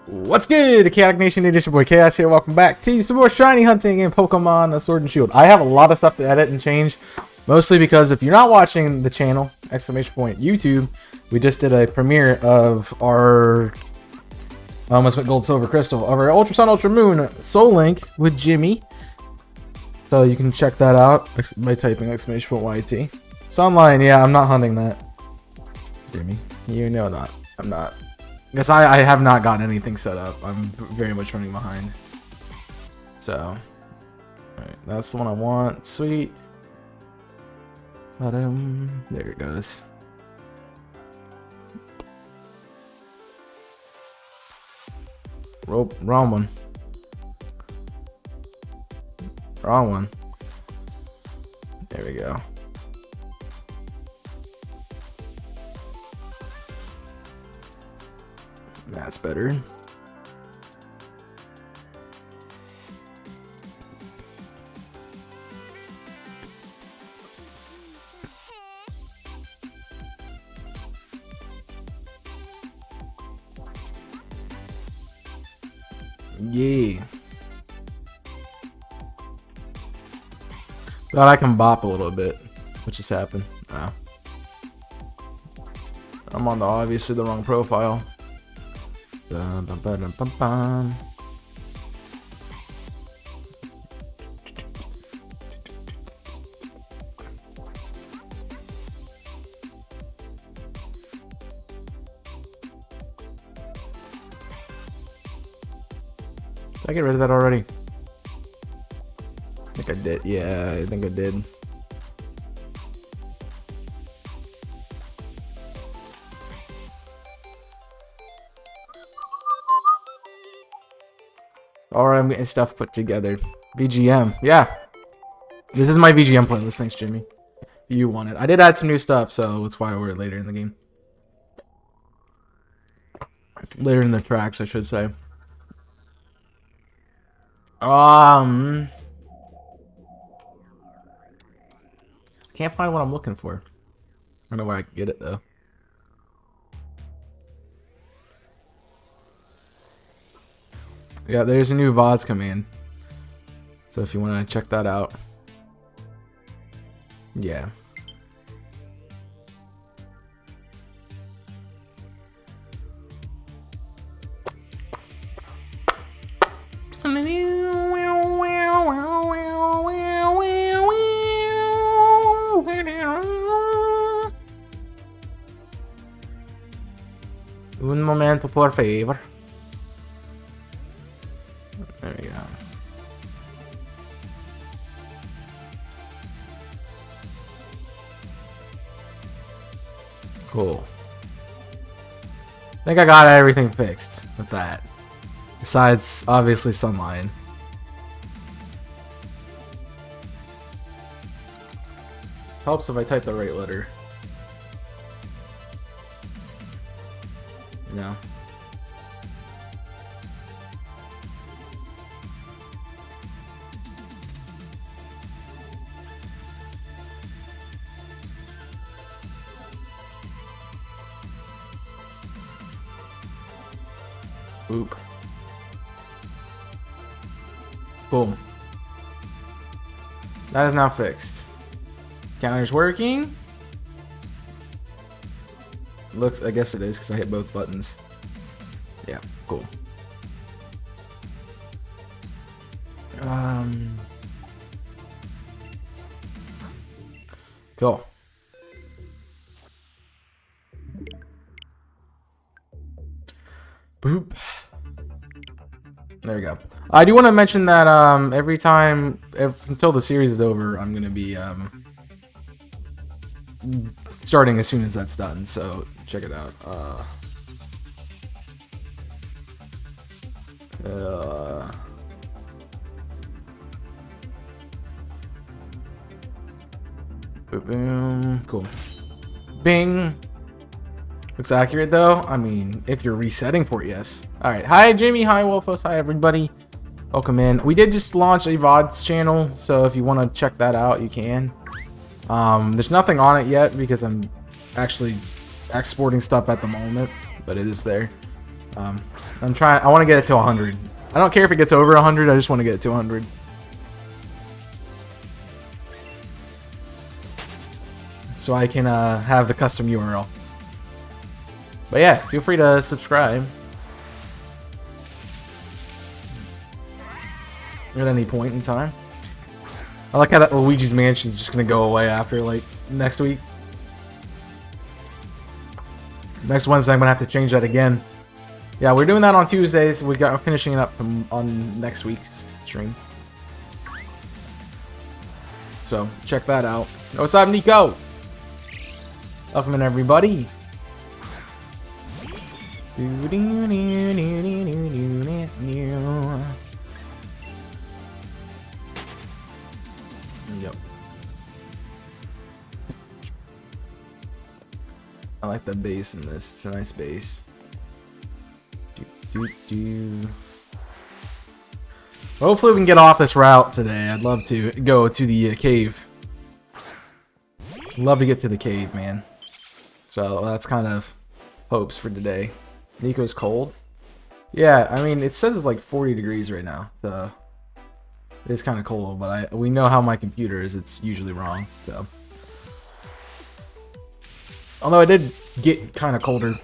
What's good, Chaotic Nation? It is your boy Chaos here. Welcome back to some more shiny hunting in Pokemon Sword and Shield. I have a lot of stuff to edit and change, mostly because if you're not watching the channel, YouTube, we just did a premiere of our I almost went gold, silver, crystal of our Ultra Sun, Ultra Moon Soul Link with Jimmy. So you can check that out by typing !YT. Sunline, yeah, I'm not hunting that. Jimmy, you know not. I'm not. Guess I have not gotten anything set up. I'm very much running behind. So, alright, that's the one I want. Sweet. There it goes. Wrong one. Wrong one. There we go. That's better. Yeah. Thought I can bop a little bit. What just happened? Oh. I'm on obviously the wrong profile. Dun, dun, dun, dun, dun, dun. Did I get rid of that already? I think I did. Yeah, I think I did. Alright, I'm getting stuff put together. VGM. Yeah. This is my VGM playlist. Thanks, Jimmy. You want it. I did add some new stuff, so that's why we're later in the game. Later in the tracks, I should say. Can't find what I'm looking for. I don't know where I can get it, though. Yeah, there's a new VODs command. So if you want to check that out. Yeah. Un momento, por favor. There we go. Cool. I think I got everything fixed with that. Besides, obviously, Sunline. Helps if I type the right letter. No. Oop. Boom. That is now fixed. Counter's working. Looks, I guess it is because I hit both buttons. Yeah, cool. Cool. Boop. There we go. I do want to mention that every time, until the series is over, I'm going to be starting as soon as that's done. So check it out. Boom. Cool. Bing. Looks accurate though. I mean, if you're resetting for it, yes. All right. Hi, Jimmy. Hi, Wolfos. Hi, everybody. Welcome in. We did just launch a VODs channel, so if you want to check that out, you can. There's nothing on it yet because I'm actually exporting stuff at the moment, but it is there. I want to get it to 100. I don't care if it gets over 100. I just want to get it to 100. So I can have the custom URL. But yeah, feel free to subscribe at any point in time. I like how that Luigi's Mansion is just gonna go away after like next week. Next Wednesday, I'm gonna have to change that again. Yeah, we're doing that on Tuesdays. We're finishing it up on next week's stream. So check that out. What's up, Nico? Welcome in, everybody. Yep. I like the bass in this. It's a nice bass. Hopefully we can get off this route today. I'd love to go to the cave. Love to get to the cave, man. So that's kind of hopes for today. Nico's cold. Yeah, I mean, it says it's like 40 degrees right now. So it's kind of cold, but we know how my computer is. It's usually wrong. So, although I did get kind of colder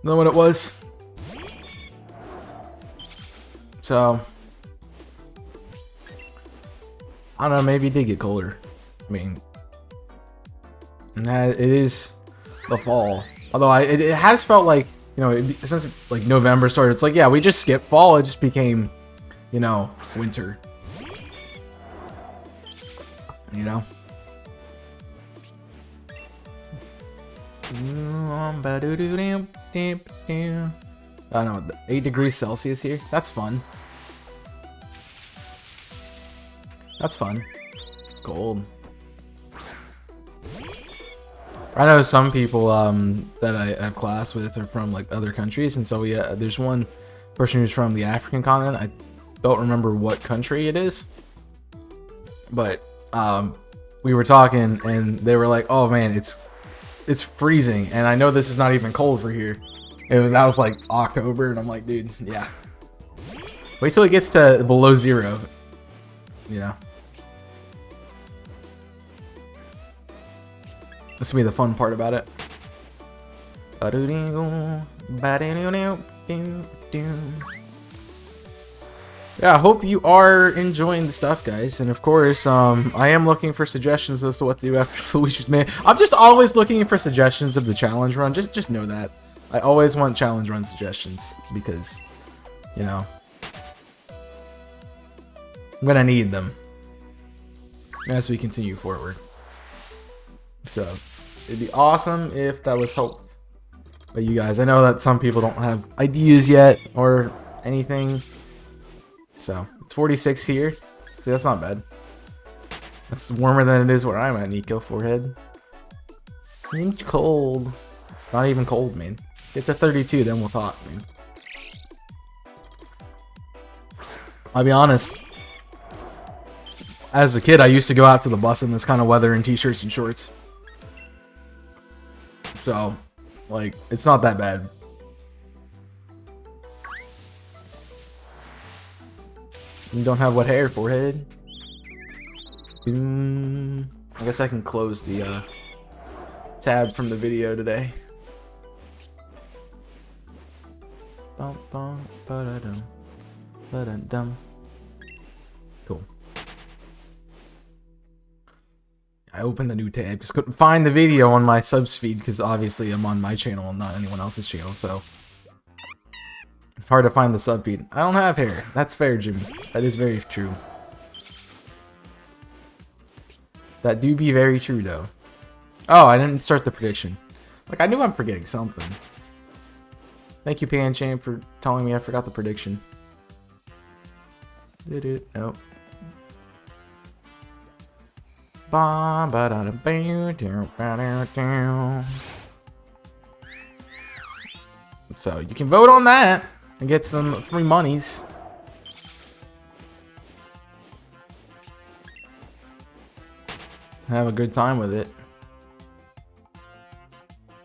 than what it was. So I don't know. Maybe it did get colder. I mean, it is the fall. Although it has felt like, you know, since like November started, it's like, yeah, we just skipped fall. It just became, you know, winter. You know? I know, 8 degrees Celsius here. That's fun. That's fun. It's cold. I know some people that I have class with are from like other countries, and so there's one person who's from the African continent. I don't remember what country it is, but we were talking, and they were like, "Oh man, it's freezing," and I know this is not even cold for here. That was like October, and I'm like, dude, yeah. Wait till it gets to below 0. You know. This will be the fun part about it. Yeah, I hope you are enjoying the stuff, guys. And of course, I am looking for suggestions as to what to do after Luigi's Man. I'm just always looking for suggestions of the challenge run. Just know that. I always want challenge run suggestions because, you know, I'm gonna need them as we continue forward. So it'd be awesome if that was helped by you guys. I know that some people don't have ideas yet or anything. So it's 46 here. See, that's not bad. That's warmer than it is where I'm at, Nico. Forehead. It's cold. It's not even cold, man. Get to 32, then we'll talk, man. I'll be honest. As a kid, I used to go out to the bus in this kind of weather in t-shirts and shorts. So, like, it's not that bad. You don't have wet hair, forehead. I guess I can close the tab from the video today. Cool. I opened a new tab because couldn't find the video on my subs feed because obviously I'm on my channel and not anyone else's channel, so it's hard to find the sub feed. I don't have hair. That's fair, Jimmy. That is very true. That do be very true, though. Oh, I didn't start the prediction. Like, I knew I'm forgetting something. Thank you, Panchamp, for telling me I forgot the prediction. Did it? Nope. So you can vote on that and get some free monies. Have a good time with it.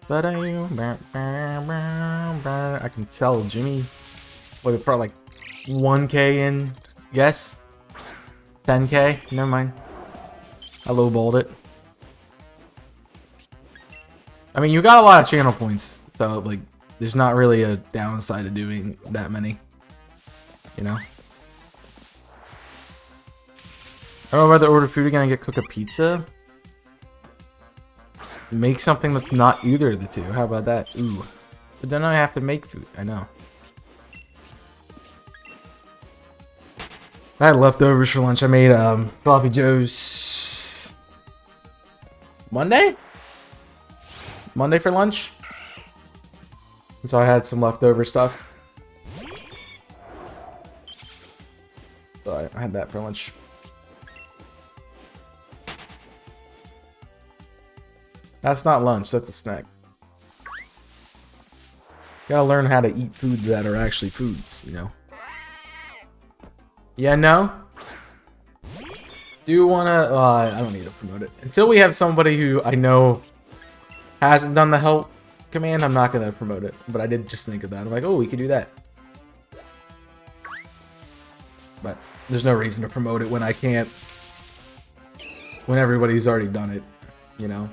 I can tell Jimmy would probably like 1K in. Yes. 10K. Never mind. I lowballed it. I mean, you got a lot of channel points, so like, there's not really a downside to doing that many. You know. I don't know whether to order food again and get cook a pizza. Make something that's not either of the two. How about that? Ooh. But then I have to make food. I know. I had leftovers for lunch. I made Sloppy Joe's Monday for lunch. And so I had some leftover stuff. So I had that for lunch. That's not lunch, that's a snack. Gotta learn how to eat foods that are actually foods, you know? Yeah, no? Do you wanna... I don't need to promote it. Until we have somebody who I know hasn't done the help command, I'm not gonna promote it. But I did just think of that. I'm like, oh, we could do that. But there's no reason to promote it when I can't... when everybody's already done it, you know?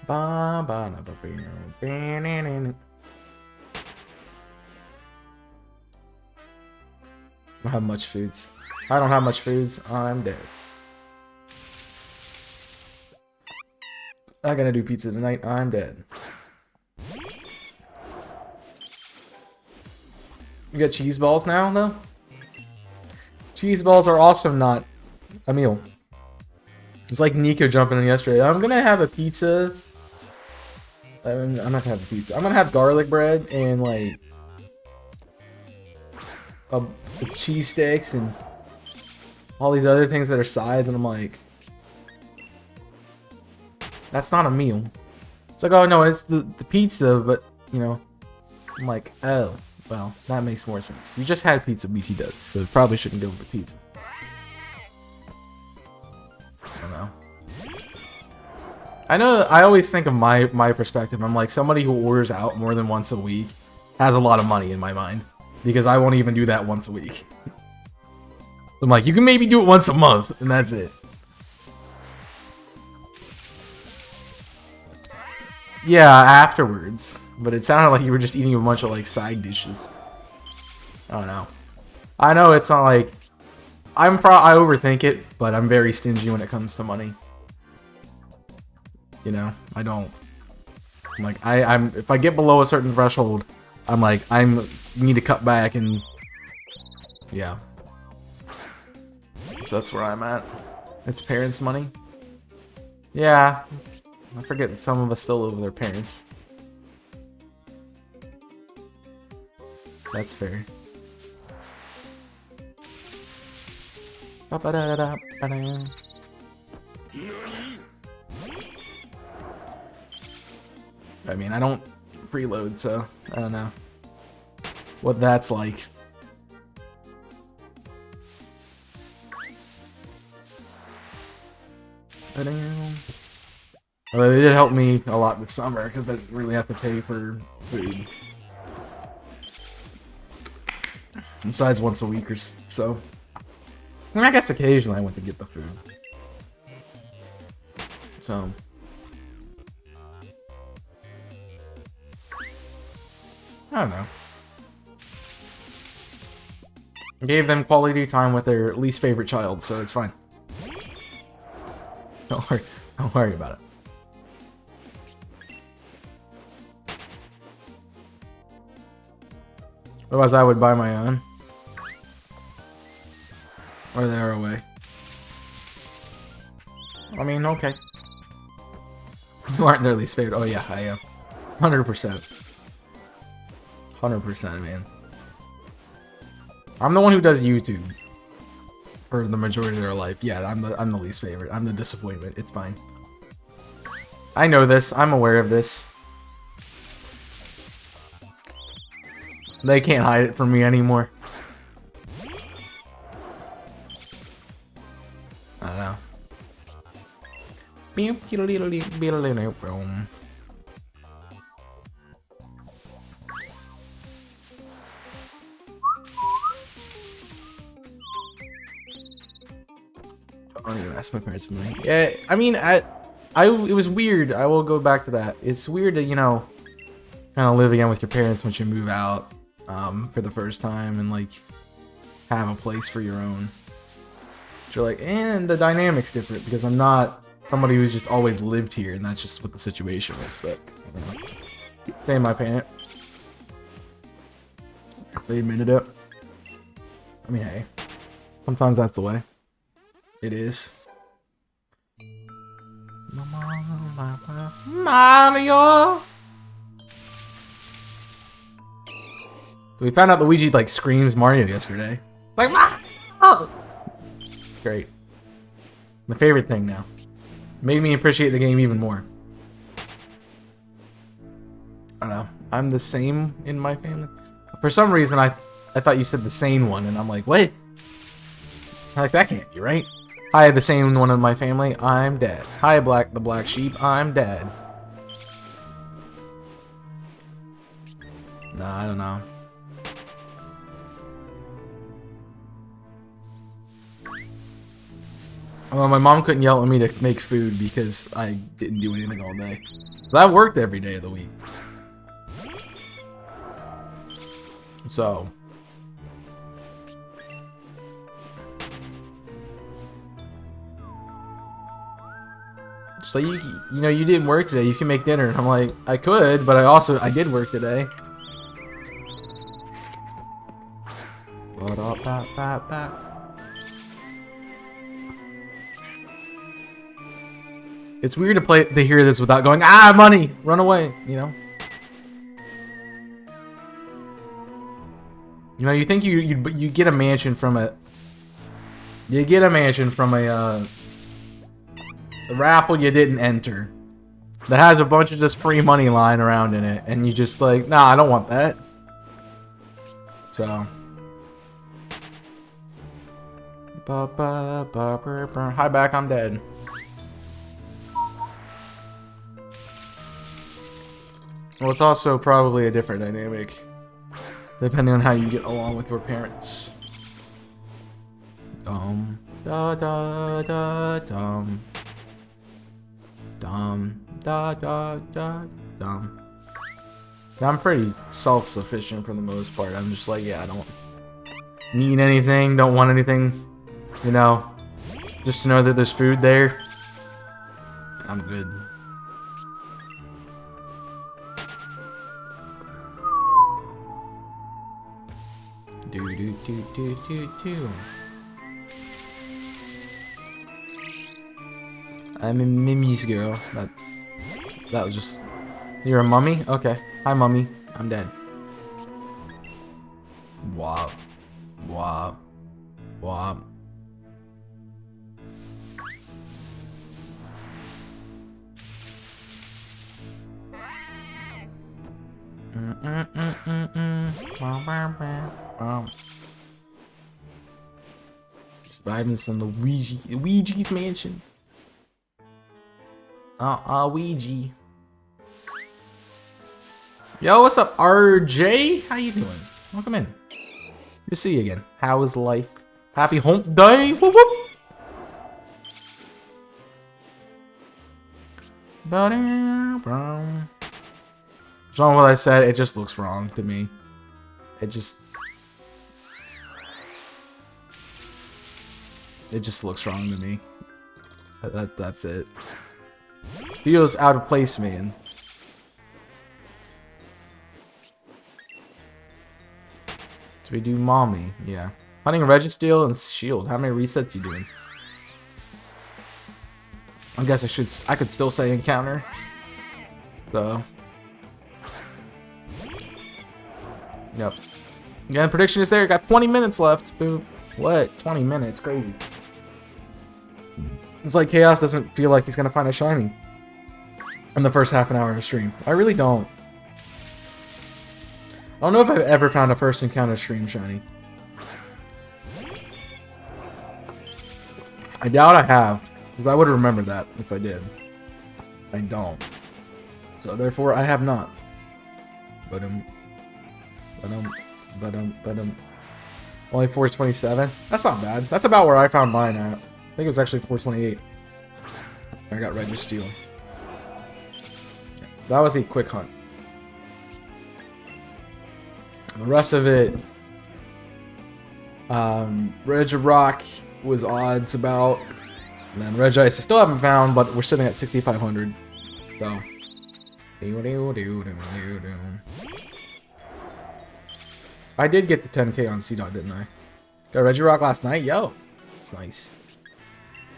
I don't have much foods. I don't have much foods. I'm dead. I gotta do pizza tonight. I'm dead. You got cheese balls now, though? Cheese balls are also not a meal. It's like Nico jumping in yesterday. I'm gonna have a pizza. I'm not gonna have a pizza. I'm gonna have garlic bread and like cheese sticks and all these other things that are sides, and I'm like, that's not a meal. It's like, oh no, it's the pizza, but you know, I'm like, oh, well, that makes more sense. You just had pizza, BT does, so it probably shouldn't go with the pizza. I don't know. I know, I always think of my perspective. I'm like, somebody who orders out more than once a week has a lot of money in my mind. Because I won't even do that once a week. I'm like, you can maybe do it once a month, and that's it. Yeah, afterwards. But it sounded like you were just eating a bunch of, like, side dishes. I don't know. I know it's not like... I overthink it, but I'm very stingy when it comes to money. You know, I don't. I'm like, I'm if I get below a certain threshold, I'm like, need to cut back, and yeah. So that's where I'm at. It's parents' money. Yeah, I forget that some of us still live with their parents. That's fair. I mean, I don't freeload, so I don't know what that's like. Although it did help me a lot this summer because I didn't really have to pay for food. Besides once a week or so. I mean, I guess occasionally I went to get the food. So. I don't know. Gave them quality time with their least favorite child, so it's fine. Don't worry about it. Otherwise, I would buy my own. Or they're away. I mean, okay. You aren't their least favorite. Oh yeah, I am. 100%. 100%, man. I'm the one who does YouTube for the majority of their life. Yeah, I'm the least favorite. I'm the disappointment. It's fine. I know this. I'm aware of this. They can't hide it from me anymore. I don't even ask my parents for money. Yeah, I mean, it was weird. I will go back to that. It's weird to, you know, kind of live again with your parents once you move out for the first time and like have a place for your own. You're like, and the dynamic's different because I'm not somebody who's just always lived here, and that's just what the situation is. But I don't know. Same, my parents. They admitted it. I mean, hey, sometimes that's the way. It is. Mario. So we found out Luigi like screams Mario yesterday. Like, Mario! Great. My favorite thing now. Made me appreciate the game even more. I don't know. I'm the same in my family. For some reason, I thought you said the sane one, and I'm like, what? Like, that can't be right. Hi, the same one in my family. I'm dead. Hi, the black sheep. I'm dead. Nah, I don't know. Well, my mom couldn't yell at me to make food because I didn't do anything all day. I worked every day of the week. So. So you know, you didn't work today. You can make dinner. I'm like, I could, but I did work today. It's weird to hear this without going, ah, money, run away, you know? You know, you think you get a mansion from a raffle you didn't enter that has a bunch of just free money lying around in it, and you just like, nah, I don't want that. So. Hi, back, I'm dead. Well, it's also probably a different dynamic, depending on how you get along with your parents. Dum da da da dum. Dum da da da dum. I'm pretty self-sufficient for the most part. I'm just like, yeah, I don't need anything, don't want anything, you know, just to know that there's food there. I'm good. Do. I'm a Mimi's girl. That was just. You're a mummy? Okay. Hi, mummy. I'm dead. Wop. Wop. Wop. Surviving from the Ouija's mansion. Ouija. Yo, what's up, RJ? How you doing? Welcome in. Good to see you again. How is life? Happy hump day. Whoop whoop. It's not what I said. It just looks wrong to me. It just looks wrong to me. That's it. Feels out of place, man. Do we do mommy? Yeah. Hunting Registeel and Shield. How many resets you doing? I guess I could still say encounter. So. Yep. Again, prediction is there. Got 20 minutes left. Boom. What? 20 minutes? Crazy. It's like Chaos doesn't feel like he's gonna find a shiny in the first half an hour of a stream. I really don't. I don't know if I've ever found a first encounter stream shiny. I doubt I have, because I would have remembered that if I did. I don't. So therefore, I have not. But only 427. That's not bad. That's about where I found mine at. I think it was actually 428. I got Registeel. That was a quick hunt. The rest of it, Regirock was odds about, and then Regice I still haven't found, but we're sitting at 6,500. So, I did get the 10K on C-Dog, didn't I? Got Regirock last night, yo. That's nice.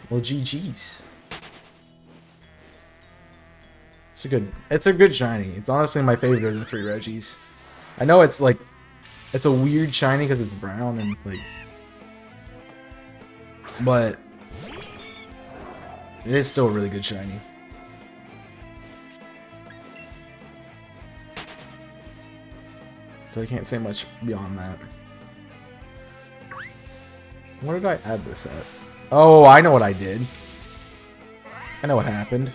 Well, GG's. It's a good shiny. It's honestly my favorite of the 3 Regis. I know it's like, it's a weird shiny because it's brown and like, but it is still a really good shiny. So I can't say much beyond that. What did I add this at? Oh, I know what I did. I know what happened.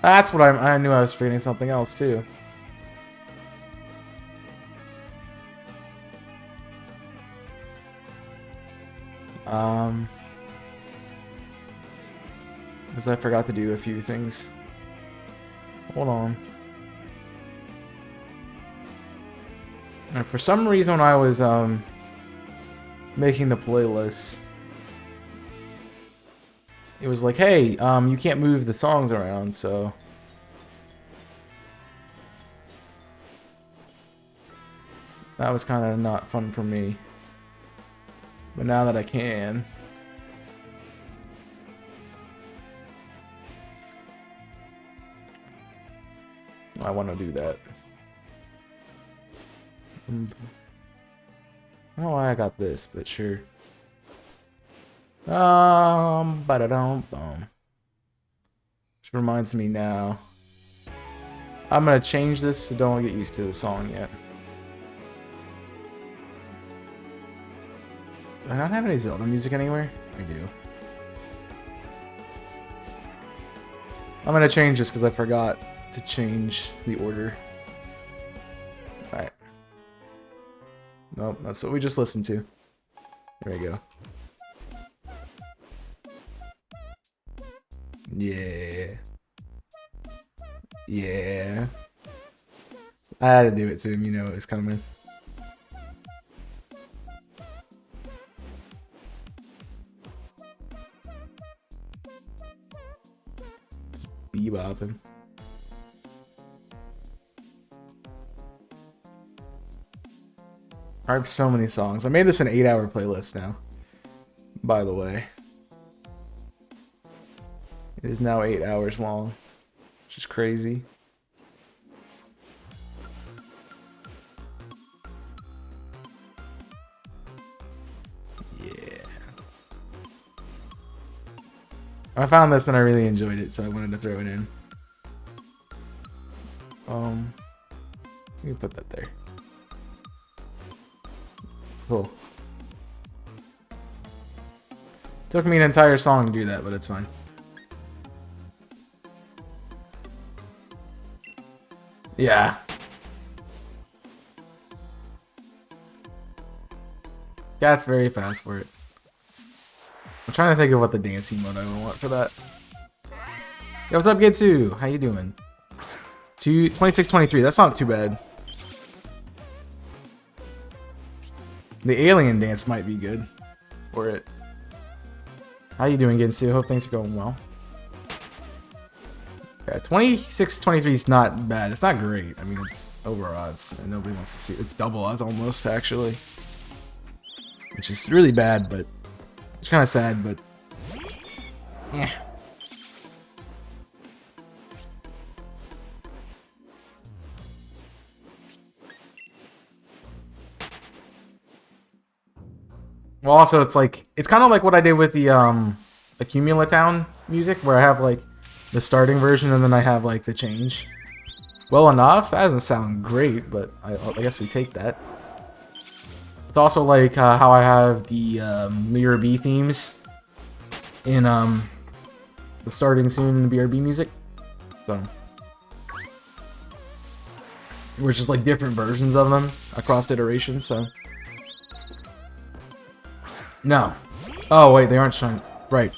That's what I knew I was forgetting something else too. Because I forgot to do a few things. Hold on. And for some reason when I was making the playlist, it was like, hey, you can't move the songs around, so that was kind of not fun for me. But now that I can, I want to do that. I don't know why I got this, but sure. Ba-da-dum-bum. Which reminds me now. I'm gonna change this, so don't get used to the song yet. Do I not have any Zelda music anywhere? I do. I'm gonna change this because I forgot to change the order. Alright. Nope, that's what we just listened to. There we go. Yeah. Yeah. I had to do it to him, you know it was coming. Bebopping. I have so many songs. I made this an 8-hour playlist now, by the way. It is now 8 hours long, which is crazy. Yeah. I found this and I really enjoyed it, so I wanted to throw it in. Let me put that there. Cool. Took me an entire song to do that, but it's fine. Yeah. That's very fast for it. I'm trying to think of what the dancing mode I would want for that. Yo, what's up, Gitsu? How you doing? 26-23. That's not too bad. The alien dance might be good for it. How you doing, Gitsu? Hope things are going well. Yeah, 26-23 is not bad. It's not great. I mean, it's over odds, and nobody wants to see it. It's double odds almost, actually. Which is really bad, but it's kind of sad, but yeah. Well, also, it's like, it's kind of like what I did with the Accumula Town music, where I have like the starting version and then I have like the change. Well enough. That doesn't sound great, but I guess we take that. It's also like how I have the Mirror B themes in the starting soon in the BRB music. So, which is like different versions of them across iterations. So, no. Oh wait, they aren't shiny. Right.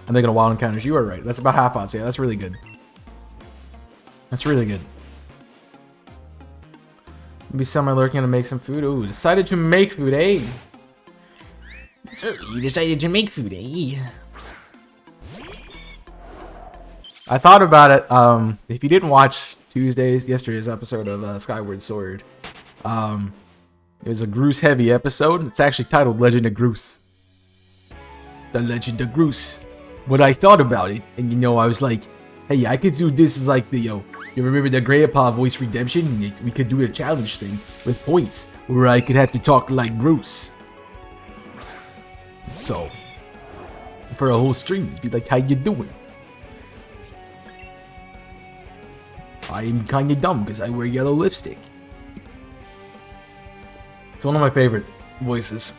I'm thinking of Wild Encounters. You are right. That's about half odds. Yeah, that's really good. That's really good. Maybe somewhere lurking to make some food. Ooh, decided to make food, eh? So you decided to make food, eh? I thought about it. If you didn't watch yesterday's episode of Skyward Sword, it was a Groose heavy episode. It's actually titled Legend of Groose. The Legend of Groose. What I thought about it, and you know, I was like, hey, I could do this as like the, you remember the Grandpa Voice Redemption? We could do a challenge thing with points where I could have to talk like Groose. So, for a whole stream, be like, how you doing? I am kinda dumb because I wear yellow lipstick. It's one of my favorite voices.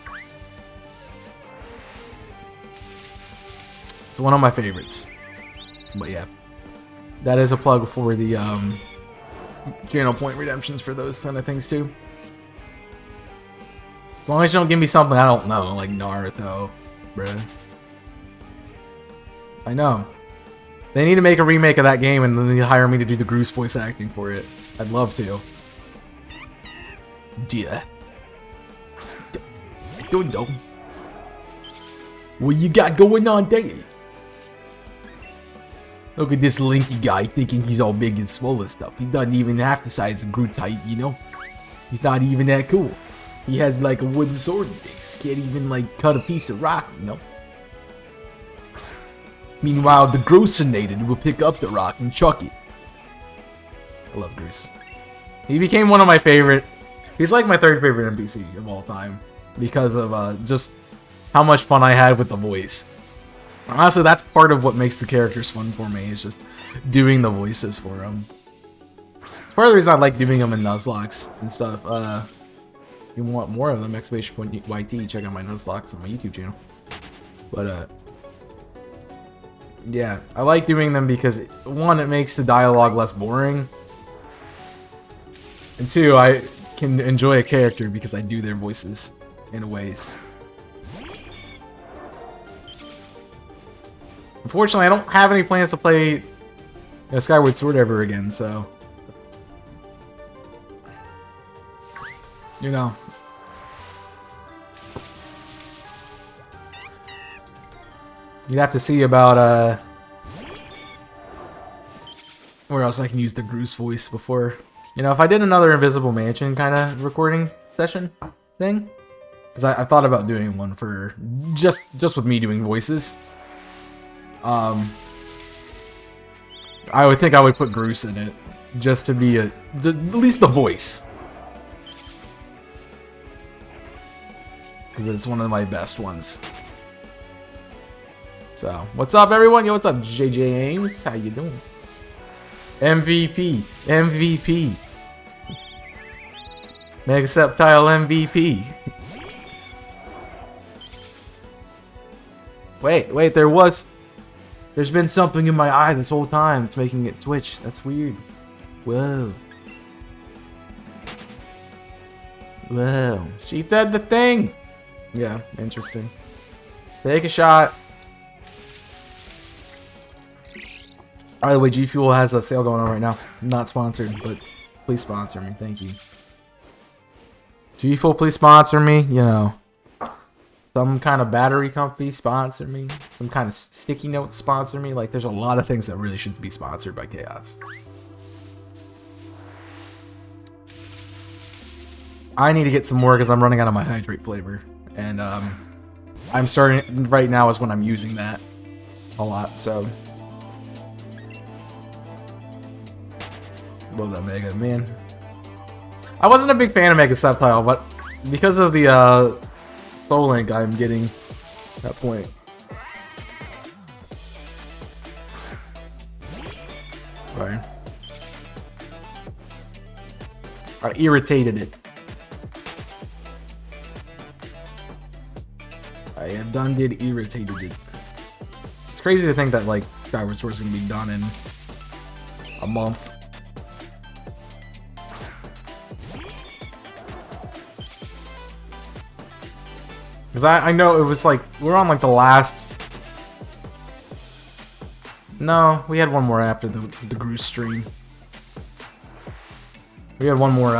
It's one of my favorites. But yeah. That is a plug for the channel point redemptions for those kind of things too. As long as you don't give me something I don't know, like Naruto, bruh. I know. They need to make a remake of that game and then they hire me to do the Groose voice acting for it. I'd love to. Yeah. I don't know. What you got going on there? Look at this Linky guy thinking he's all big and swole and stuff. He doesn't even half the size of Groot's height, you know? He's not even that cool. He has like a wooden sword and things. Can't even like cut a piece of rock, you know? Meanwhile, the Groosinated will pick up the rock and chuck it. I love Groose. He became one of my favorite. He's like my third favorite NPC of all time. Because of just how much fun I had with the voice. Honestly, that's part of what makes the characters fun for me, is just doing the voices for them. It's part of the reason I like doing them in Nuzlocke and stuff. If you want more of them, !YT, check out my Nuzlocke on my YouTube channel. But, yeah, I like doing them because, one, it makes the dialogue less boring. And two, I can enjoy a character because I do their voices in ways. Unfortunately, I don't have any plans to play Skyward Sword ever again, so... You know. You'd have to see about, where else I can use the Groose voice before... You know, if I did another Invisible Mansion kind of recording session thing... Because I thought about doing one for... Just with me doing voices. I would think I would put Groose in it, just to be at least the voice, because it's one of my best ones. So, what's up, everyone? Yo, what's up, JJ Ames? How you doing? MVP, MVP, Megaseptile MVP. Wait, there's been something in my eye this whole time. It's making it twitch. That's weird. Whoa. Whoa. She said the thing. Yeah, interesting. Take a shot. By the way, G Fuel has a sale going on right now. Not sponsored, but please sponsor me. Thank you. G Fuel, please sponsor me. You know. Some kind of battery company sponsor me. Some kind of sticky note sponsor me. Like, there's a lot of things that really should be sponsored by Chaos. I need to get some more because I'm running out of my hydrate flavor. And I'm starting, right now is when I'm using that a lot, so. Love that Mega, man. I wasn't a big fan of Megaseptile, but because of the Soul Link, I'm getting that point. Sorry. I irritated it. I have done did irritated it. crazy to think that like Skyward Sword is gonna be done in a month. Because I know it was like, we're on like the last... No, we had one more after the Gru stream. We had one more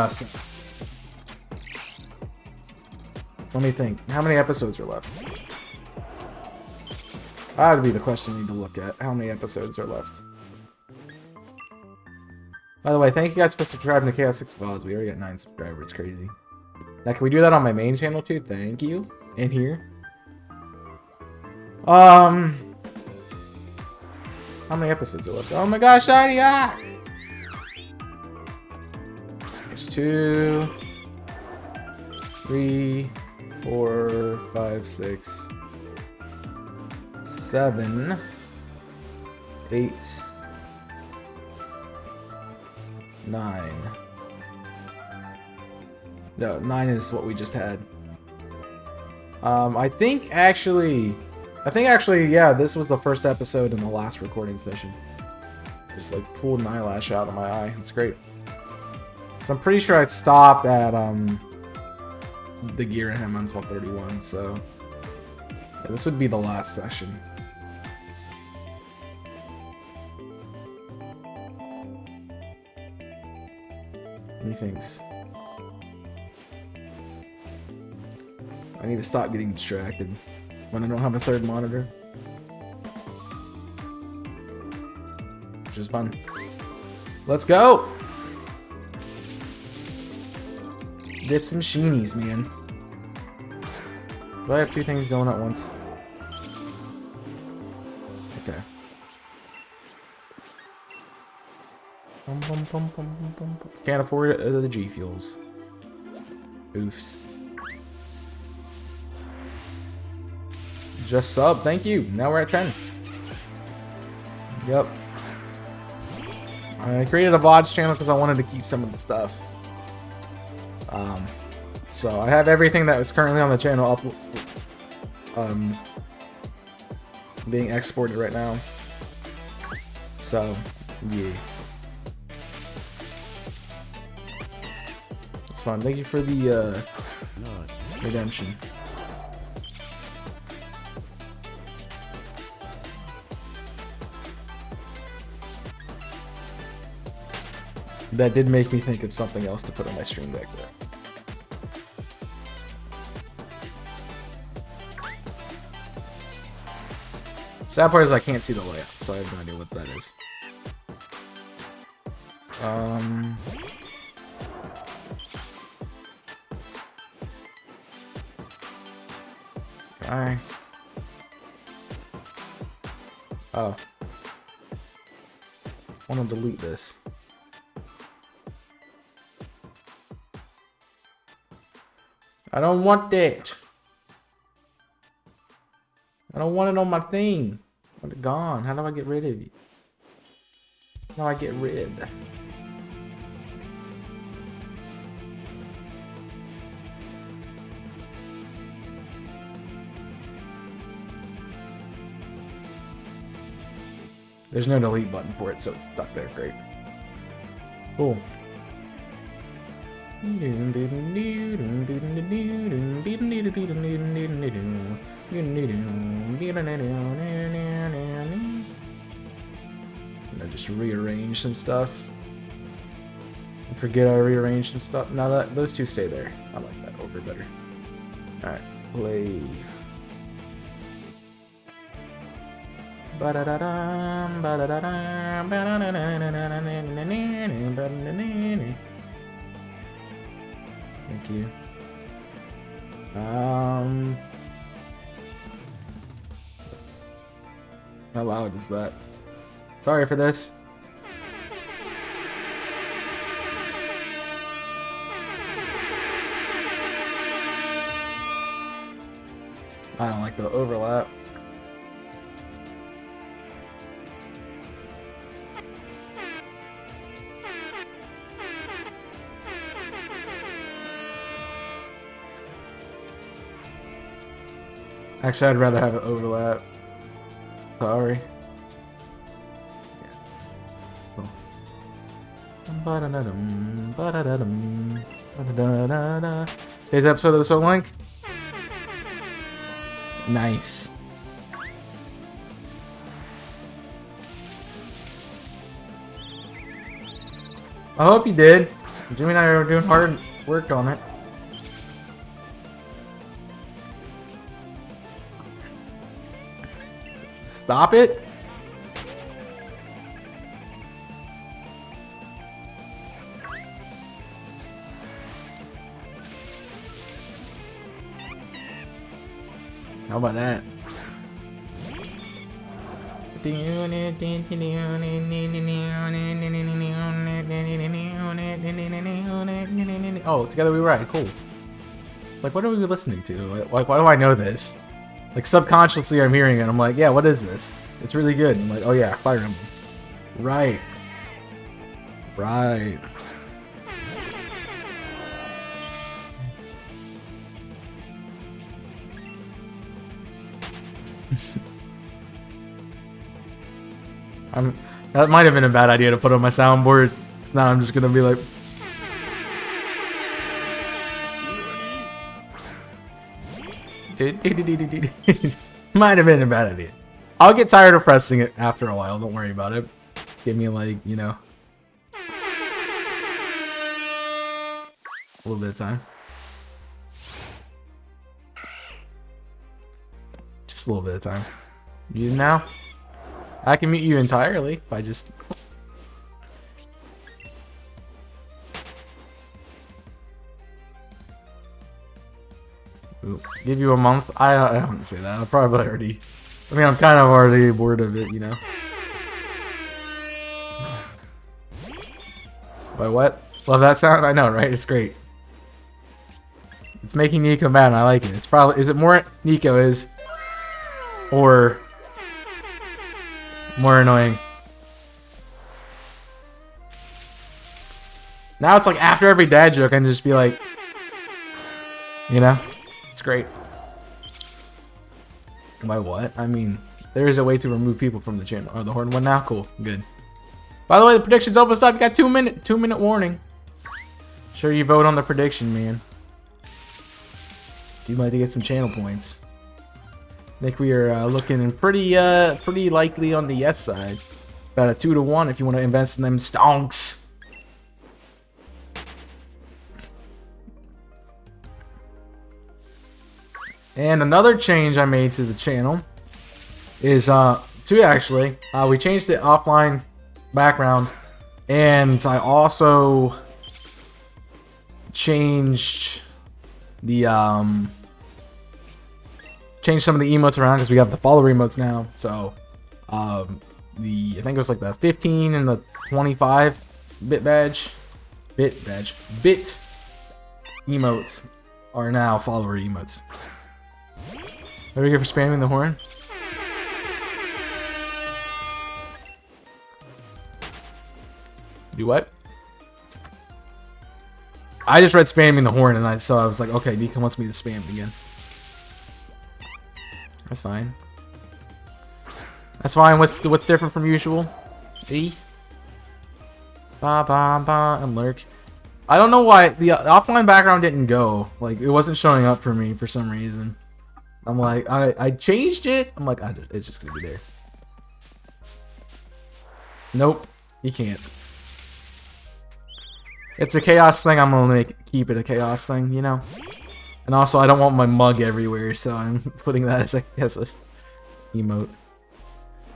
let me think. How many episodes are left? That would be the question you need to look at. How many episodes are left? By the way, thank you guys for subscribing to Chaos 6 VODs. We already got 9 subscribers. It's crazy. Now, can we do that on my main channel too? Thank you. In here. How many episodes are left? Oh my gosh, Shiny! Ah! There's 2, 3, 4, 5, 6, 7, 8, 9. No, 9 is what we just had. I think actually, yeah, this was the first episode in the last recording session. Just like pulled an eyelash out of my eye. It's great. So I'm pretty sure I stopped at the Gear and Hem on 1231. So yeah, this would be the last session. What do you think? I need to stop getting distracted when I don't have a third monitor. Which is fun. Let's go! Get some sheenies, man. Do I have 2 things going at once? Okay. Can't afford the G Fuels. Oofs. Just sub, thank you. Now we're at 10. Yep. I created a VODs channel because I wanted to keep some of the stuff. So I have everything that is currently on the channel up, being exported right now. So, yeah. It's fun. Thank you for the redemption. That did make me think of something else to put on my stream back there. Sad part is I can't see the layout, so I have no idea what that is. Okay. Oh. I want to delete this. I don't want that. I don't want it on my thing. I want it gone. How do I get rid of it? How do I get rid? There's no delete button for it, so it's stuck there. Great. Cool. I just rearrange some stuff. I forget I rearranged some stuff. Now that those two stay there. I like that over better. Alright, play. Thank you. How loud is that? Sorry for this. I don't like the overlap. Actually, I'd rather have it overlap. sorry. Cool. Today's episode of the Soul Link. Nice. I hope you did. Jimmy and I are doing hard work on it. Stop it. How about that? Oh, Together We Ride. Cool. It's like, what are we listening to? Like, why do I know this? Like, subconsciously I'm hearing it. I'm like, yeah, what is this? It's really good. I'm like, oh yeah, Fire Emblem. Right. Right. That might have been a bad idea to put on my soundboard. Now I'm just gonna be like, might have been a bad idea. I'll get tired of pressing it after a while. Don't worry about it. Give me like, you know, a little bit of time. Just a little bit of time. You now? I can mute you entirely by just... Ooh, give you a month? I wouldn't say that. I'll probably already... I mean, I'm kind of already bored of it, you know? By what? Love that sound? I know, right? It's great. It's making Nico mad and I like it. It's probably... Is it more Nico is? Or... more annoying? Now it's like after every dad joke I can just be like, you know, it's great. By what? I mean, there is a way to remove people from the channel. Oh, the horn one now? Cool. Good. By the way, the prediction's almost up. You got 2 minute warning. Sure you vote on the prediction, man. You'd like to get some channel points. I think we are looking pretty likely on the yes side. About a 2-to-1 if you want to invest in them stonks. And another change I made to the channel is two actually. We changed the offline background, and I also changed the changed some of the emotes around because we have the follower emotes now. So I think it was like the 15 and the 25 bit emotes are now follower emotes. There we go for spamming the horn. Do what? I just read spamming the horn and I was like, okay, Nika wants me to spam it again. That's fine. That's fine. What's different from usual? E. Ba ba ba and lurk. I don't know why the offline background didn't go. Like it wasn't showing up for me for some reason. I'm like, I changed it. I'm like, it's just gonna be there. Nope, you can't. It's a chaos thing. I'm gonna keep it a chaos thing, you know. And also, I don't want my mug everywhere, so I'm putting that as a emote.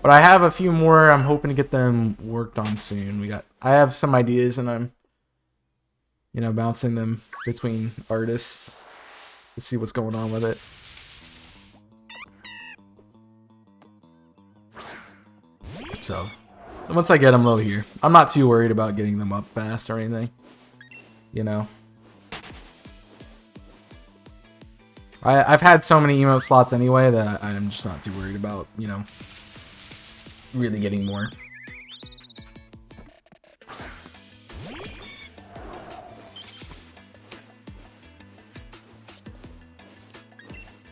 But I have a few more. I'm hoping to get them worked on soon. I have some ideas, and I'm, you know, bouncing them between artists to see what's going on with it. So, once I get them low here, I'm not too worried about getting them up fast or anything. You know. I've had so many emote slots anyway that I'm just not too worried about, you know, really getting more.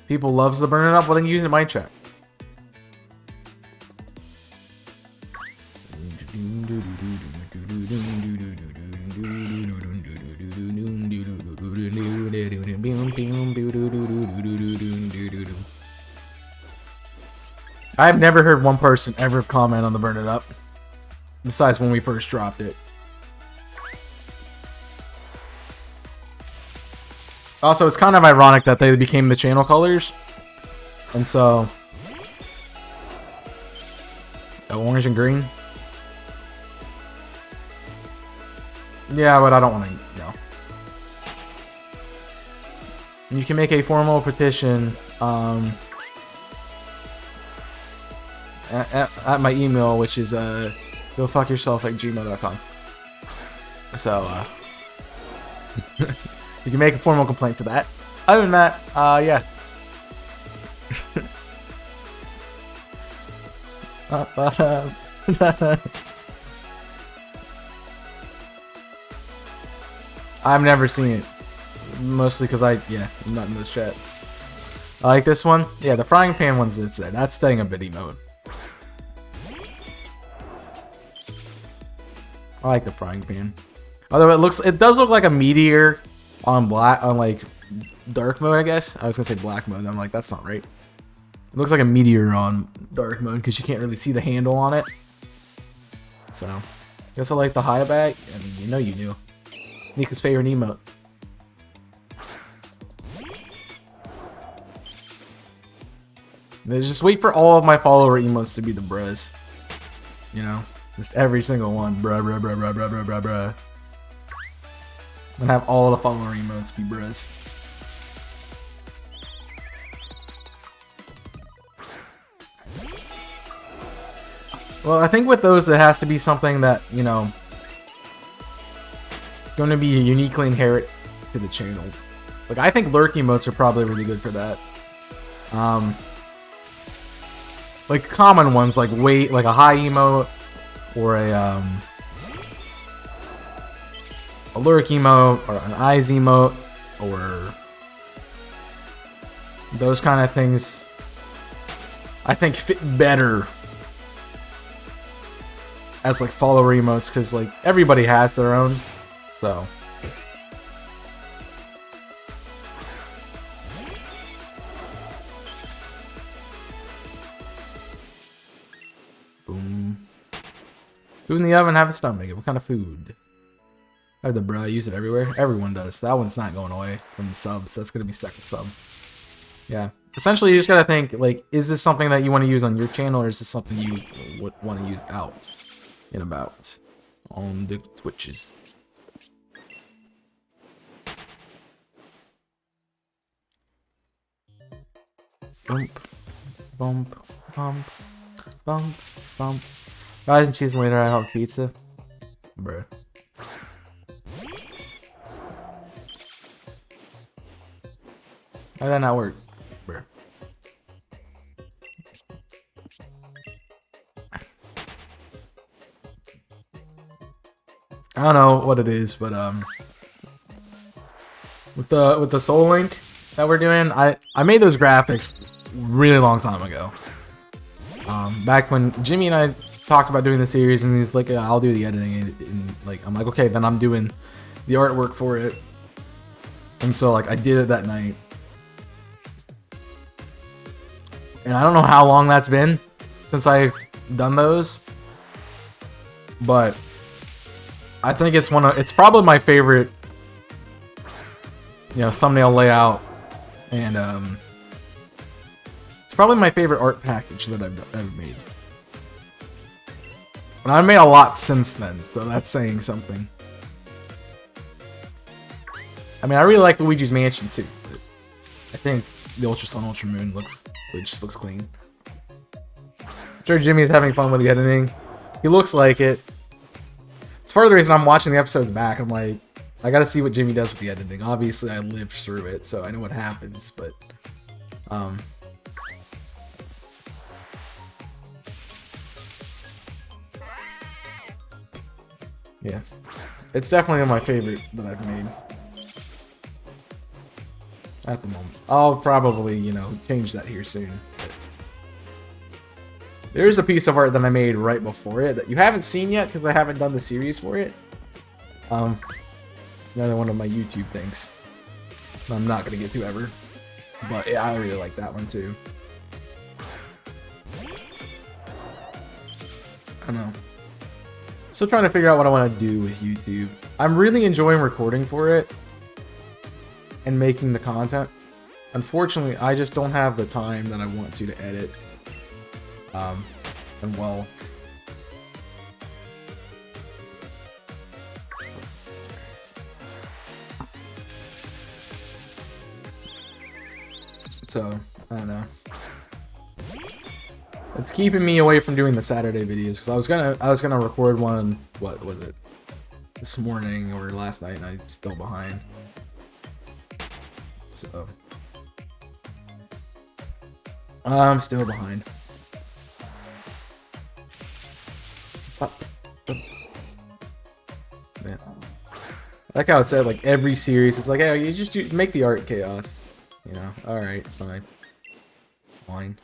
People loves the burn it up. Well, then use it in my chat. I've never heard one person ever comment on the Burn It Up, besides when we first dropped it. Also, it's kind of ironic that they became the channel colors, and so orange and green. Yeah, but I don't want to, You can make a formal petition at my email, which is gofuckyourself@gmail.com. So you can make a formal complaint to that. Other than that, yeah. I've never seen it. Mostly because I'm not in those chats. I like this one. Yeah, the frying pan one's it's there. That's staying a bit emote. I like the frying pan. Although it does look like a meteor on like dark mode, I guess. I was gonna say black mode. I'm like, that's not right. It looks like a meteor on dark mode because you can't really see the handle on it. So, I guess I like the high back. I mean, you knew. Nika's favorite emote. Just wait for all of my follower emotes to be the bruhs. Just every single one. Bruh, bruh, bruh, bruh, bruh, bruh, bruh, bruh. And have all the follower emotes be bruhs. Well, I think with those, it has to be something that, going to be uniquely inherent to the channel. Like, I think lurk emotes are probably really good for that. Like common ones, like like a high emote, or a lurk emote, or an eyes emote, or those kind of things, I think fit better as like follower emotes, because like everybody has their own, so. Boom. Food in the oven, have a stomach. What kind of food? I have the bruh, I use it everywhere. Everyone does. That one's not going away from the subs. That's gonna be stuck in sub. Yeah. Essentially, you just gotta think, like, is this something that you want to use on your channel, or is this something you would want to use out and about on the Twitches? Bump, bump, bump. Bump, bump. Fries and cheese and later I have pizza. Bruh. How did that not work? Bruh. I don't know what it is, but with the Soul Link that we're doing, I made those graphics really long time ago. Back when Jimmy and I talked about doing the series, and he's like, I'll do the editing, and like, I'm like, okay, then I'm doing the artwork for it. And so like I did it that night. And I don't know how long that's been since I've done those, but I think it's probably my favorite, thumbnail layout, and it's probably my favorite art package that I've ever made. And I've made a lot since then, so that's saying something. I mean, I really like Luigi's Mansion too, but I think the Ultra Sun, Ultra Moon just looks clean. I'm sure Jimmy's having fun with the editing. He looks like it. It's part of the reason I'm watching the episodes back. I'm like, I gotta see what Jimmy does with the editing. Obviously, I lived through it, so I know what happens, but yeah, it's definitely my favorite that I've made at the moment. I'll probably, change that here soon. There's a piece of art that I made right before it that you haven't seen yet because I haven't done the series for it. Another one of my YouTube things. I'm not gonna get to ever, but yeah, I really like that one too. I don't know. Still trying to figure out what I want to do with YouTube. I'm really enjoying recording for it and making the content. Unfortunately, I just don't have the time that I want to edit. And well, so I don't know. It's keeping me away from doing the Saturday videos because I was gonna record one. What was it? This morning or last night, and I'm still behind. So I'm still behind. Man. I like how it said like every series. It's like, hey, you just make the art chaos. You know. All right, fine. Fine.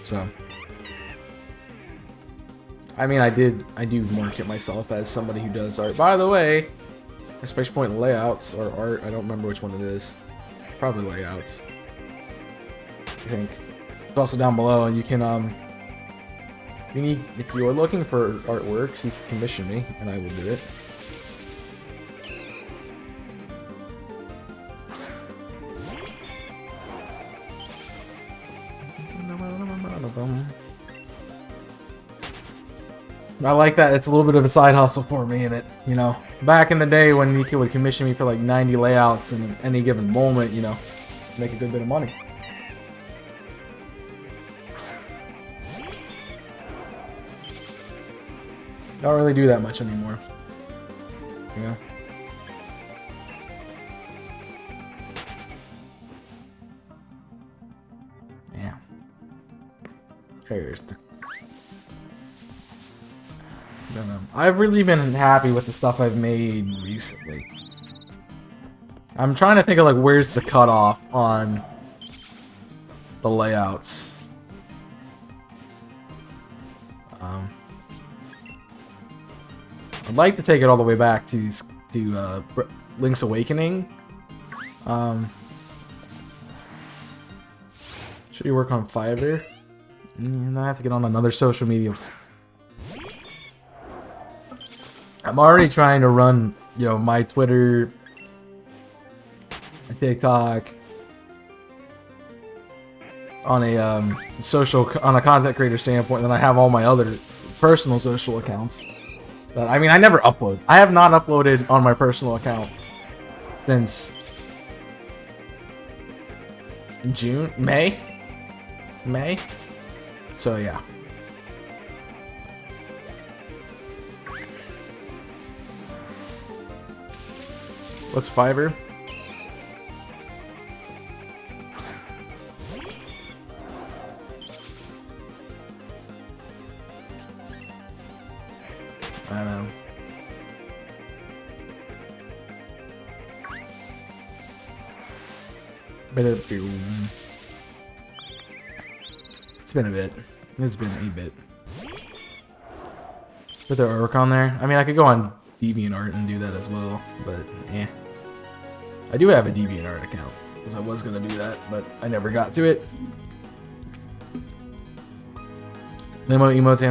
So, I mean, I do market myself as somebody who does art. By the way, Space Point layouts or art, I don't remember which one it is. Probably layouts, I think. It's also down below, and you can if you are looking for artwork, you can commission me, and I will do it. I like that. It's a little bit of a side hustle for me in it, you know. Back in the day when you would commission me for like 90 layouts in any given moment, you know, make a good bit of money. Don't really do that much anymore, you know. Yeah. Here's the... I've really been happy with the stuff I've made recently. I'm trying to think of like where's the cutoff on the layouts. I'd like to take it all the way back to Link's Awakening. Should we work on Fiverr? And I have to get on another social media. I'm already trying to run, you know, my Twitter, my TikTok on a on a content creator standpoint. Then I have all my other personal social accounts. But I mean, I never upload. I have not uploaded on my personal account since May. So yeah. What's Fiverr? I don't know. It's been a bit. It's been a bit. Put the artwork on there. I mean, I could go on DeviantArt and do that as well, but yeah. I do have a DeviantArt account because I was gonna do that, but I never got to it. Limo, emotes,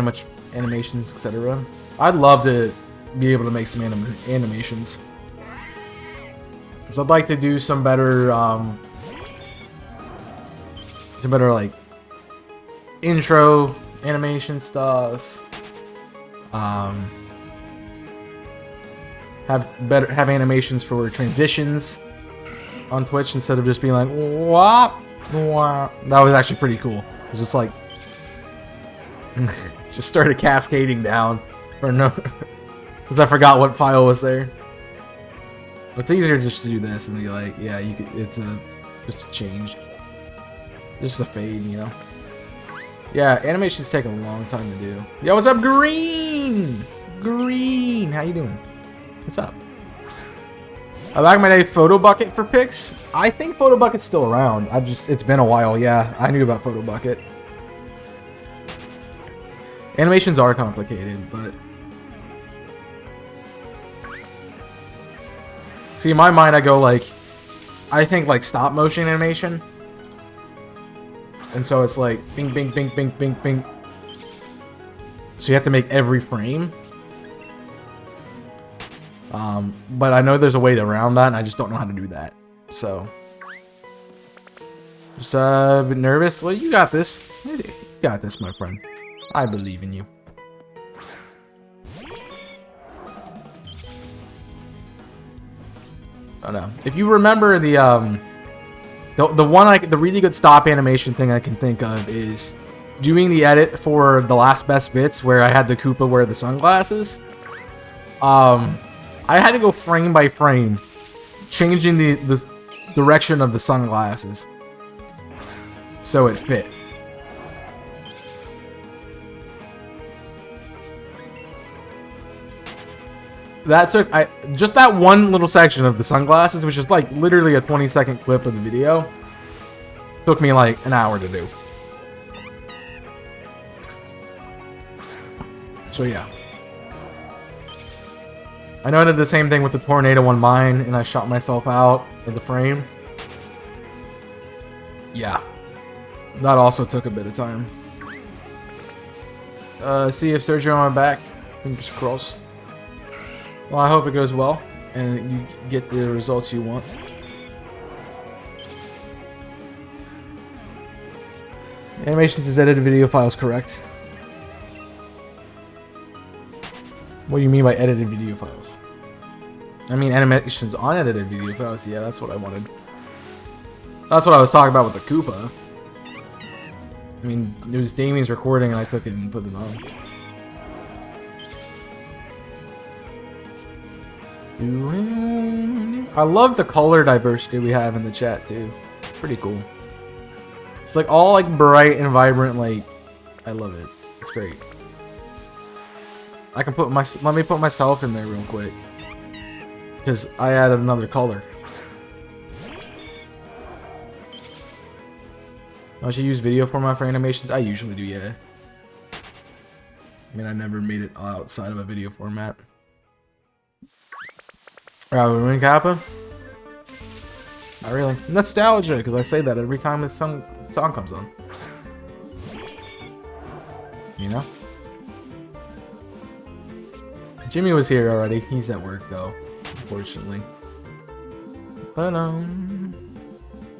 animations, etc. I'd love to be able to make some animations. So I'd like to do some better like intro animation stuff. Have animations for transitions on Twitch instead of just being like wah, wah. That was actually pretty cool. It was just like just started cascading down for no because I forgot what file was there. It's easier just to do this and be like, yeah, you could. It's just a change, just a fade, you know. Yeah, animations take a long time to do. Yo, what's up, Green? Green, how you doing? What's up? I like my name Photo Bucket for pics. I think Photo Bucket's still around. It's been a while. Yeah, I knew about Photo Bucket. Animations are complicated, but see, in my mind, I go like, I think like stop motion animation, and so it's like bing, bing, bing, bing, bing, bing. So you have to make every frame. But I know there's a way around that, and I just don't know how to do that. So, just a bit nervous. Well, you got this. You got this, my friend. I believe in you. Oh no! If you remember the really good stop animation thing I can think of is doing the edit for the last best bits where I had the Koopa wear the sunglasses. I had to go frame by frame, changing the direction of the sunglasses so it fit. That took just that one little section of the sunglasses, which is like literally a 20-second clip of the video, took me like an hour to do. So yeah. I know I did the same thing with the tornado on mine, and I shot myself out of the frame. Yeah. That also took a bit of time. See if surgery on my back. Fingers crossed. Well, I hope it goes well, and you get the results you want. Animations is edited video files, correct? What do you mean by edited video files? I mean animations on edited video files. Yeah, that's what I wanted. That's what I was talking about with the Koopa. I mean, it was Damien's recording and I took it and put it on. I love the color diversity we have in the chat too. It's pretty cool. It's like all like bright and vibrant. Like, I love it. It's great. I can put let me put myself in there real quick, because I added another color. Don't you use video format for animations? I usually do, yeah. I mean, I never made it outside of a video format. Ruin Kappa? Not really. Nostalgia, because I say that every time this song comes on. You know? Jimmy was here already. He's at work though, unfortunately. But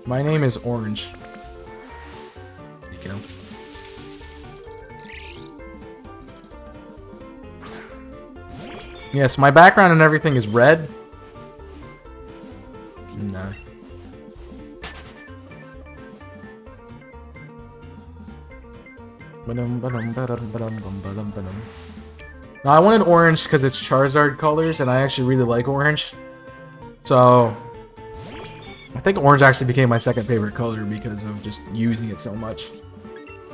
my name is Orange. There you go. Yes, my background and everything is red. No. No, I wanted orange because it's Charizard colors, and I actually really like orange. So, I think orange actually became my second favorite color because of just using it so much.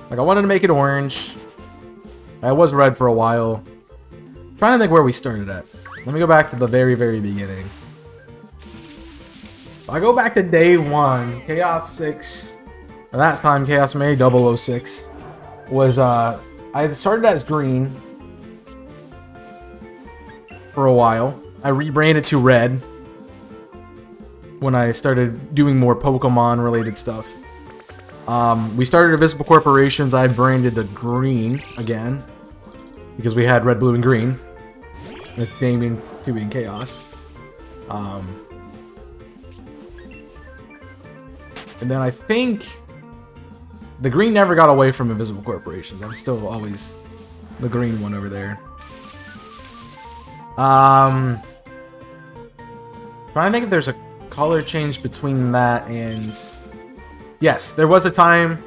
Like, I wanted to make it orange. I was red for a while. I'm trying to think where we started at. Let me go back to the very, very beginning. I go back to day 1, Chaos 6. At that time, Chaos May 006 was, I started as green for a while. I rebranded to red when I started doing more Pokemon related stuff. We started Invisible Corporations. I branded the green again because we had red, blue, and green with Damien 2 being Chaos. And then I think the green never got away from Invisible Corporations. I'm still always the green one over there. Trying to think if there's a color change between that and... Yes, there was a time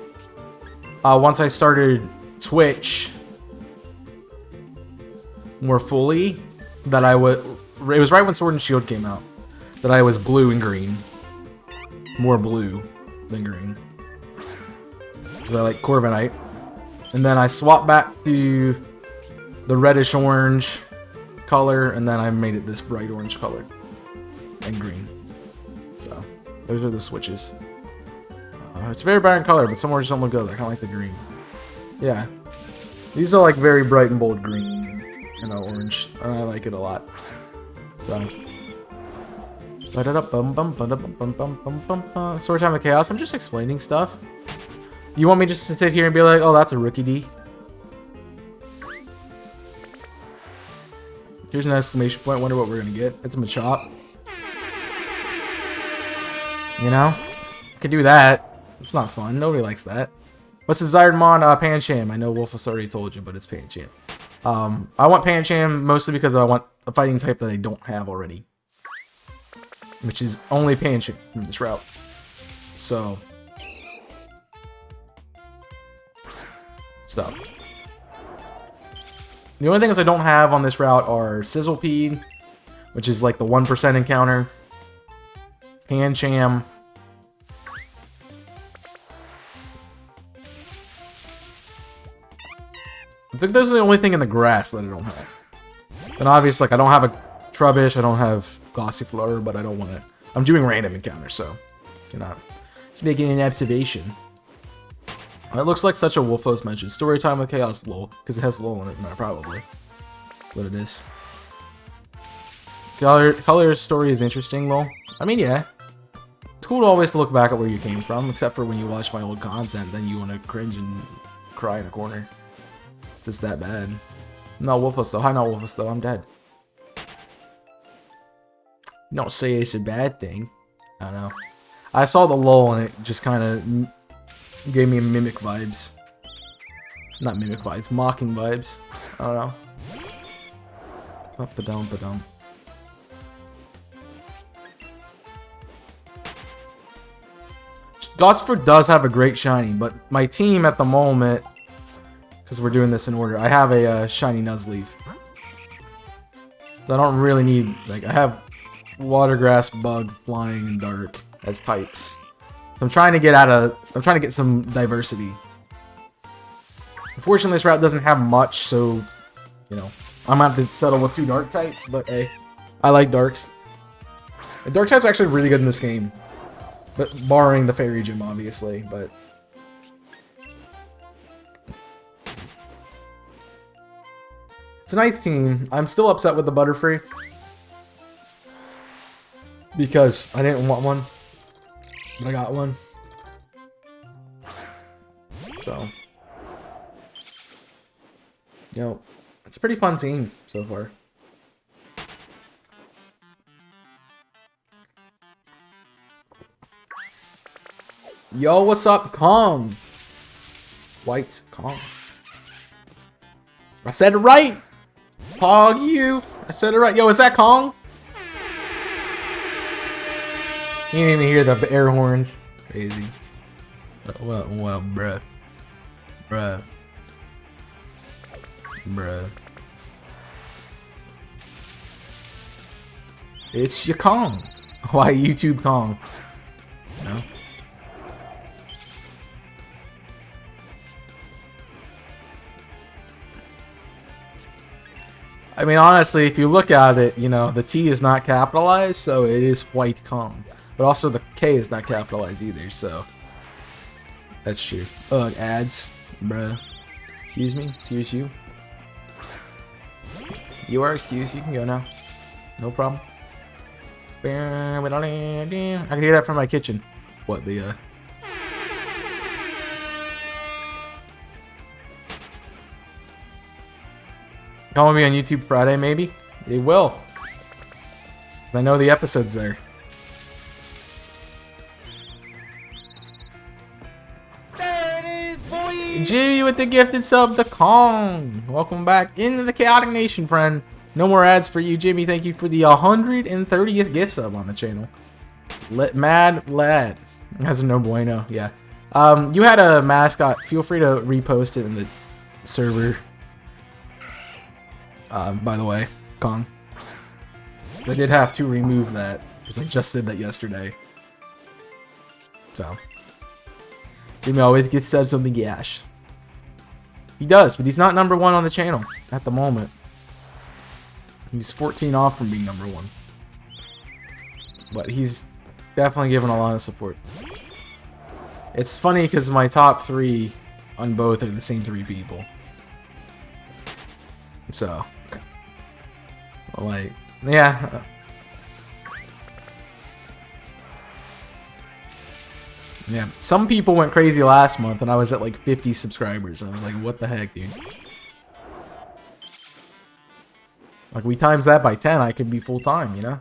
once I started Twitch more fully that I would... It was right when Sword and Shield came out that I was blue and green. More blue than green. Because I like Corviknight. And then I swapped back to the reddish orange color, and then I made it this bright orange color. and green. So those are the switches. It's very bright in color, but some words don't look good. I kind of like the green. Yeah, these are like very bright and bold green and orange, and I like it a lot. So. Story time of chaos. I'm just explaining stuff. You want me just to sit here and be like, oh, that's a rookie D? Here's an exclamation point. Wonder what we're gonna get. It's a Machop. You know? Could do that. It's not fun. Nobody likes that. What's the desired mon? Pancham. I know Wolfus already told you, but it's Pancham. I want Pancham mostly because I want a fighting type that I don't have already. Which is only Pancham in this route. So. Stuff. The only things I don't have on this route are Sizzlepede, which is like the 1% encounter. Pancham. I think those are the only thing in the grass that I don't have. And obviously, like, I don't have a Trubbish, I don't have Gossifleur, but I don't want to. I'm doing random encounters, so cannot. Just making an observation. It looks like such a Wolfos mentioned. Story time with chaos, lol, because it has lol in it, probably. What it is. Color's story is interesting, lol. I mean, yeah. It's cool to always look back at where you came from, except for when you watch my old content, then you want to cringe and cry in a corner. It's just that bad. No Wolfos though. Hi, not Wolfos though. I'm dead. Don't say it's a bad thing. I don't know. I saw the lull and it just kind of gave me mimic vibes. Not mimic vibes, mocking vibes. I don't know. Ba-dum. Gosford does have a great shiny, but my team at the moment, because we're doing this in order, I have a shiny Nuzleaf. So I don't really need, like, I have Water Grass, Bug, Flying, and Dark as types. So I'm trying to get some diversity. Unfortunately, this route doesn't have much, so, you know, I'm gonna have to settle with 2 Dark types, but hey, I like Dark. The Dark type's actually really good in this game. But barring the Fairy Gym, obviously, but... It's a nice team. I'm still upset with the Butterfree. Because I didn't want one. But I got one. So. You know, it's a pretty fun team so far. Yo, what's up, Kong? White Kong. I said it right! Hog you! I said it right. Yo, is that Kong? You didn't even hear the air horns. Crazy. Well, bruh. It's your Kong. Why YouTube Kong? You know? I mean, honestly, if you look at it, you know, the T is not capitalized, so it is White Kong. But also the K is not capitalized either, so... That's true. Ugh, ads. Bruh. Excuse me? Excuse you? You are excused. You can go now. No problem. I can hear that from my kitchen. What, the, Come with me on YouTube Friday, maybe? They will. I know the episode's there. There it is, boy! Jimmy with the gifted sub to Kong. Welcome back into the Chaotic Nation, friend. No more ads for you, Jimmy. Thank you for the 130th gift sub on the channel. Mad lad. That's a no bueno, yeah. You had a mascot. Feel free to repost it in the server. By the way, Kong. I did have to remove that, because I just did that yesterday. So. Jimmy always gives subs something gash. He does, but he's not number 1 on the channel at the moment. He's 14 off from being number 1. but he's definitely given a lot of support. It's funny because my top 3 on both are the same 3 people. So, like, yeah. Yeah, some people went crazy last month and I was at like 50 subscribers and I was like, what the heck, dude? Like, we times that by 10, I could be full time, you know?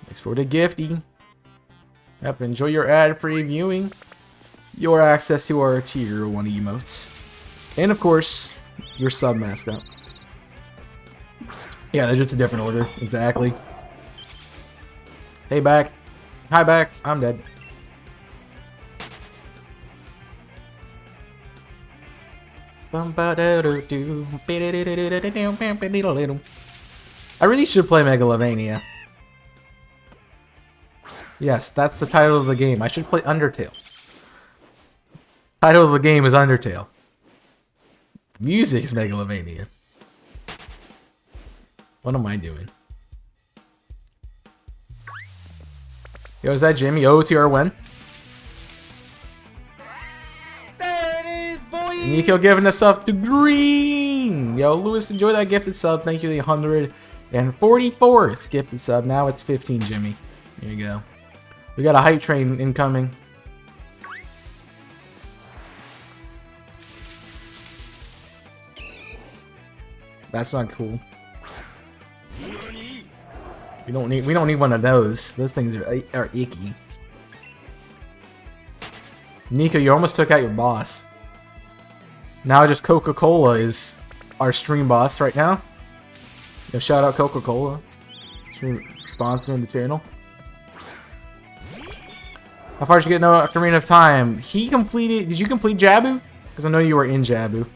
Thanks for the gifty. Yep, enjoy your ad-free viewing. Your access to our tier 1 emotes. And of course, your sub mascot. Yeah, they're just a different order. Exactly. Hey, back. Hi, back. I'm dead. I really should play Megalovania. Yes, that's the title of the game. I should play Undertale. Title of the game is Undertale. Music is Megalovania. What am I doing? Yo, is that Jimmy? OTR win? There it is, boys. Nico giving us up to green. Yo, Lewis, enjoy that gifted sub. Thank you for the 144th gifted sub. Now it's 15, Jimmy. There you go. We got a hype train incoming. That's not cool. We don't need one of those. Those things are icky. Nico, you almost took out your boss. Now just Coca-Cola is our stream boss right now. Yo, shout out Coca-Cola. Sponsoring the channel. How far did you get? No, Ocarina of Time. He completed. Did you complete Jabu? Because I know you were in Jabu.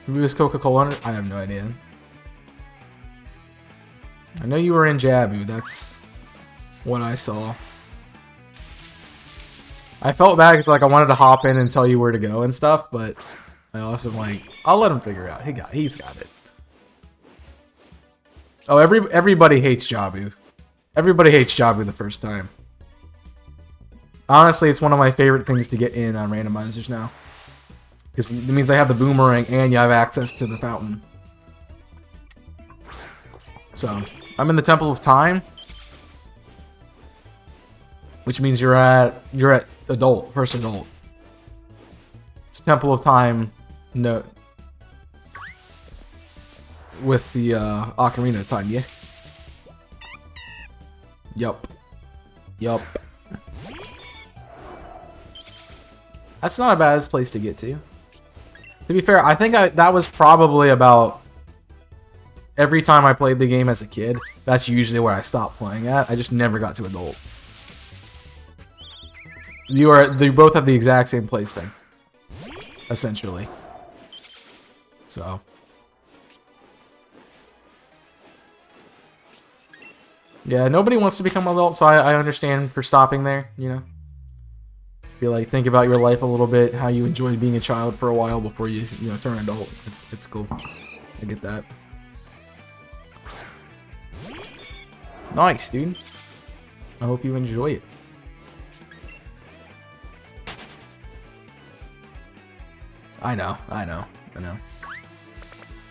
Who was Coca-Cola? I have no idea. I know you were in Jabu. That's what I saw. I felt bad because like I wanted to hop in and tell you where to go and stuff, but I also am like, I'll let him figure it out. He's got it. Oh, everybody hates Jabu. Everybody hates Jabu the first time. Honestly, it's one of my favorite things to get in on randomizers now. Because it means I have the boomerang and you have access to the fountain. So, I'm in the Temple of Time. Which means you're at adult, first adult. It's Temple of Time note. With the Ocarina of Time, yeah? Yup. That's not a bad place to get to. To be fair, I think that was probably about every time I played the game as a kid. That's usually where I stopped playing at. I just never got to adult. They both have the exact same place thing, essentially. So. Yeah, nobody wants to become adult, so I understand for stopping there, you know. Feel like think about your life a little bit, how you enjoyed being a child for a while before you turn adult. It's cool. I get that. Nice, dude. I hope you enjoy it. I know.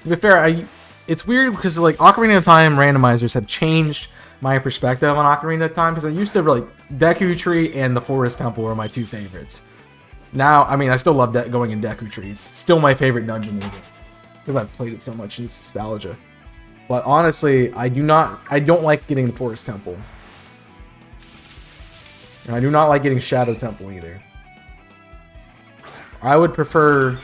To be fair, it's weird because like Ocarina of Time randomizers have changed my perspective on Ocarina of Time, because I used to like Deku Tree and the Forest Temple were my two favorites. Now, I mean, I still love going in Deku Tree. It's still my favorite dungeon even, because I've played it so much. It's nostalgia. But honestly, I don't like getting the Forest Temple. And I do not like getting Shadow Temple either. I would prefer,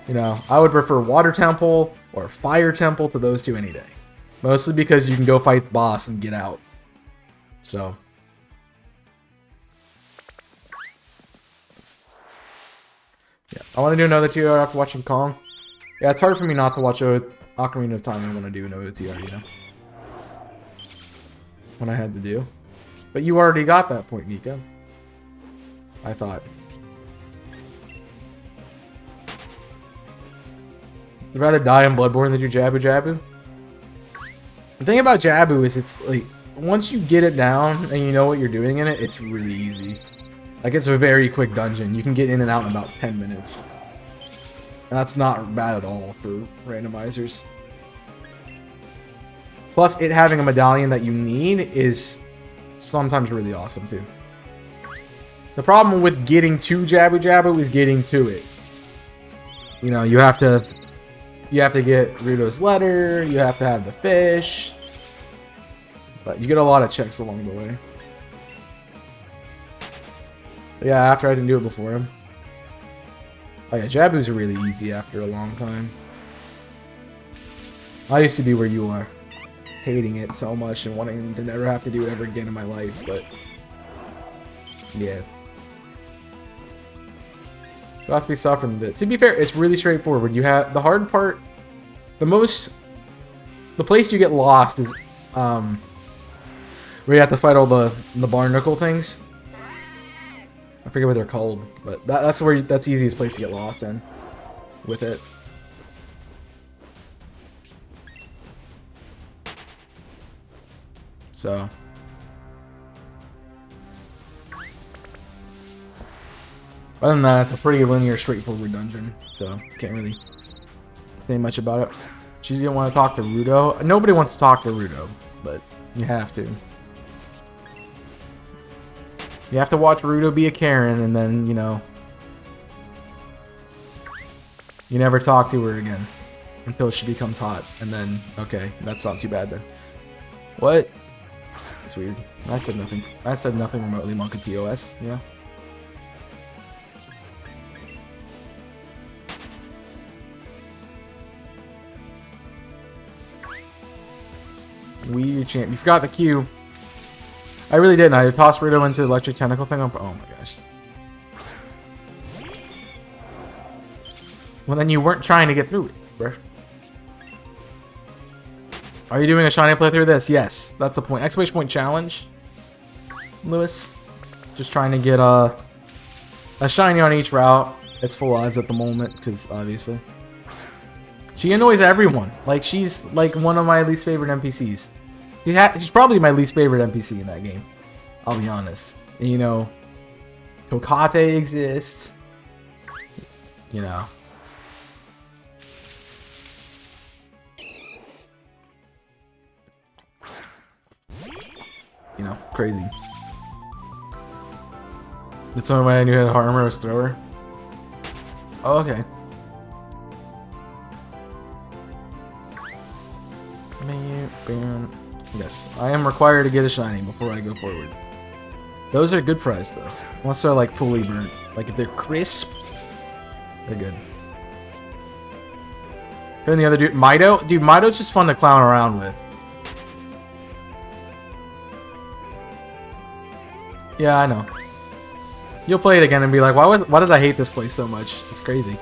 Water Temple or Fire Temple to those two any day. Mostly because you can go fight the boss and get out. So. Yeah, I want to do another TR after watching Kong. Yeah, it's hard for me not to watch Ocarina of Time. I want to do an OTR, When I had to do. But you already got that point, Nico. I thought. I'd rather die in Bloodborne than do Jabu Jabu. The thing about Jabu is it's like once you get it down and you know what you're doing in it, it's really easy. Like it's a very quick dungeon. You can get in and out in about 10 minutes. And that's not bad at all for randomizers. Plus, it having a medallion that you need is sometimes really awesome too. The problem with getting to Jabu Jabu is getting to it. You know, you have to get Rudo's letter, you have to have the fish. But you get a lot of checks along the way. But yeah, after I didn't do it before him. Oh yeah, Jabu's really easy after a long time. I used to be where you are. Hating it so much and wanting to never have to do it ever again in my life, but yeah. You'll have to be suffering a bit. To be fair, it's really straightforward. You have the hard part, the place you get lost is where you have to fight all the barnacle things. I forget what they're called, but that's the easiest place to get lost in with it. So other than that, it's a pretty linear, straightforward dungeon. So can't really say much about it. She didn't want to talk to Rudo. Nobody wants to talk to Rudo, but you have to. You have to watch Rudo be a Karen, and then, you know, you never talk to her again until she becomes hot, and then, okay, that's not too bad then. What? That's weird. I said nothing. I said nothing remotely monkey POS, yeah. Weird champ. You forgot the Q. I really didn't. I tossed Rudo into the electric tentacle thing. Oh my gosh. Well, then you weren't trying to get through it, bruh. Are you doing a shiny playthrough of this? Yes. That's the point. Exclamation point challenge. Lewis. Just trying to get a shiny on each route. It's full odds at the moment, because obviously. She annoys everyone. Like, she's like one of my least favorite NPCs. She's probably my least favorite NPC in that game. I'll be honest. And, you know, QOTD exists. You know. You know, crazy. That's the only way I knew how to armor was thrower. Oh, okay. Yes, I am required to get a shiny before I go forward. Those are good fries though. Unless they're like fully burnt. Like if they're crisp, they're good. Here and the other dude, Mido? Dude, Mido's just fun to clown around with. Yeah, I know. You'll play it again and be like, why did I hate this place so much? It's crazy.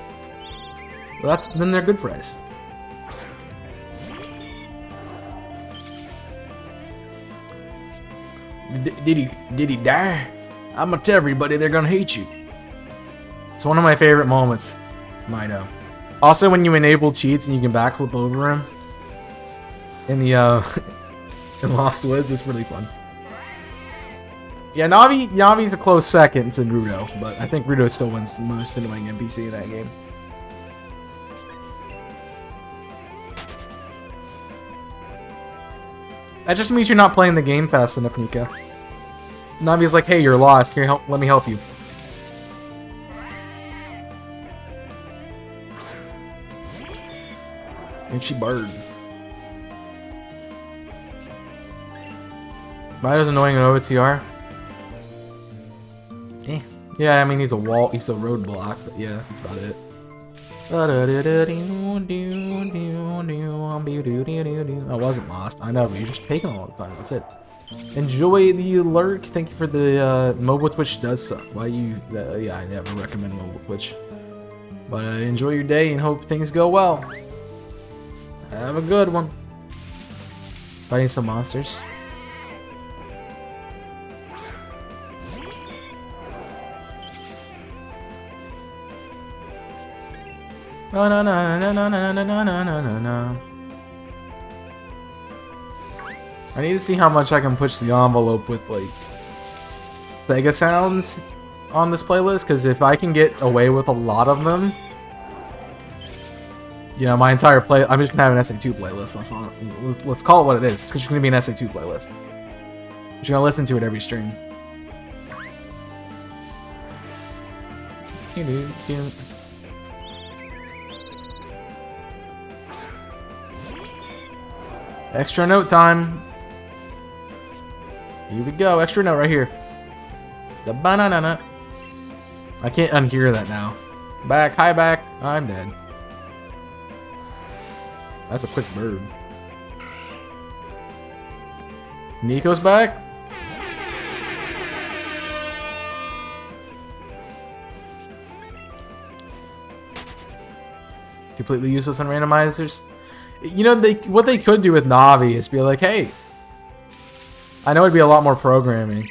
Well, then they're good fries. Did he die? I'm gonna tell everybody they're gonna hate you. It's one of my favorite moments, Mido. Also, when you enable cheats and you can backflip over him in the in Lost Woods, it's really fun. Yeah, Navi's a close second to Rudo, but I think Rudo still wins the most annoying NPC in that game. That just means you're not playing the game fast enough, Nika. Navi's like, hey, you're lost. Here, let me help you. And she bird. Mido's annoying in OTR. Yeah, I mean he's a roadblock, but yeah, that's about it. I wasn't lost. I know, but you're just taking all the time. That's it. Enjoy the lurk. Thank you for the mobile Twitch does suck. Why you? Yeah, I never recommend mobile Twitch. But enjoy your day and hope things go well. Have a good one. Fighting some monsters. No, no, no, no, no, no, no, no, no, no, no. I need to see how much I can push the envelope with like Sega sounds on this playlist, because if I can get away with a lot of them, you know, my entire play, I'm just gonna have an SA2 playlist. Let's call it what it is. It's just gonna be an SA2 playlist. I'm just gonna listen to it every stream. Extra note time. Here we go. Extra note right here. The banana. I can't unhear that now. Back, hi back. I'm dead. That's a quick bird. Nico's back. Completely useless on randomizers. You know, what they could do with Navi is be like, hey, I know it'd be a lot more programming.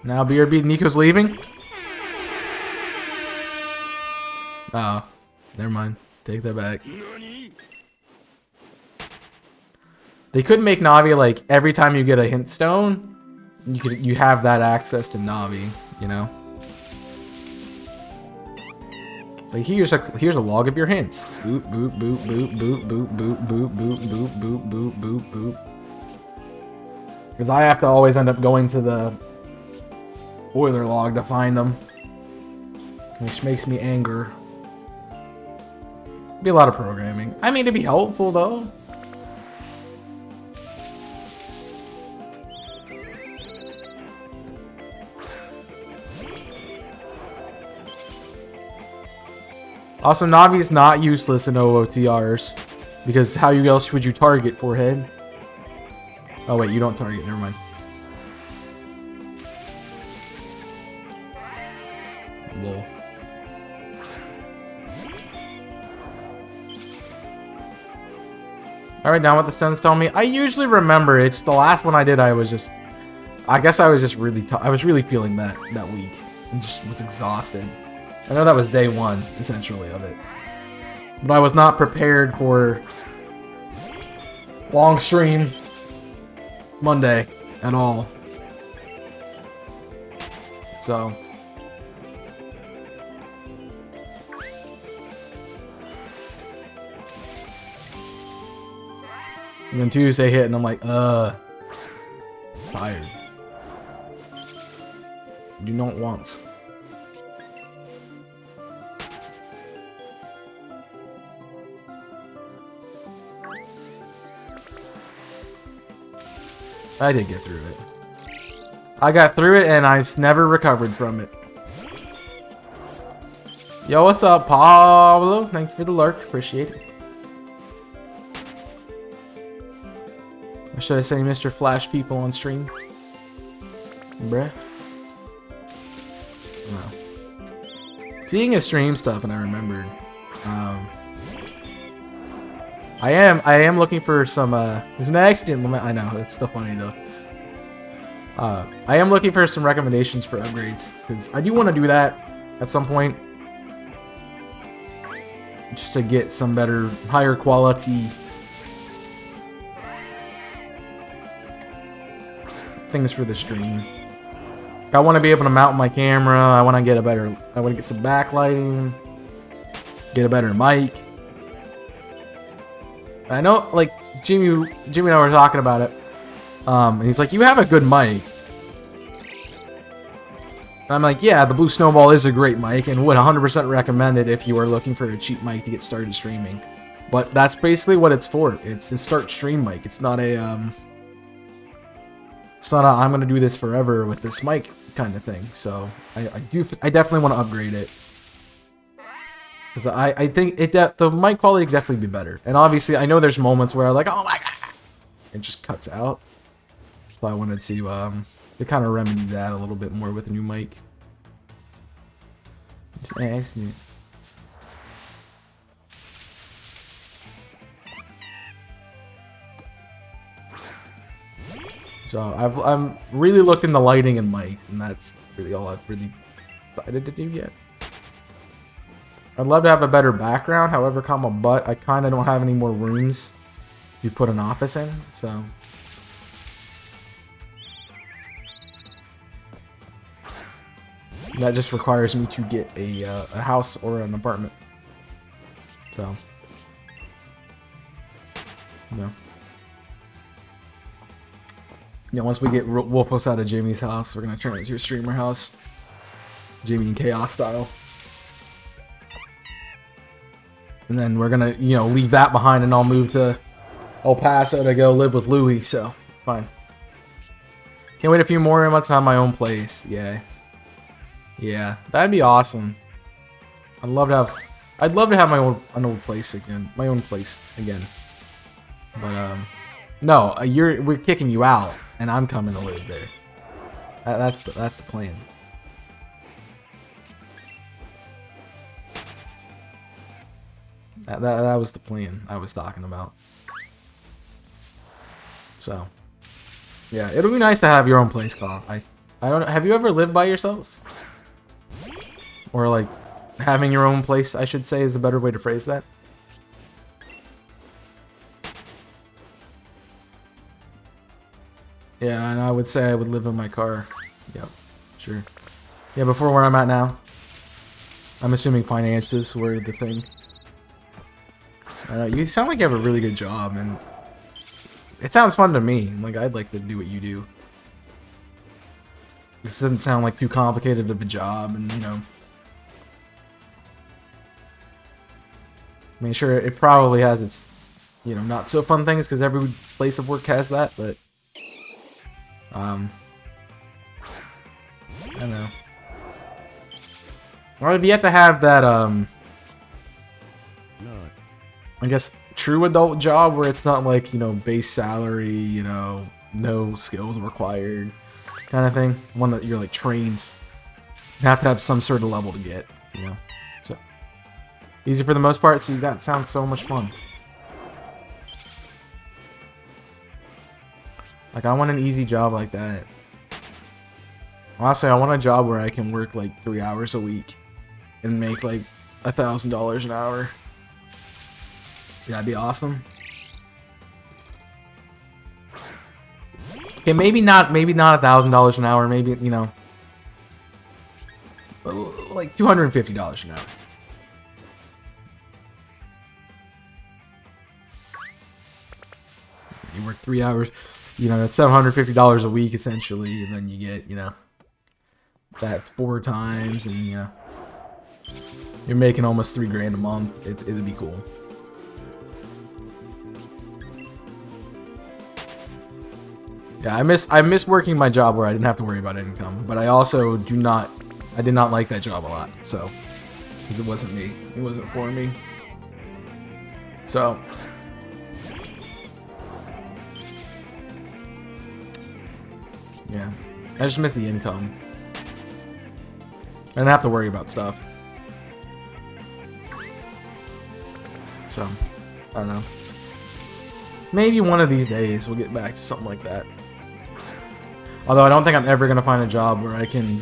Now BRB, Nico's leaving? Oh, never mind. Take that back. They could make Navi like every time you get a hint stone, you have that access to Navi, you know? Like here's a log of your hints. Boop boop boop boop boop boop boop boop boop boop boop boop boop boop. Because I have to always end up going to the boiler log to find them, which makes me anger. Be a lot of programming. I mean, it'd be helpful though. Also, Navi's not useless in OOTRs, because how else would you target, forehead? Oh wait, you don't target, never mind. Lol. Alright, now what the sun's telling me. I usually remember, it's the last one I did, I guess I was just really, I was really feeling that week. And just was exhausted. I know that was day one, essentially, of it. But I was not prepared for long stream Monday at all. So. And then Tuesday hit and I'm like, tired. Do not want. I did get through it. I got through it and I've never recovered from it. Yo, what's up, Pablo? Thank you for the lurk. Appreciate it. Or should I say Mr. Flash people on stream? Bruh. No. Speaking of stream stuff, and I remembered. I am looking for some, there's an accident limit. I know, it's still funny though. I am looking for some recommendations for upgrades, because I do want to do that at some point. Just to get some better, higher quality things for the stream. I want to be able to mount my camera. I want to get some backlighting, get a better mic. I know, like, Jimmy and I were talking about it, and he's like, you have a good mic. And I'm like, yeah, the Blue Snowball is a great mic, and would 100% recommend it if you are looking for a cheap mic to get started streaming. But that's basically what it's for. It's a start stream mic. It's not a, I'm gonna do this forever with this mic kind of thing. So, I definitely want to upgrade it. Because I think the mic quality could definitely be better. And obviously, I know there's moments where I'm like, oh my god, it just cuts out. So I wanted to kind of remedy that a little bit more with a new mic. It's an accident. So I'm really looked into lighting and mic, and that's really all I've really decided to do yet. I'd love to have a better background, however, but I kind of don't have any more rooms you put an office in. So that just requires me to get a house or an apartment. So, no. Yeah, once we get Wolfos out of Jimmy's house, we're gonna turn it into a streamer house. Jimmy and Chaos style. And then we're gonna, you know, leave that behind and I'll move to El Paso to go live with Louie, so fine. Can't wait a few more months to have my own place. Yeah. Yeah, that'd be awesome. I'd love to have my own place again. My own place again. But no, we're kicking you out and I'm coming to live there. That's the plan. That was the plan I was talking about. So, yeah, it'll be nice to have your own place, Carl. I don't know. Have you ever lived by yourself? Or like having your own place, I should say, is a better way to phrase that. Yeah, and I would say I would live in my car. Yep, sure. Yeah, before where I'm at now. I'm assuming finances were the thing. I know, you sound like you have a really good job, and it sounds fun to me. Like, I'd like to do what you do. This doesn't sound like too complicated of a job, and, you know. I mean, sure, it probably has its, you know, not so fun things, because every place of work has that, but, I don't know. I've yet to have that, I guess, true adult job where it's not like, you know, base salary, you know, no skills required kind of thing. One that you're like trained. You have to have some sort of level to get, you know. So easy for the most part. See, that sounds so much fun. Like, I want an easy job like that. Honestly, I want a job where I can work like 3 hours a week and make like $1,000 an hour. That'd be awesome. Okay, maybe not $1,000 an hour. Maybe, you know, like $250 an hour. You work 3 hours, you know, that's $750 a week essentially, and then you get, you know, that 4 times, and you know, you're making almost $3 grand a month. It'd be cool. Yeah, I miss working my job where I didn't have to worry about income, but I also did not like that job a lot, so, because it wasn't me, it wasn't for me. So, yeah, I just miss the income. I didn't have to worry about stuff. So, I don't know. Maybe one of these days we'll get back to something like that. Although I don't think I'm ever going to find a job where I can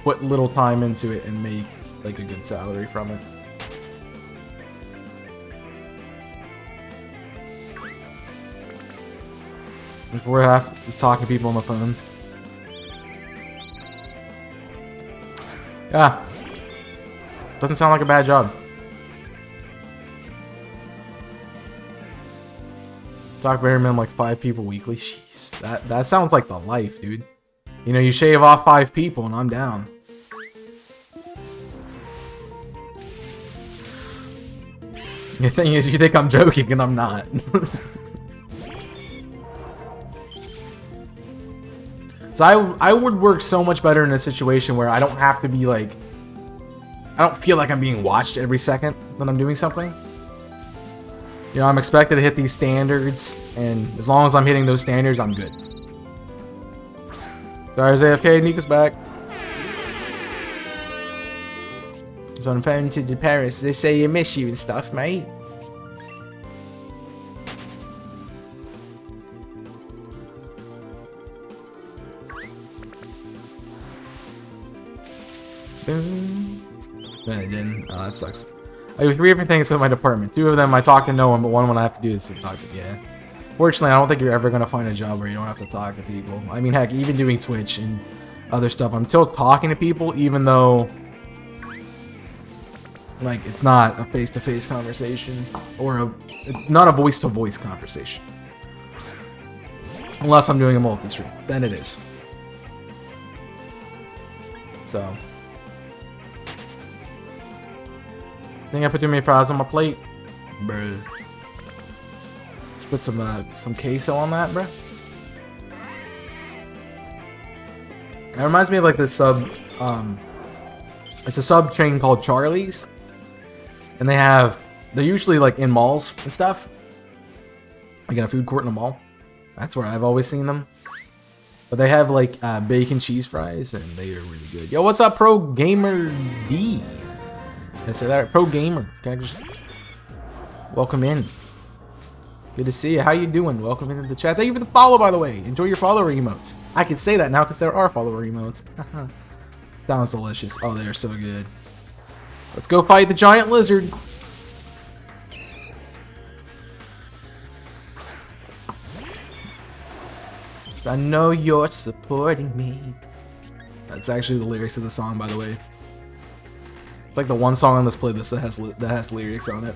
put little time into it and make like a good salary from it. Before I have to talk to people on the phone. Yeah. Doesn't sound like a bad job. Talk bare minimum like 5 people weekly. Jeez. That sounds like the life, dude. You know, you shave off 5 people and I'm down. The thing is, you think I'm joking and I'm not. So I would work so much better in a situation where I don't have to be like, I don't feel like I'm being watched every second when I'm doing something. You know, I'm expected to hit these standards, and as long as I'm hitting those standards, I'm good. Sorry, AFK, Nika's back. So on phone to the parents, they say you miss you and stuff, mate. No, I didn't. Oh, that sucks. I do 3 different things with my department. 2 of them I talk to no one, but one I have to do is to talk to. Yeah. Fortunately, I don't think you're ever gonna find a job where you don't have to talk to people. I mean, heck, even doing Twitch and other stuff, I'm still talking to people, even though, like, it's not a face-to-face conversation or it's not a voice-to-voice conversation. Unless I'm doing a multi-stream, then it is. So, I think I put too many fries on my plate, bruh. Put some queso on that, bro. That reminds me of like this sub. It's a sub chain called Charlie's, and they're usually like in malls and stuff, like in a food court in a mall. That's where I've always seen them. But they have like bacon cheese fries, and they are really good. Yo, what's up, Pro Gamer D? Did I say that right? Pro Gamer. Can I just welcome in? Good to see you. How you doing? Welcome into the chat. Thank you for the follow, by the way. Enjoy your follower emotes. I can say that now because there are follower emotes. Sounds delicious. Oh, they're so good. Let's go fight the giant lizard. I know you're supporting me. That's actually the lyrics of the song, by the way. It's like the one song on this playlist that has lyrics on it.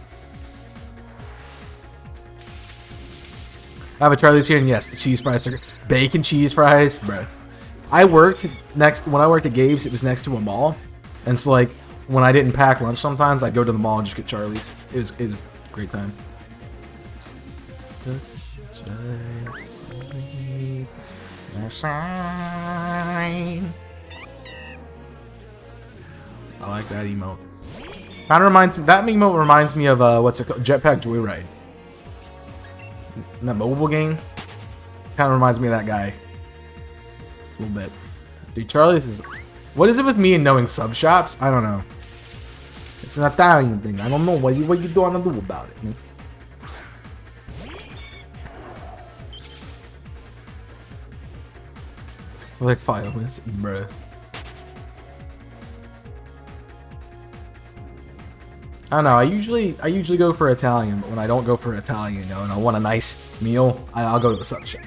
I have a Charlie's here, and yes, the cheese fries are bacon cheese fries, bro. When I worked at Gabe's, it was next to a mall, and so like when I didn't pack lunch, sometimes I'd go to the mall and just get Charlie's. It was a great time. I like that emote. That emote reminds me of what's it called? Jetpack Joyride. That mobile game kind of reminds me of that guy a little bit. Dude, Charlie's is... What is it with me and knowing sub shops? I don't know. It's an Italian thing. I don't know what you don't do about it, man. Like violence, bruh. I don't know. I usually go for Italian, but when I don't go for Italian, you know, and I want a nice meal, I'll go to a sub shop.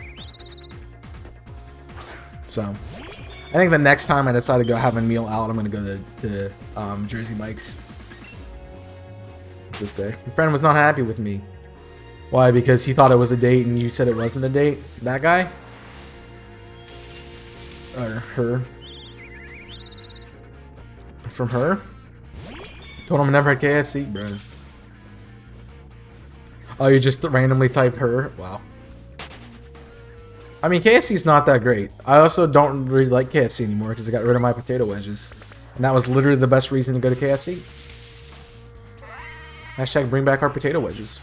So, I think the next time I decide to go have a meal out, I'm gonna go to Jersey Mike's. Just there. My friend was not happy with me. Why? Because he thought it was a date, and you said it wasn't a date. That guy. Or her. From her? Told him I never had KFC, bro. Oh, you just randomly type her? Wow. I mean, KFC's not that great. I also don't really like KFC anymore because I got rid of my potato wedges. And that was literally the best reason to go to KFC. Hashtag bring back our potato wedges.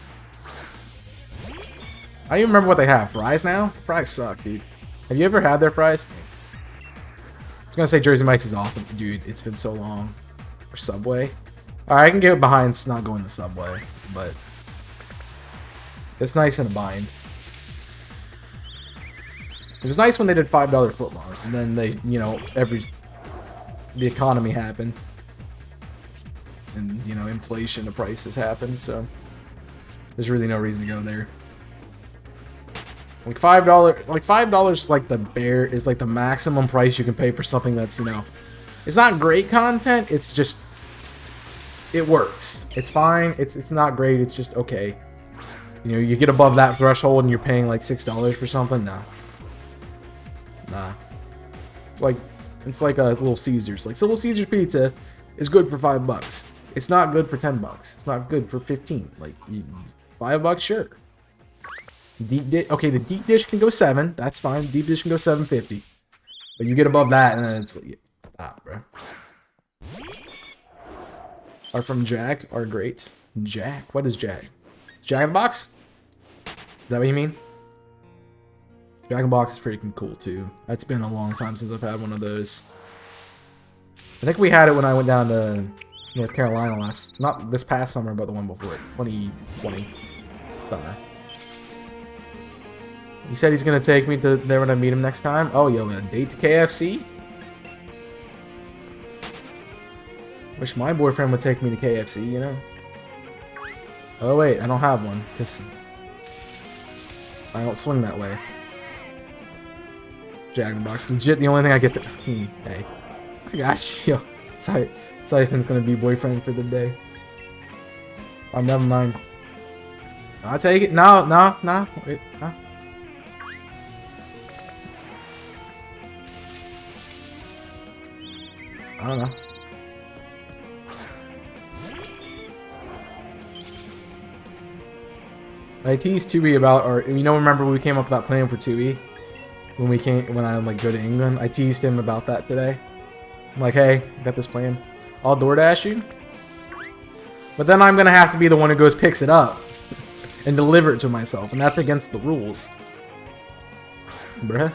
I don't even remember what they have. Fries now? Fries suck, dude. Have you ever had their fries? I was gonna say Jersey Mike's is awesome. Dude, it's been so long. Or Subway. Alright, I can get behind not going to Subway, but it's nice in a bind. It was nice when they did $5 footlongs, and then they, you know, the economy happened. And, you know, inflation of prices happened, so there's really no reason to go there. Like $5 is like the maximum price you can pay for something that's, you know, it's not great content, it's just, it works. It's fine, it's not great, it's just okay. You know, you get above that threshold and you're paying like $6 for something, nah. It's like a Little Caesars. Like Little Caesars pizza is good for $5. It's not good for $10. It's not good for 15. Like $5, sure. Okay, the deep dish can go 7. That's fine. Deep dish can go $7.50. But you get above that, and then it's like, bro. Are from Jack are great. Jack, what is Jack? Jack in the Box? Is that what you mean? Jack in the Box is freaking cool too. It's been a long time since I've had one of those. I think we had it when I went down to North Carolina not this past summer, but the one before it, 2020 summer. He said he's gonna take me to there when I meet him next time. Oh, yo, a date to KFC? Wish my boyfriend would take me to KFC, you know? Oh wait, I don't have one. I don't swing that way. Jack in the Box. Legit, the only thing I get to... hey. I got you. Siphon's gonna be boyfriend for the day. Oh, never mind. I'll take it. No. Wait, no. I don't know. I teased 2E about, or remember when we came up with that plan for 2E? When I like go to England, I teased him about that today. I'm like, hey, I got this plan. I'll DoorDash you. But then I'm gonna have to be the one who goes picks it up and deliver it to myself, and that's against the rules. Bruh.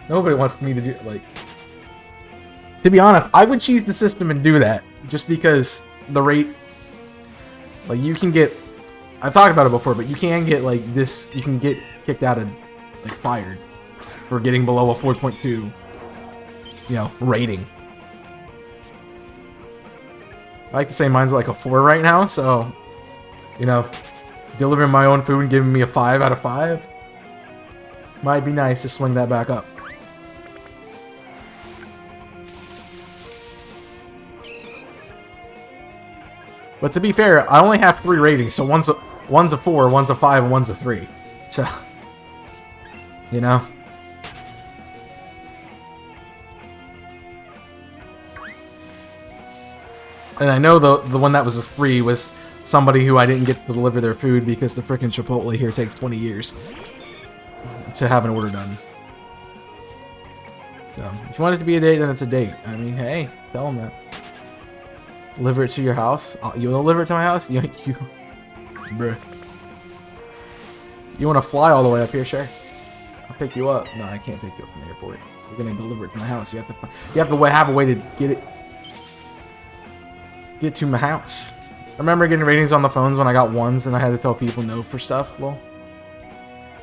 Nobody wants me to do, like... To be honest, I would cheese the system and do that. Just because the rate... Like, you can get... I've talked about it before, but you can get, like, this... You can get kicked out of... Like, fired. For getting below a 4.2... rating. I like to say mine's like a 4 right now, so... Delivering my own food and giving me a 5 out of 5... Might be nice to swing that back up. But to be fair, I only have 3 ratings, so one's a 4, one's a 5, and one's a 3. So, And I know the one that was a 3 was somebody who I didn't get to deliver their food because the frickin' Chipotle here takes 20 years to have an order done. So, if you want it to be a date, then it's a date. I mean, hey, tell them that. Deliver it to your house. You'll deliver it to my house? Bruh. You want to fly all the way up here? Sure. I'll pick you up. No, I can't pick you up from the airport. You're gonna deliver it to my house. You have to have a way to get to my house. I remember getting ratings on the phones when I got 1s and I had to tell people no for stuff. Well,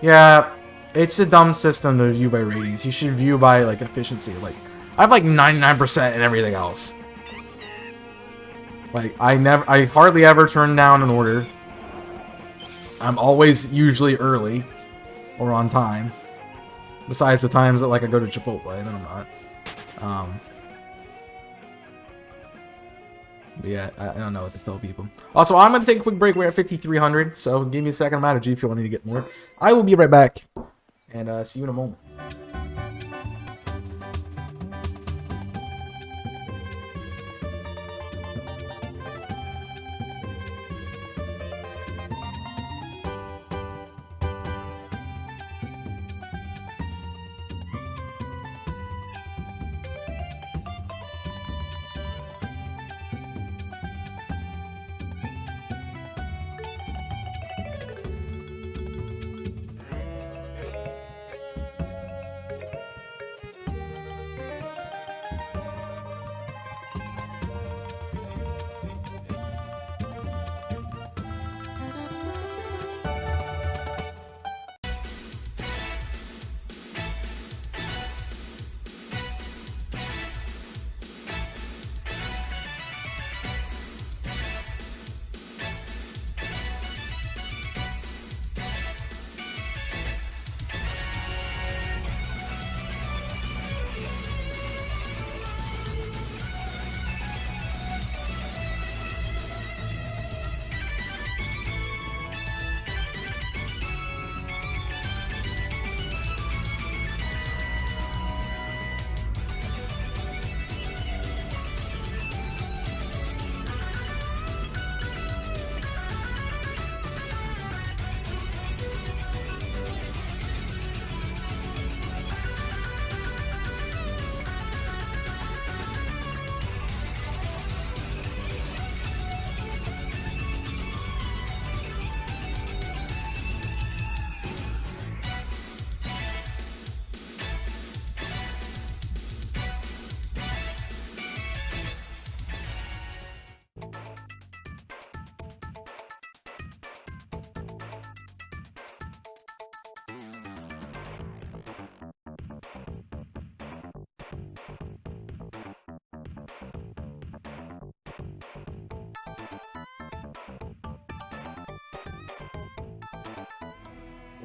yeah, it's a dumb system to view by ratings. You should view by like efficiency. Like, I have like 99% and everything else. Like, I hardly ever turn down an order. I'm always usually early or on time. Besides the times that like I go to Chipotle, then I'm not. But yeah, I don't know what to tell people. Also, I'm gonna take a quick break. We're at 5,300, so give me a second. I'm out of G Fuel. I need to get more. I will be right back, and see you in a moment.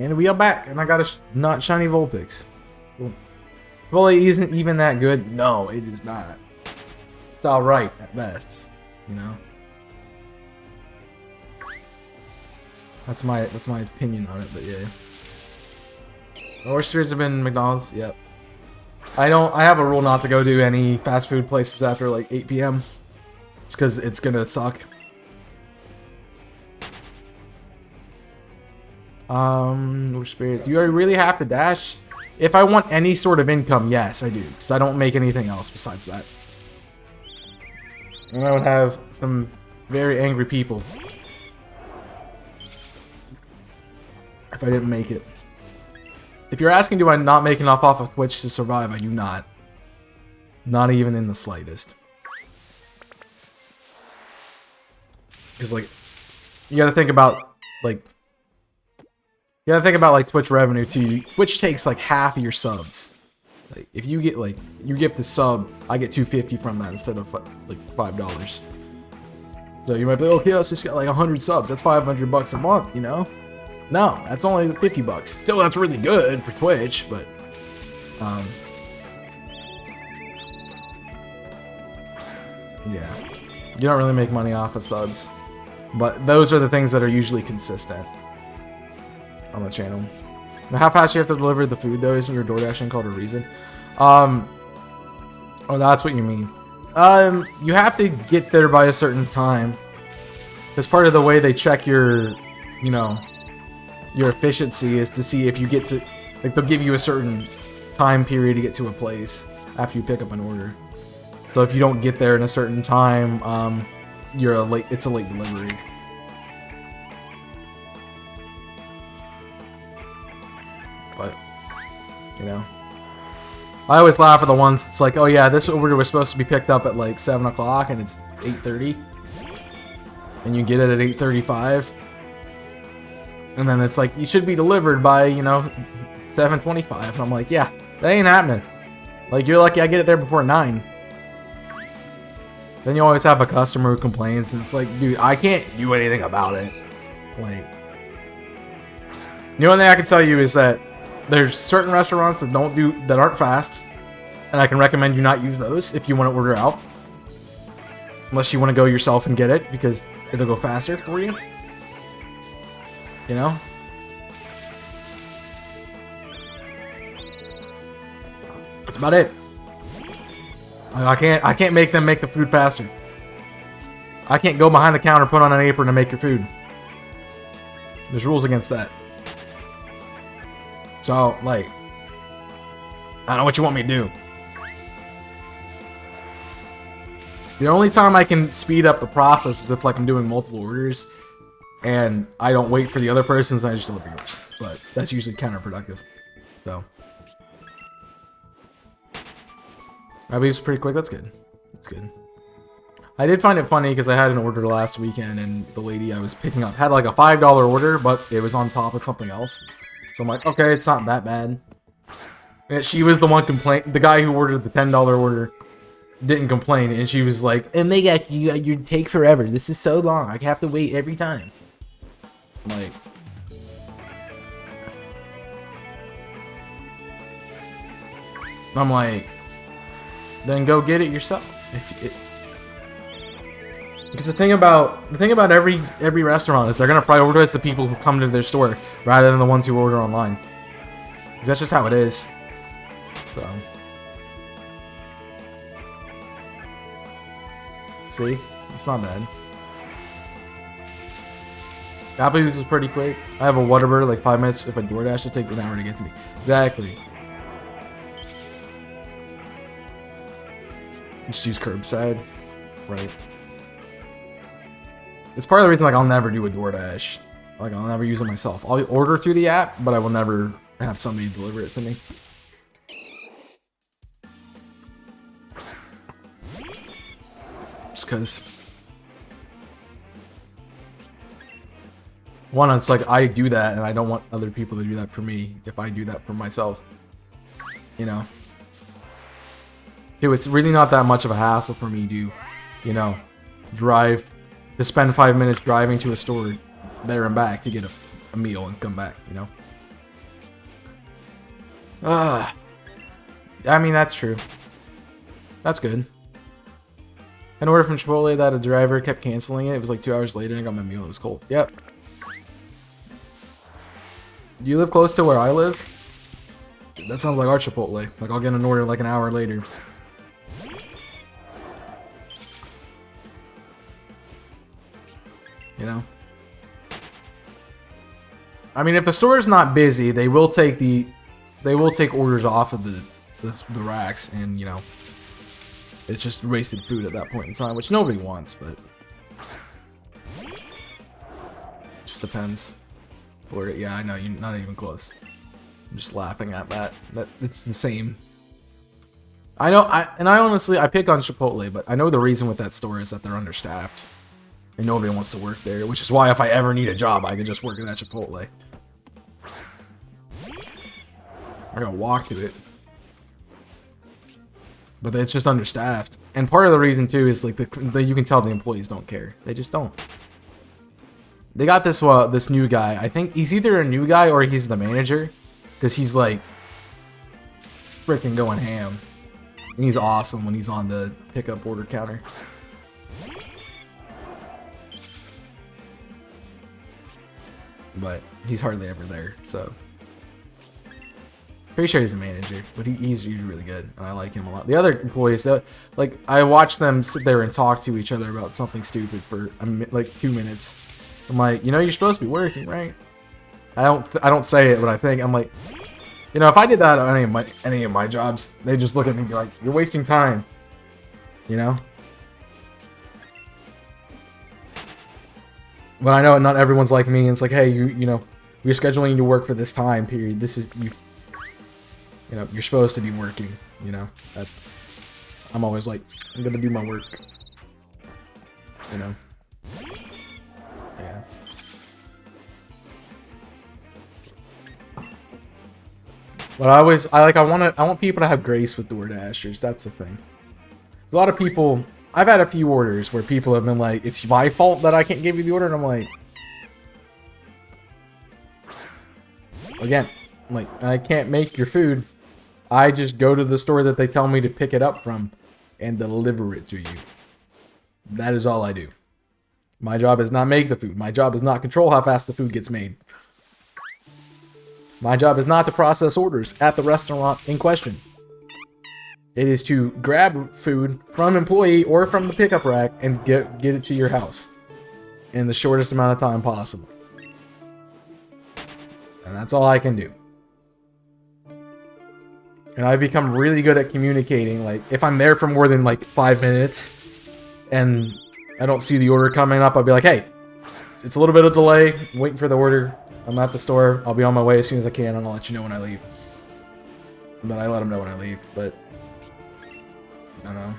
And we are back, and I got a not shiny Vulpix. Cool. Bully isn't even that good. No, it is not. It's alright at best, you know. That's my opinion on it, but yeah. Oysters have been McDonald's, yep. I have a rule not to go to any fast food places after like 8 p.m. It's because it's gonna suck. Spirits. Do I really have to dash? If I want any sort of income, yes, I do. Because I don't make anything else besides that. And I would have some very angry people if I didn't make it. If you're asking, do I not make enough off of Twitch to survive? I do not. Not even in the slightest. Because, like, you gotta think about, like, Twitch revenue, too. Twitch takes, like, half of your subs. Like, if you get, like, you get the sub, I get $2.50 from that instead of, like, $5. So you might be like, okay, let's just got, like, 100 subs. That's $500 a month, you know? No, that's only $50. Still, that's really good for Twitch, but yeah, you don't really make money off of subs, but those are the things that are usually consistent on the channel. Now, how fast you have to deliver the food though? Isn't your DoorDash called a reason? Oh, that's what you mean. You have to get there by a certain time. That's part of the way they check your, you know, your efficiency is to see if you get to, like, they'll give you a certain time period to get to a place after you pick up an order. So if you don't get there in a certain time, it's a late delivery. But, you know, I always laugh at the ones it's like, oh yeah, this order was supposed to be picked up at like 7 o'clock and it's 8:30, and you get it at 8:35. And then it's like, you should be delivered by, you know, 7:25. And I'm like, yeah, that ain't happening. Like, you're lucky I get it there before 9. Then you always have a customer who complains. And it's like, dude, I can't do anything about it. Like, the only thing I can tell you is that there's certain restaurants that aren't fast. And I can recommend you not use those if you want to order out. Unless you want to go yourself and get it, because it'll go faster for you. You know? That's about it. I can't make them make the food faster. I can't go behind the counter, put on an apron, and make your food. There's rules against that. So, like, I don't know what you want me to do. The only time I can speed up the process is if, like, I'm doing multiple orders and I don't wait for the other person's and I just deliver yours. But that's usually counterproductive. So. It's pretty quick. That's good. That's good. I did find it funny because I had an order last weekend and the lady I was picking up had like a $5 order, but it was on top of something else. So I'm like, okay, it's not that bad. And she was the one complaining. The guy who ordered the $10 order didn't complain, and she was like, "Oh my god, you take forever. This is so long. I have to wait every time." Like, I'm like, then go get it yourself. Because the thing about every restaurant is they're gonna prioritize the people who come to their store rather than the ones who order online. That's just how it is. So, see, it's not bad. Applebee's is pretty quick. I have a Whataburger like 5 minutes. If a DoorDash will take an hour to get to me. Exactly. Just use curbside, right? It's part of the reason like I'll never do a DoorDash. Like I'll never use it myself. I'll order through the app, but I will never have somebody deliver it to me. Just because. One, it's like I do that and I don't want other people to do that for me if I do that for myself. You know? Dude, it's really not that much of a hassle for me to, you know, spend 5 minutes driving to a store there and back to get a meal and come back, you know? I mean, that's true. That's good. An order from Chipotle that a driver kept canceling it. It was like 2 hours later and I got my meal. It was cold. Yep. Do you live close to where I live? That sounds like our Chipotle. Like I'll get an order like an hour later. You know? I mean, if the store is not busy, they will take orders off of the racks, and you know, it's just wasted food at that point in time, which nobody wants, but just depends. Or yeah, I know you're not even close. I'm just laughing at that. It's the same. I know. I honestly pick on Chipotle, but I know the reason with that store is that they're understaffed. And nobody wants to work there, which is why if I ever need a job, I can just work at that Chipotle. I gotta walk to it. But it's just understaffed. And part of the reason, too, is like you can tell the employees don't care. They just don't. They got this new guy. I think he's either a new guy or he's the manager. Because he's like freaking going ham. And he's awesome when he's on the pickup order counter. But he's hardly ever there, so pretty sure he's a manager, but he's usually really good, and I like him a lot. The other employees, that like I watch them sit there and talk to each other about something stupid for like 2 minutes. I'm like, you know, you're supposed to be working, right? I don't say it, but I think I'm like, you know, if I did that on any of my jobs, they just look at me and be like, you're wasting time, you know. But I know not everyone's like me, and it's like, hey, you know, we're scheduling you to work for this time period. This is you know, you're supposed to be working. You know, I'm always like, I'm gonna do my work. You know, yeah. But I want people to have grace with DoorDashers. That's the thing. There's a lot of people. I've had a few orders where people have been like, it's my fault that I can't give you the order, and I'm like, again, I'm like, I can't make your food. I just go to the store that they tell me to pick it up from and deliver it to you. That is all I do. My job is not make the food. My job is not control how fast the food gets made. My job is not to process orders at the restaurant in question. It is to grab food from employee or from the pickup rack and get it to your house in the shortest amount of time possible. And that's all I can do. And I've become really good at communicating. Like, if I'm there for more than like 5 minutes and I don't see the order coming up, I'll be like, hey, it's a little bit of delay. I'm waiting for the order. I'm at the store. I'll be on my way as soon as I can, and I'll let you know when I leave. And then I let them know when I leave, but I don't know.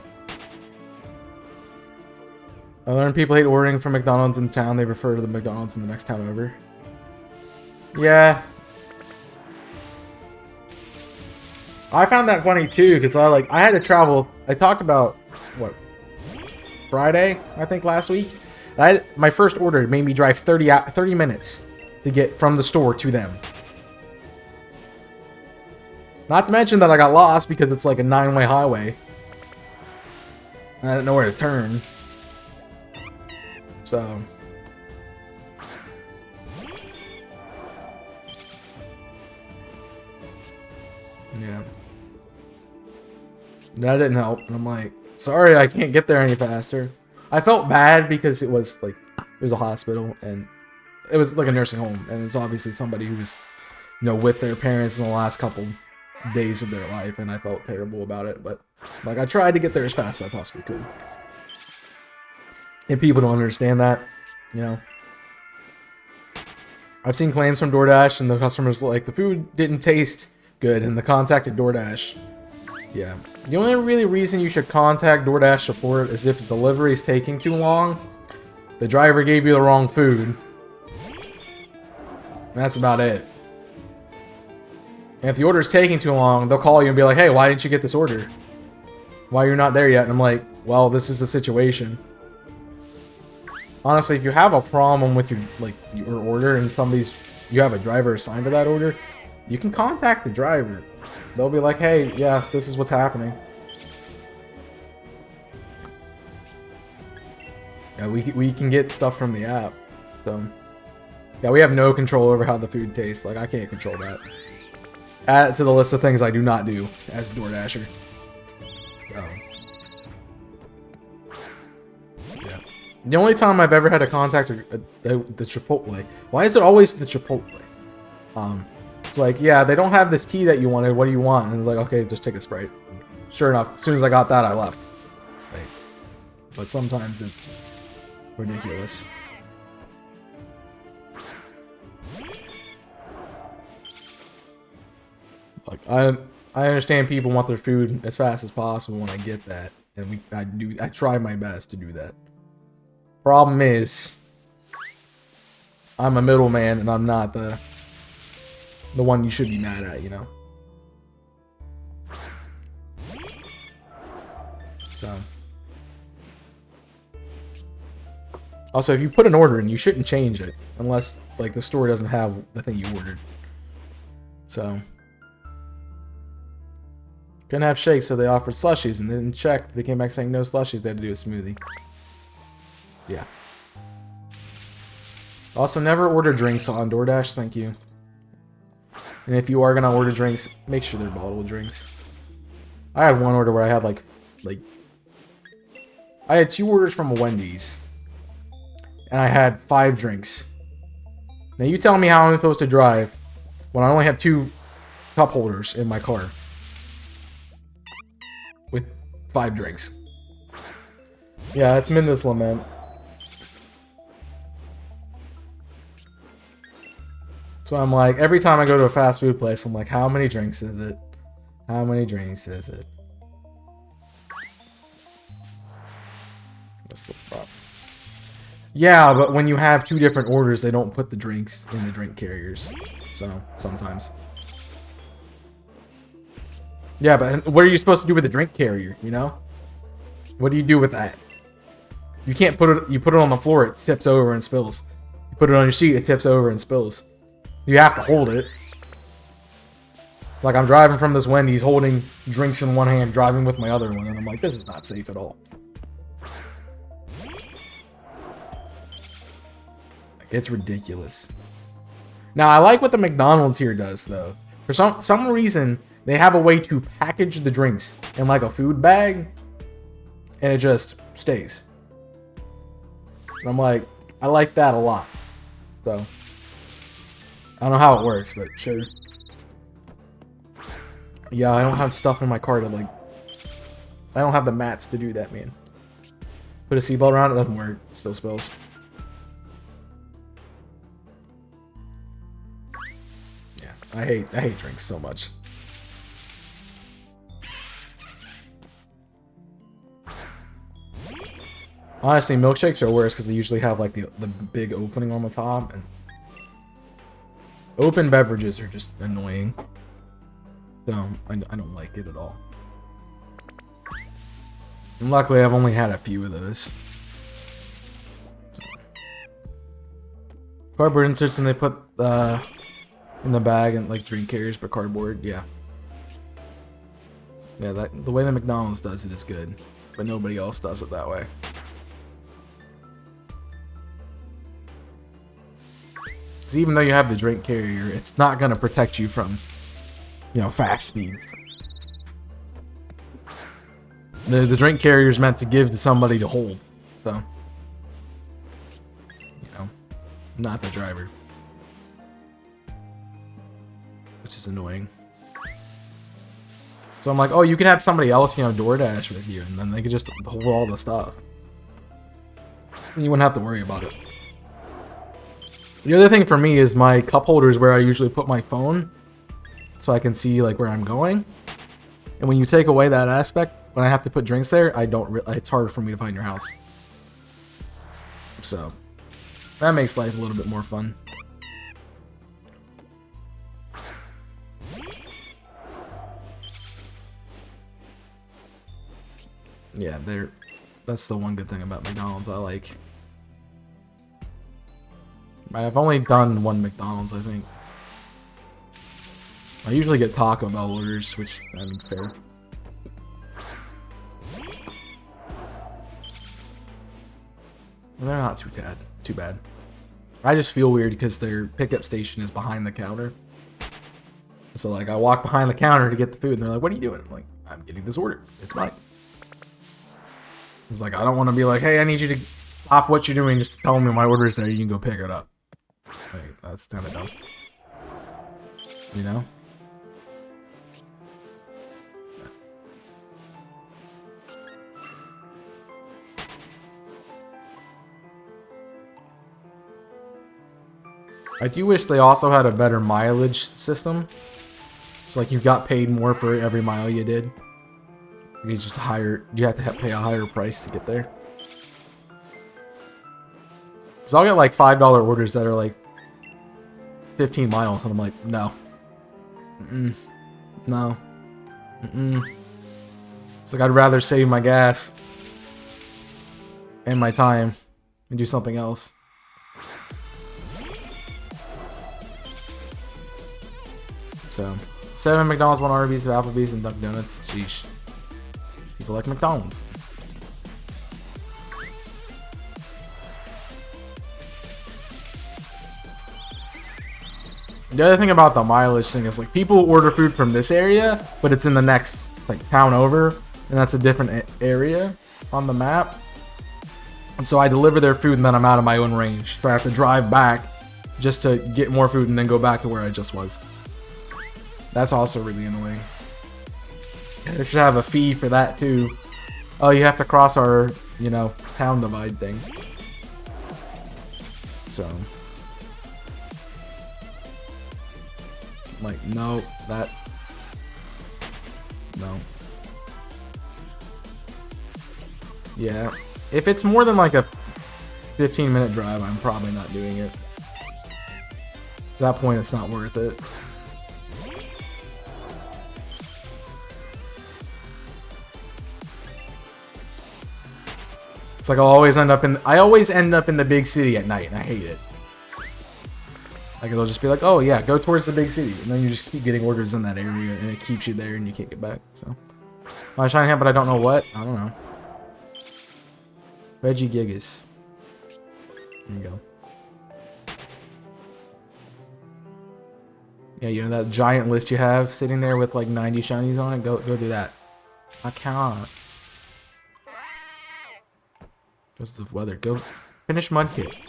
I learned people hate ordering from McDonald's in town. They refer to the McDonald's in the next town over. Yeah. I found that funny too, because I had to travel. I talked about, what, Friday, I think, last week. My first order made me drive 30 minutes to get from the store to them. Not to mention that I got lost because it's like a 9-way highway. I didn't know where to turn. So. Yeah. That didn't help. And I'm like, sorry, I can't get there any faster. I felt bad because it was a hospital and it was like a nursing home. And it's obviously somebody who was, you know, with their parents in the last couple days of their life, and I felt terrible about it, but like I tried to get there as fast as I possibly could. And people don't understand that, you know. I've seen claims from DoorDash and the customers like the food didn't taste good and the contacted DoorDash. Yeah. The only really reason you should contact DoorDash support is if the delivery is taking too long, the driver gave you the wrong food. That's about it. And if the order is taking too long, they'll call you and be like, hey, why didn't you get this order? Why you're not there yet? And I'm like, well, this is the situation. Honestly, if you have a problem with your order and you have a driver assigned to that order, you can contact the driver. They'll be like, hey, yeah, this is what's happening. Yeah, we can get stuff from the app. So, yeah, we have no control over how the food tastes. Like, I can't control that. Add it to the list of things I do not do as a DoorDasher. Yeah. The only time I've ever had to contact the Chipotle. Why is it always the Chipotle? It's like, yeah, they don't have this tea that you wanted. What do you want? And it's like, okay, just take a Sprite. Sure enough, as soon as I got that, I left. Like, but sometimes it's ridiculous. Like, I understand people want their food as fast as possible when I get that, and I try my best to do that. Problem is, I'm a middleman and I'm not the one you should be mad at, you know. So, also, if you put an order in, you shouldn't change it unless like the store doesn't have the thing you ordered. So. Couldn't have shakes, so they offered slushies, and they didn't check. They came back saying no slushies. They had to do a smoothie. Yeah. Also, never order drinks on DoorDash. Thank you. And if you are gonna order drinks, make sure they're bottled drinks. I had one order where I had like I had 2 orders from a Wendy's, and I had 5 drinks. Now you tell me how I'm supposed to drive when I only have 2 cup holders in my car. With 5 drinks. Yeah, it's Minda's lament. So I'm like, every time I go to a fast food place, I'm like, how many drinks is it? How many drinks is it? That's the problem. Yeah, but when you have 2 different orders, they don't put the drinks in the drink carriers. So, sometimes. Yeah, but what are you supposed to do with the drink carrier, you know? What do you do with that? You can't put it, you put it on the floor, it tips over and spills. You put it on your seat, it tips over and spills. You have to hold it. Like, I'm driving from this Wendy's, holding drinks in one hand, driving with my other one, and I'm like, this is not safe at all. It's ridiculous. Now, I like what the McDonald's here does, though. For some reason, they have a way to package the drinks in like a food bag, and it just stays. And I'm like, I like that a lot. So, I don't know how it works, but sure. Yeah, I don't have stuff in my car to like... I don't have the mats to do that, man. Put a seatbelt around it, doesn't work. It still spills. Yeah, I hate drinks so much. Honestly, milkshakes are worse because they usually have like the big opening on the top, and open beverages are just annoying. So I don't like it at all. And luckily, I've only had a few of those. So. Cardboard inserts, and they put in the bag and like drink carriers, but cardboard, yeah. Yeah, the way that McDonald's does it is good, but nobody else does it that way. Because even though you have the drink carrier, it's not going to protect you from, you know, fast speed. The drink carrier is meant to give to somebody to hold. So, you know, not the driver. Which is annoying. So I'm like, oh, you could have somebody else, you know, DoorDash with you, and then they could just hold all the stuff. And you wouldn't have to worry about it. The other thing for me is my cup holders where I usually put my phone so I can see like where I'm going. And when you take away that aspect, when I have to put drinks there, it's harder for me to find your house. So that makes life a little bit more fun. Yeah, that's the one good thing about McDonald's I like. I've only done one McDonald's, I think. I usually get Taco Bell orders, which isn't fair. They're not too bad. I just feel weird because their pickup station is behind the counter. So like I walk behind the counter to get the food and they're like, "What are you doing?" I'm like, "I'm getting this order. It's mine." It's like, I don't want to be like, "Hey, I need you to stop what you're doing just to tell me my order is there. You can go pick it up." Like, that's kind of dumb. You know? I do wish they also had a better mileage system. It's like you got paid more for every mile you did. You just you have to pay a higher price to get there. Cause I'll get like $5 orders that are like 15 miles, and I'm like, no, no, It's like I'd rather save my gas and my time and do something else. So, 7 McDonald's, 1 Arby's, Applebee's, and Dunkin' Donuts. Sheesh. People like McDonald's. The other thing about the mileage thing is like people order food from this area, but it's in the next like town over, and that's a different area on the map. And so I deliver their food and then I'm out of my own range. So I have to drive back just to get more food and then go back to where I just was. That's also really annoying. They should have a fee for that too. Oh, you have to cross our, you know, town divide thing. So, like, no, no. Yeah, if it's more than like a 15-minute drive, I'm probably not doing it. At that point, it's not worth it. It's like I always end up in the big city at night, and I hate it. Like it'll just be like, oh yeah, go towards the big city, and then you just keep getting orders in that area, and it keeps you there, and you can't get back. So, my shiny hat, but I don't know what. I don't know. Reggie Gigas. There you go. Yeah, you know that giant list you have sitting there with like 90 shinies on it. Go do that. I cannot. What's the weather? Go finish Mudkip.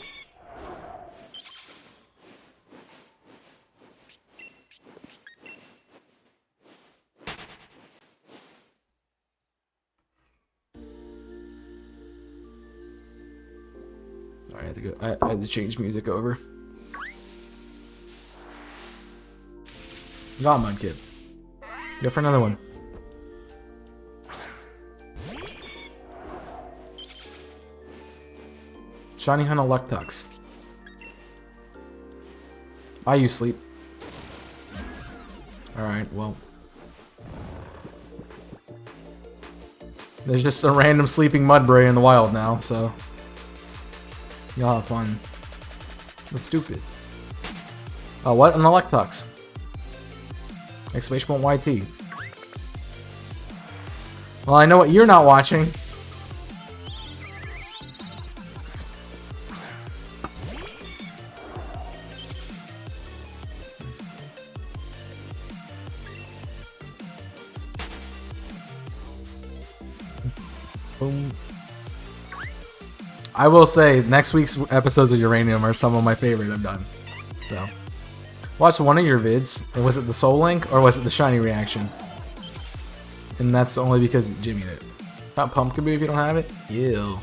Sorry, I had to go. I had to change music over. Got Mudkip. Go for another one. Shiny Hunt Electux. You sleep. Alright, well. There's just a random sleeping Mudbray in the wild now, so. Y'all have fun. That's stupid. Oh, what? An Electux. Exclamation point YT. Well, I know what you're not watching. Boom. I will say, next week's episodes of Uranium are some of my favorite I've done. So, watched one of your vids. And was it the Soul Link or was it the Shiny reaction? And that's only because Jimmy did it. Not Pumpkin Boo if you don't have it. Ew.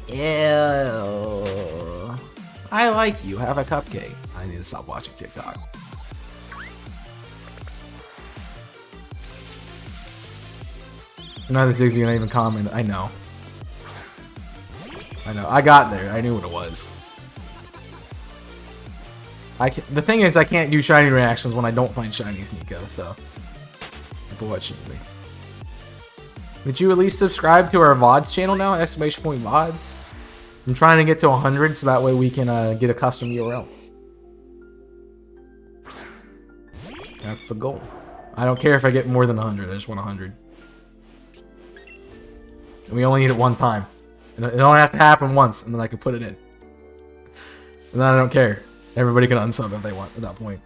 Ew. I like you. Have a cupcake. I need to stop watching TikTok. None of the 6 you're not even comment. I know. I got there. I knew what it was. The thing is, I can't do shiny reactions when I don't find shinies, Nico. So, unfortunately. Did you at least subscribe to our VODs channel now? Exclamation point VODs. I'm trying to get to 100 so that way we can get a custom URL. That's the goal. I don't care if I get more than 100. I just want 100. And we only need it one time. And it only has to happen once, and then I can put it in. And then I don't care. Everybody can unsub if they want at that point.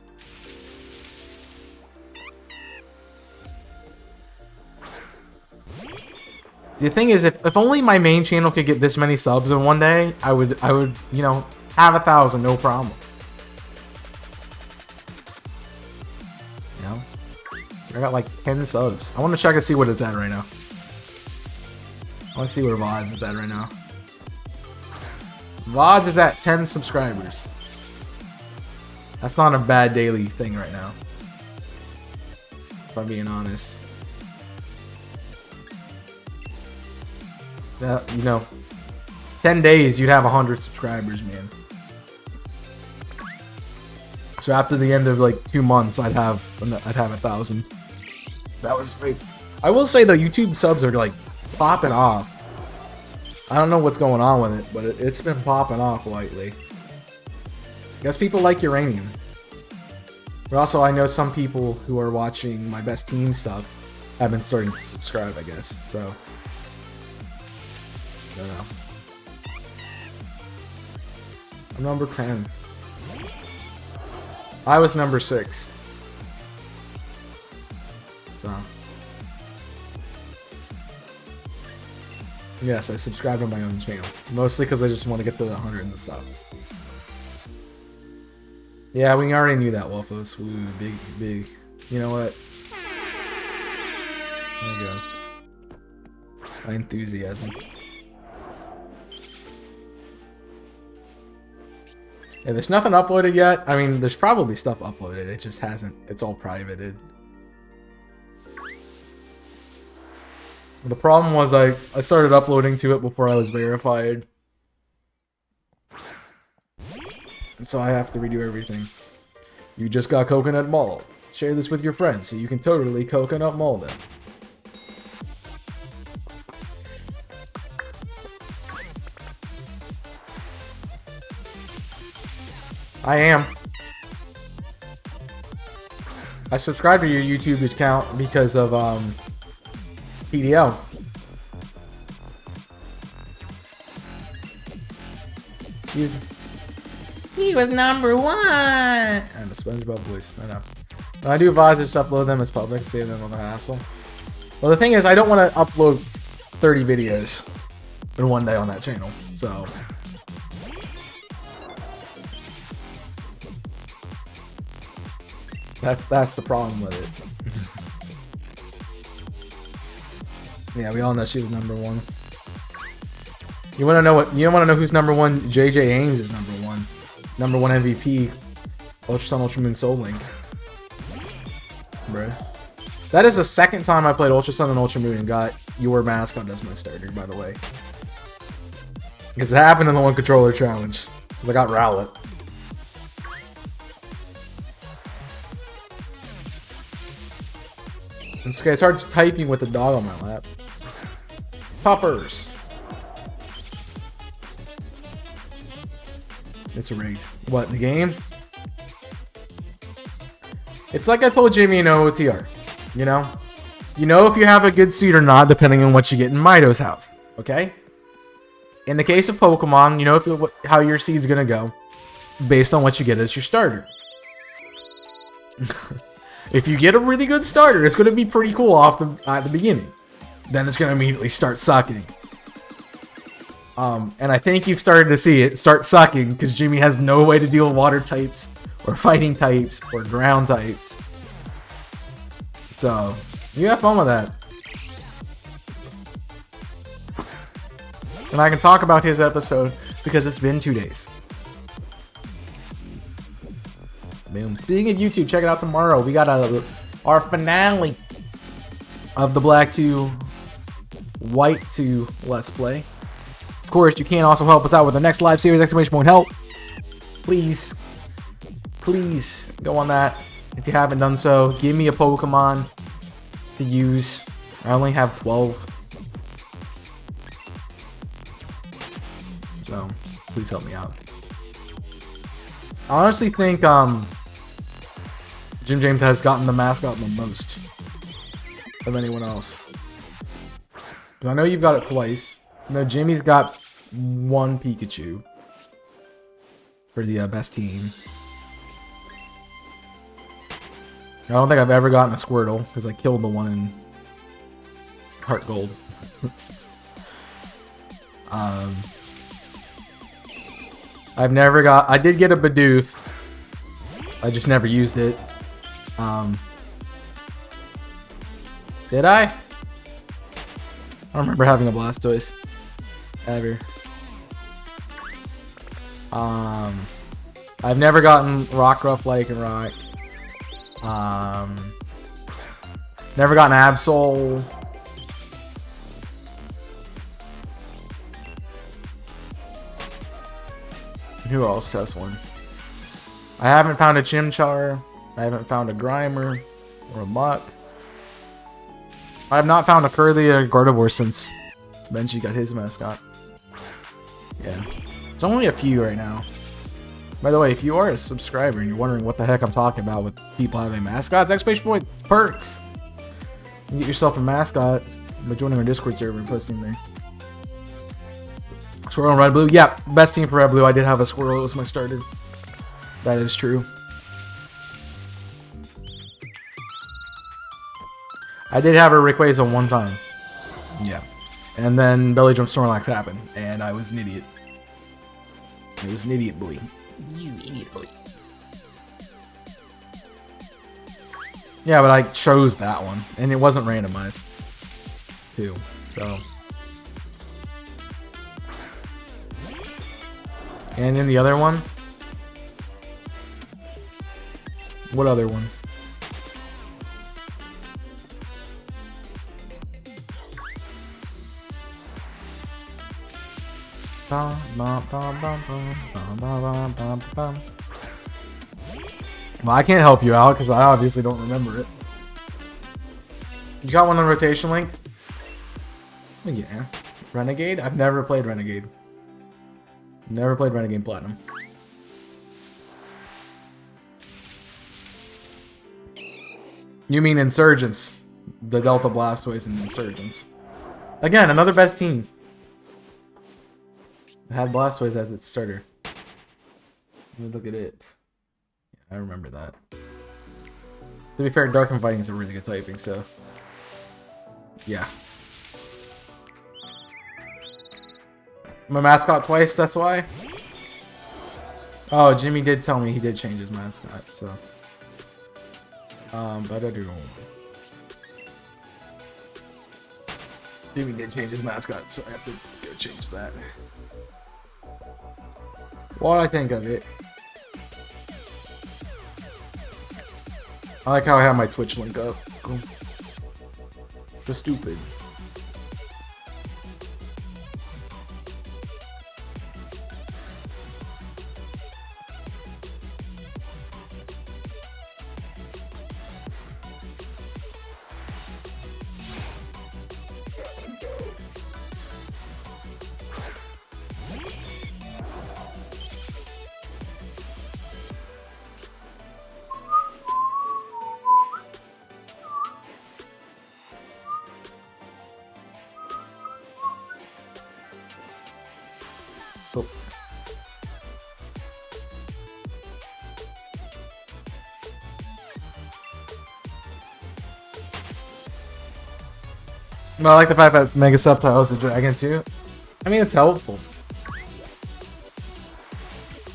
See, the thing is, if only my main channel could get this many subs in one day, I would, you know, have 1,000, no problem. You know? I got like 10 subs. I want to check and see what it's at right now. I want to see where VODs is at right now. VODs is at 10 subscribers. That's not a bad daily thing right now, if I'm being honest. You know, 10 days you'd have 100 subscribers, man. So after the end of like 2 months, I'd have 1,000. That was great. I will say though, YouTube subs are like popping off. I don't know what's going on with it, but it's been popping off lately. I guess people like uranium. But also, I know some people who are watching my best team stuff have been starting to subscribe, I guess. So, I don't know. I'm number 10. I was number 6. So. Yes, I subscribed on my own channel. Mostly because I just want to get to the 100 and stuff. Yeah, we already knew that, Waffles. Ooh, big. You know what? There you go. My enthusiasm. Yeah, there's nothing uploaded yet. I mean, there's probably stuff uploaded. It just hasn't. It's all privated. The problem was I started uploading to it before I was verified. So I have to redo everything. You just got coconut malt. Share this with your friends so you can totally coconut malt them. I am. I subscribed to your YouTube account because of PDL. He was number 1. I'm a SpongeBob voice. I know. When I do VODs, just upload them as public, save them on the hassle. Well, the thing is, I don't want to upload 30 videos in one day on that channel, so. That's the problem with it. Yeah, we all know she was number 1. You want to know what? You want to know who's number 1? JJ Ames is number 1. Number 1 MVP. Ultra Sun, Ultra Moon, Soul Link. Bruh. That is the second time I played Ultra Sun and Ultra Moon and got your mascot as my starter, by the way. Because it happened in the 1 controller challenge. I got Rowlet. It's okay, it's hard typing with the dog on my lap. Poppers. It's rigged. What, the game? It's like I told Jimmy in OOTR. You know? You know if you have a good seed or not, depending on what you get in Mido's house. Okay? In the case of Pokemon, you know how your seed's gonna go based on what you get as your starter. If you get a really good starter, it's going to be pretty cool at the beginning. Then it's going to immediately start sucking. And I think you've started to see it start sucking because Jimmy has no way to deal with water types or fighting types or ground types. So, you have fun with that. And I can talk about his episode because it's been 2 days. Boom. Speaking of YouTube, check it out tomorrow. We got our finale of the Black 2, White 2 Let's Play. Of course, you can also help us out with the next live series, !help. Please go on that if you haven't done so. Give me a Pokemon to use. I only have 12. So, please help me out. I honestly think, Jim James has gotten the mascot the most of anyone else. I know you've got it twice. No, Jimmy's got one Pikachu for the best team. I don't think I've ever gotten a Squirtle because I killed the one in Heart Gold. I've never got. I did get a Bidoof. I just never used it. Did I? I don't remember having a Blastoise ever. I've never gotten Rockruff, Lycanroc. Never gotten Absol. Who else has one? I haven't found a Chimchar. I haven't found a Grimer or a Muck. I have not found a Curly or a Gardevoir since Benji got his mascot. Yeah. It's only a few right now. By the way, if you are a subscriber and you're wondering what the heck I'm talking about with people having mascots, exclamation point perks. You can get yourself a mascot by joining our Discord server and posting there. Squirrel and Red Blue. Yeah, best team for Red Blue. I did have a Squirrel. It was my starter. That is true. I did have a Rayquaza one time. Yeah. And then Belly Jump Snorlax happened, and I was an idiot. I was an idiot boy. You idiot boy. Yeah, but I chose that one, and it wasn't randomized, too. So. And in the other one? What other one? Well, I can't help you out because I obviously don't remember it. You got one on Rotation Link? Yeah. Renegade? I've never played Renegade. Never played Renegade Platinum. You mean Insurgents. The Delta Blastoise and Insurgents. Again, another best team. It had Blastoise as its starter. Let me look at it. Yeah, I remember that. To be fair, Dark and Fighting is a really good typing, so... Yeah. My mascot twice, that's why? Oh, Jimmy did tell me he did change his mascot, so... but I do. Jimmy did change his mascot, so I have to go change that. What I think of it. I like how I have my Twitch link up. Cool. So stupid. Oh. Well, I like the fact that Mega Subtitles and Dragon too. I mean, it's helpful.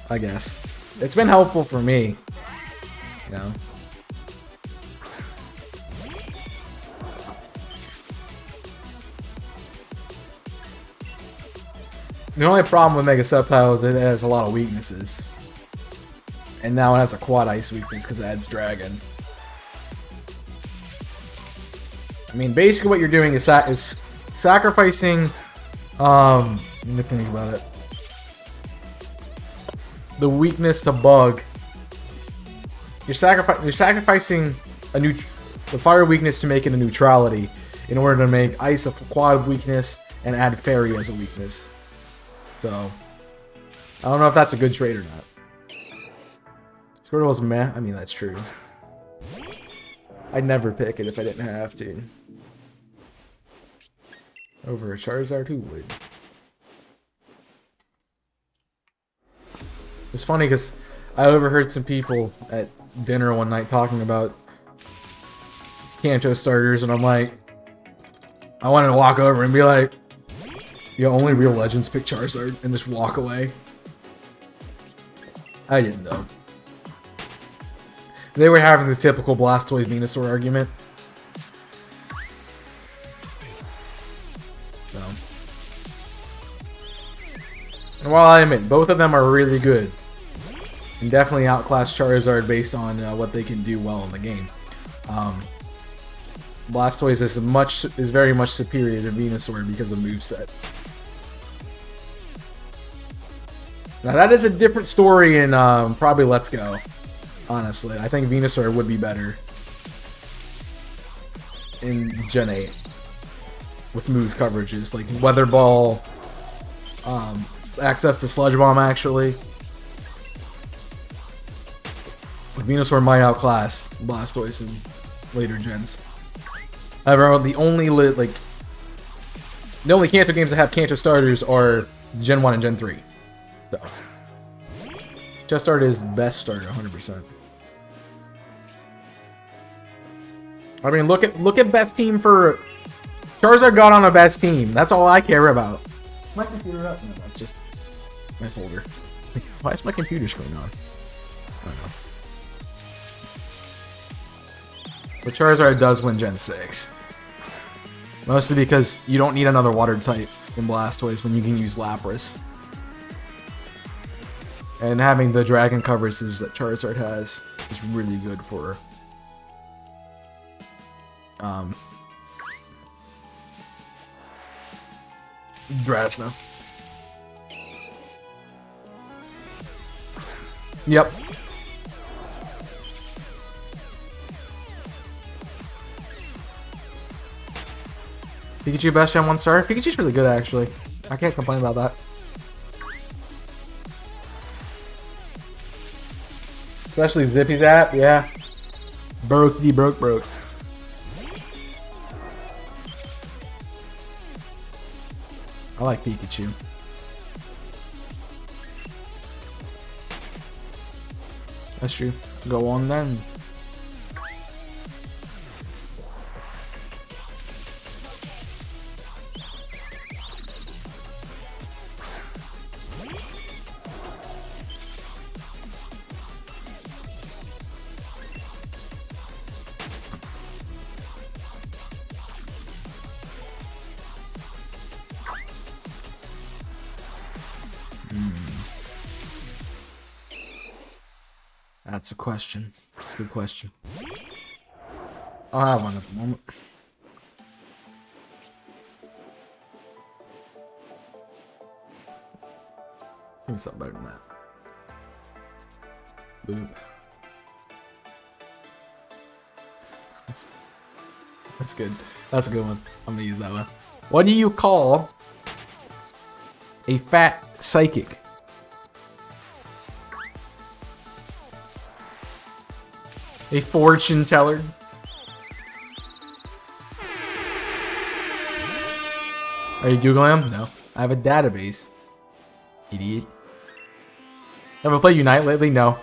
I guess. It's been helpful for me. You know. The only problem with Mega Subtitles is it has a lot of weaknesses. And now it has a Quad Ice weakness because it adds Dragon. I mean, basically what you're doing is sacrificing... let me think about it. The weakness to Bug. You're sacrificing the Fire weakness to make it a neutrality in order to make Ice a Quad weakness and add Fairy as a weakness. So, I don't know if that's a good trade or not. Squirtle was meh. I mean, that's true. I'd never pick it if I didn't have to. Over a Charizard, who would? It's funny because I overheard some people at dinner one night talking about Kanto starters, and I'm like, I wanted to walk over and be like, yo, only real legends pick Charizard, and just walk away. I didn't though. They were having the typical Blastoise Venusaur argument. So. And while I admit, both of them are really good, and definitely outclass Charizard based on what they can do well in the game. Blastoise is very much superior to Venusaur because of moveset. Now that is a different story in probably Let's Go. Honestly, I think Venusaur would be better in Gen 8 with move coverages like Weather Ball, access to Sludge Bomb. Actually, Venusaur might outclass Blastoise in later gens. However, the only Kanto games that have Kanto starters are Gen 1 and Gen 3. So, Chess Start is best starter, 100%. I mean, look at best team for Charizard got on a best team. That's all I care about. My computer up? No, that's just my folder. Why is my computer screen on? I don't know. But Charizard does win Gen 6. Mostly because you don't need another water type in Blastoise when you can use Lapras. And having the dragon coverages that Charizard has is really good for Drasna. Yep. Pikachu best Gen 1 starter? Pikachu's really good actually. I can't complain about that. Especially Zippy's app, yeah. Broke. I like Pikachu. That's true. Go on then. That's a question. Good question. I'll have one at the moment. Give me something better than that. Boop. That's good. That's a good one. I'm gonna use that one. What do you call a fat psychic? A fortune teller. Are you Googling them? No. I have a database. Idiot. Ever played Unite lately? No.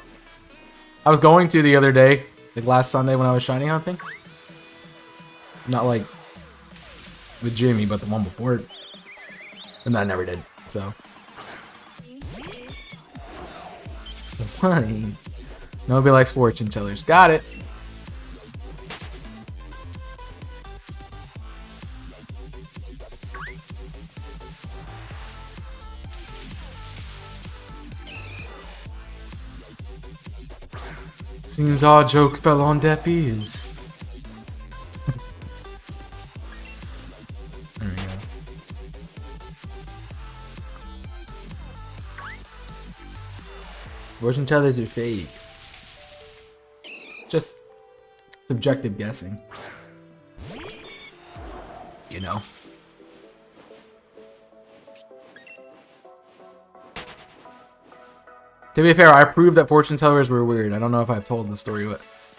I was going to the other day, like last Sunday when I was shiny hunting. Not like the Jimmy, but the one before it. And I never did, so. Why? Nobody likes fortune tellers. Got it. Seems our joke fell on deaf ears. There we go. Fortune tellers are fake. Just subjective guessing. You know. To be fair, I proved that fortune tellers were weird. I don't know if I've told the story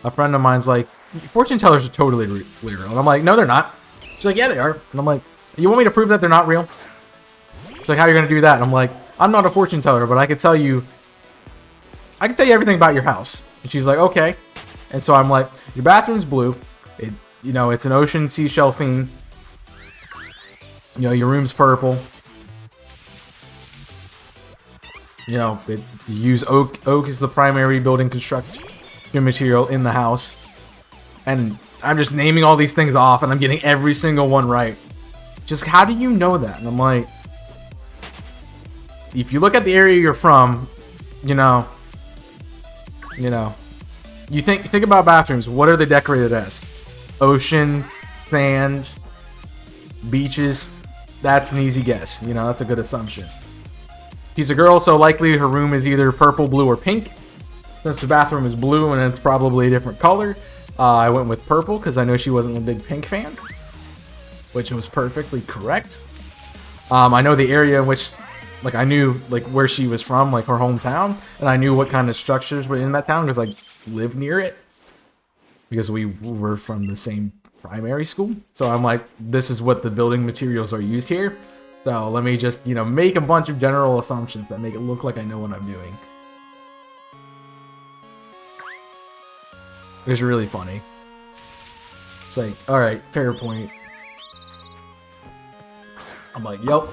a friend of mine's like, fortune tellers are totally real. And I'm like, no, they're not. She's like, yeah, they are. And I'm like, you want me to prove that they're not real? She's like, how are you going to do that? And I'm like, I'm not a fortune teller, but I can tell you everything about your house. And she's like, okay. And so I'm like, your bathroom's blue. It's an ocean seashell theme. Your room's purple. You use oak. Oak is the primary building construction material in the house. And I'm just naming all these things off, and I'm getting every single one right. Just how do you know that? And I'm like, if you look at the area you're from, you think about bathrooms. What are they decorated as? Ocean, sand, beaches. That's an easy guess. That's a good assumption. She's a girl, so likely her room is either purple, blue, or pink. Since the bathroom is blue and it's probably a different color, I went with purple because I know she wasn't a big pink fan, which was perfectly correct. I know the area in which, I knew where she was from, her hometown, and I knew what kind of structures were in that town because I lived near it because we were from the same primary school. So I'm like, this is what the building materials are used here. So let me just, make a bunch of general assumptions that make it look like I know what I'm doing. It's really funny. It's like, alright, fair point. I'm like, yep.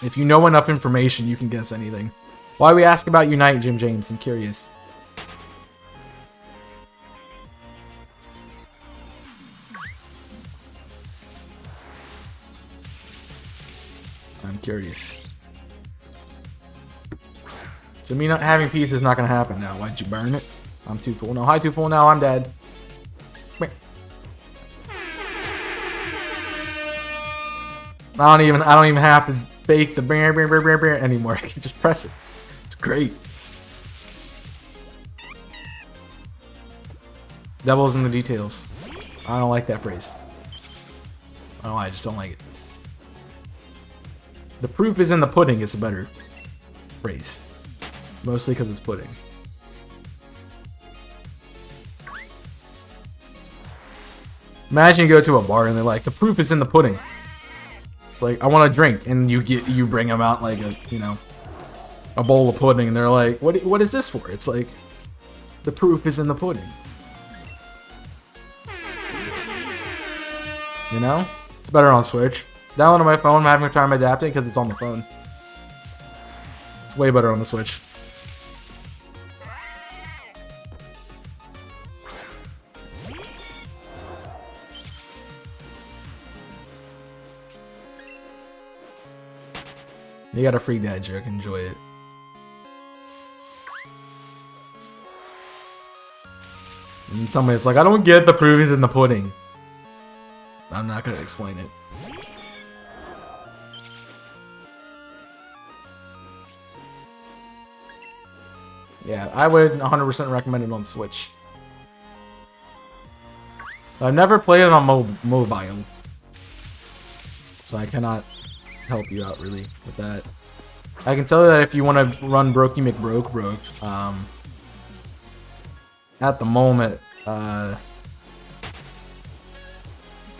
If you know enough information, you can guess anything. Why we ask about Unite, Jim James? I'm curious. I'm curious. So me not having peace is not gonna happen now. Why'd you burn it? I'm too full now. Hi, too full now. I'm dead. I don't even have to fake the bear anymore. I can just press it. It's great. Devil's in the details. I don't like that phrase. I don't know why, I just don't like it. The proof is in the pudding is a better phrase. Mostly because it's pudding. Imagine you go to a bar and they're like, the proof is in the pudding. Like, I want a drink, and you bring them out like a bowl of pudding, and they're like, what is this for? It's like, the proof is in the pudding. It's better on Switch. Download on my phone. I'm having a time adapting because it's on the phone. It's way better on the Switch. You got a free dad joke. Enjoy it. And somebody's like, I don't get the proof is in the pudding. I'm not going to explain it. Yeah, I would 100% recommend it on Switch. I've never played it on mobile. So I cannot help you out really with that. I can tell you that if you want to run Brokey McBroke, at the moment, trying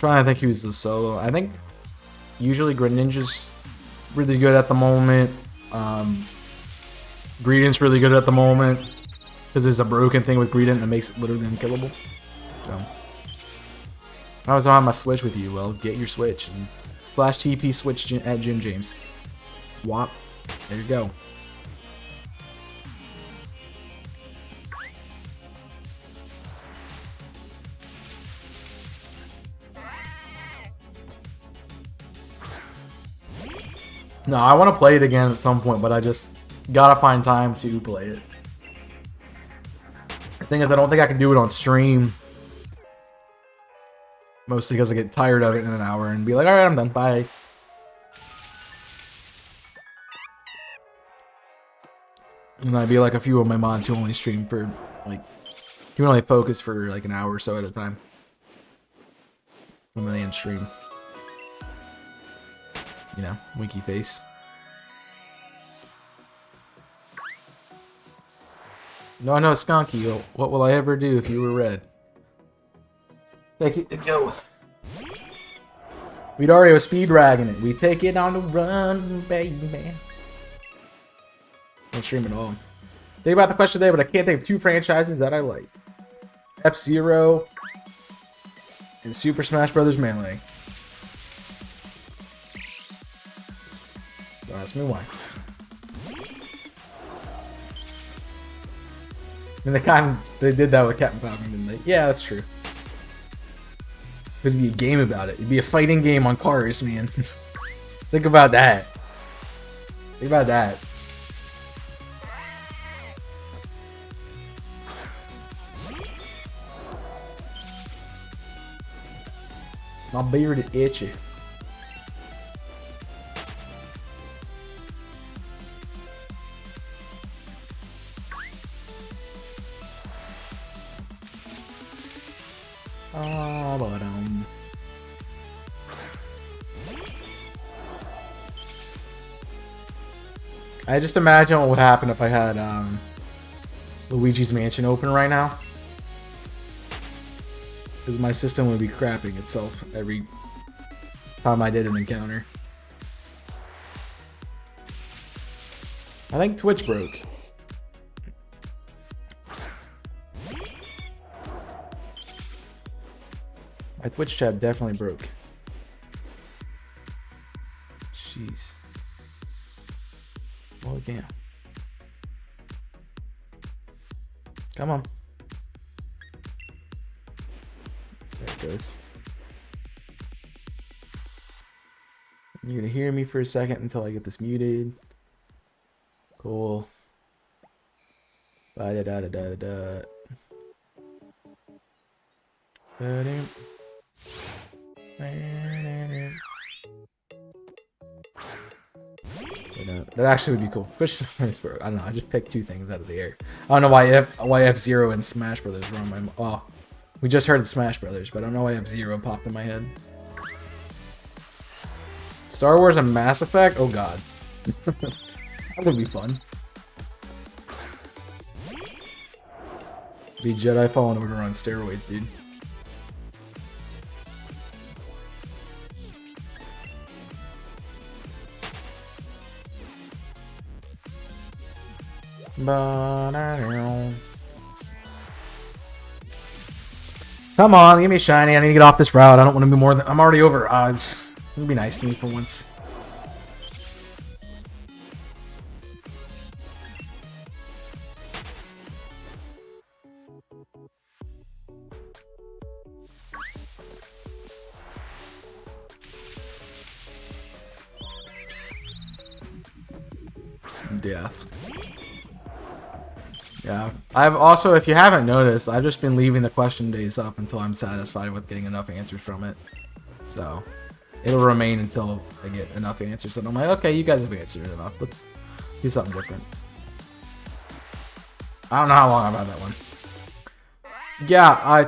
to think who's the solo. I think usually Greninja's really good at the moment. Greedent's really good at the moment because there's a broken thing with Greedent that makes it literally unkillable. So I was on my Switch with you. Well, get your Switch and Flash TP Switch at Jim James. Wop. There you go. No, I want to play it again at some point, but I just gotta find time to play it. The thing is, I don't think I can do it on stream. Mostly because I get tired of it in an hour and be like, alright, I'm done. Bye. And I'd be like a few of my mods who only stream for, like, who only focus for like an hour or so at a time. And then they end stream. Winky face. No, no, Skunky. What will I ever do if you were red? Take it and go. Vidario speed dragging it. We take it on the run, baby. Don't stream at all. Think about the question today, but I can't think of two franchises that I like. F-Zero and Super Smash Bros. Melee. So ask me why. And they did that with Captain Falcon, didn't they? Yeah, that's true. It'd be a game about it. It'd be a fighting game on cars, man. Think about that. Think about that. My beard is itchy. Oh, but I just imagine what would happen if I had Luigi's Mansion open right now. Because my system would be crapping itself every time I did an encounter. I think Twitch broke. My Twitch chat definitely broke. Jeez. Well, again. Come on. There it goes. You're gonna hear me for a second until I get this muted. Cool. Ba da da da da da. Ba-dum. That actually would be cool. Which I don't know. I just picked two things out of the air. I don't know why F-Zero and Smash Brothers were on my. Oh, we just heard the Smash Brothers, but I don't know why F-Zero popped in my head. Star Wars and Mass Effect. Oh God, that would be fun. Be Jedi Fallen Order on steroids, dude. Come on, give me a shiny. I need to get off this route. I don't want to be more than. I'm already over odds. It'll be nice to me for once. Death. Yeah. I've also, if you haven't noticed, I've just been leaving the question days up until I'm satisfied with getting enough answers from it. So, it'll remain until I get enough answers that I'm like, okay, you guys have answered enough. Let's do something different. I don't know how long I've had that one. Yeah,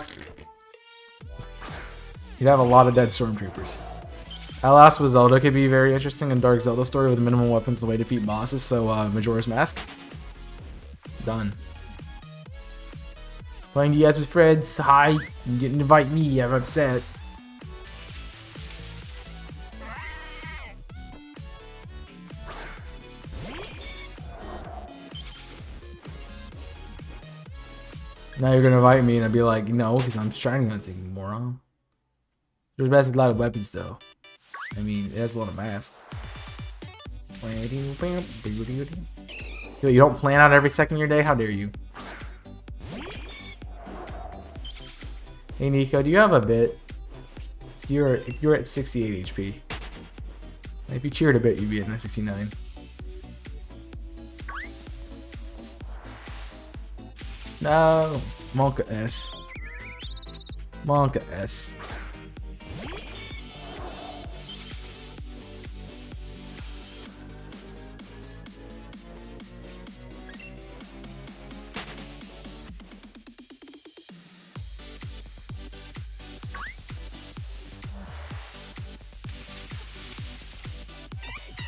you'd have a lot of dead stormtroopers. Outlast with Zelda could be very interesting in Dark Zelda story with minimal weapons the way to defeat bosses, so Majora's Mask. Done. Playing DS with friends. Hi. You didn't invite me. I'm upset. Now you're gonna invite me and I'd be like, no, because I'm shiny hunting, moron. There's a lot of weapons though. I mean, it has a lot of mass. You don't plan out every second of your day? How dare you? Hey Nico, do you have a bit? So you're at 68 HP. If you cheered a bit, you'd be at 969. No, Monka S. Monka S.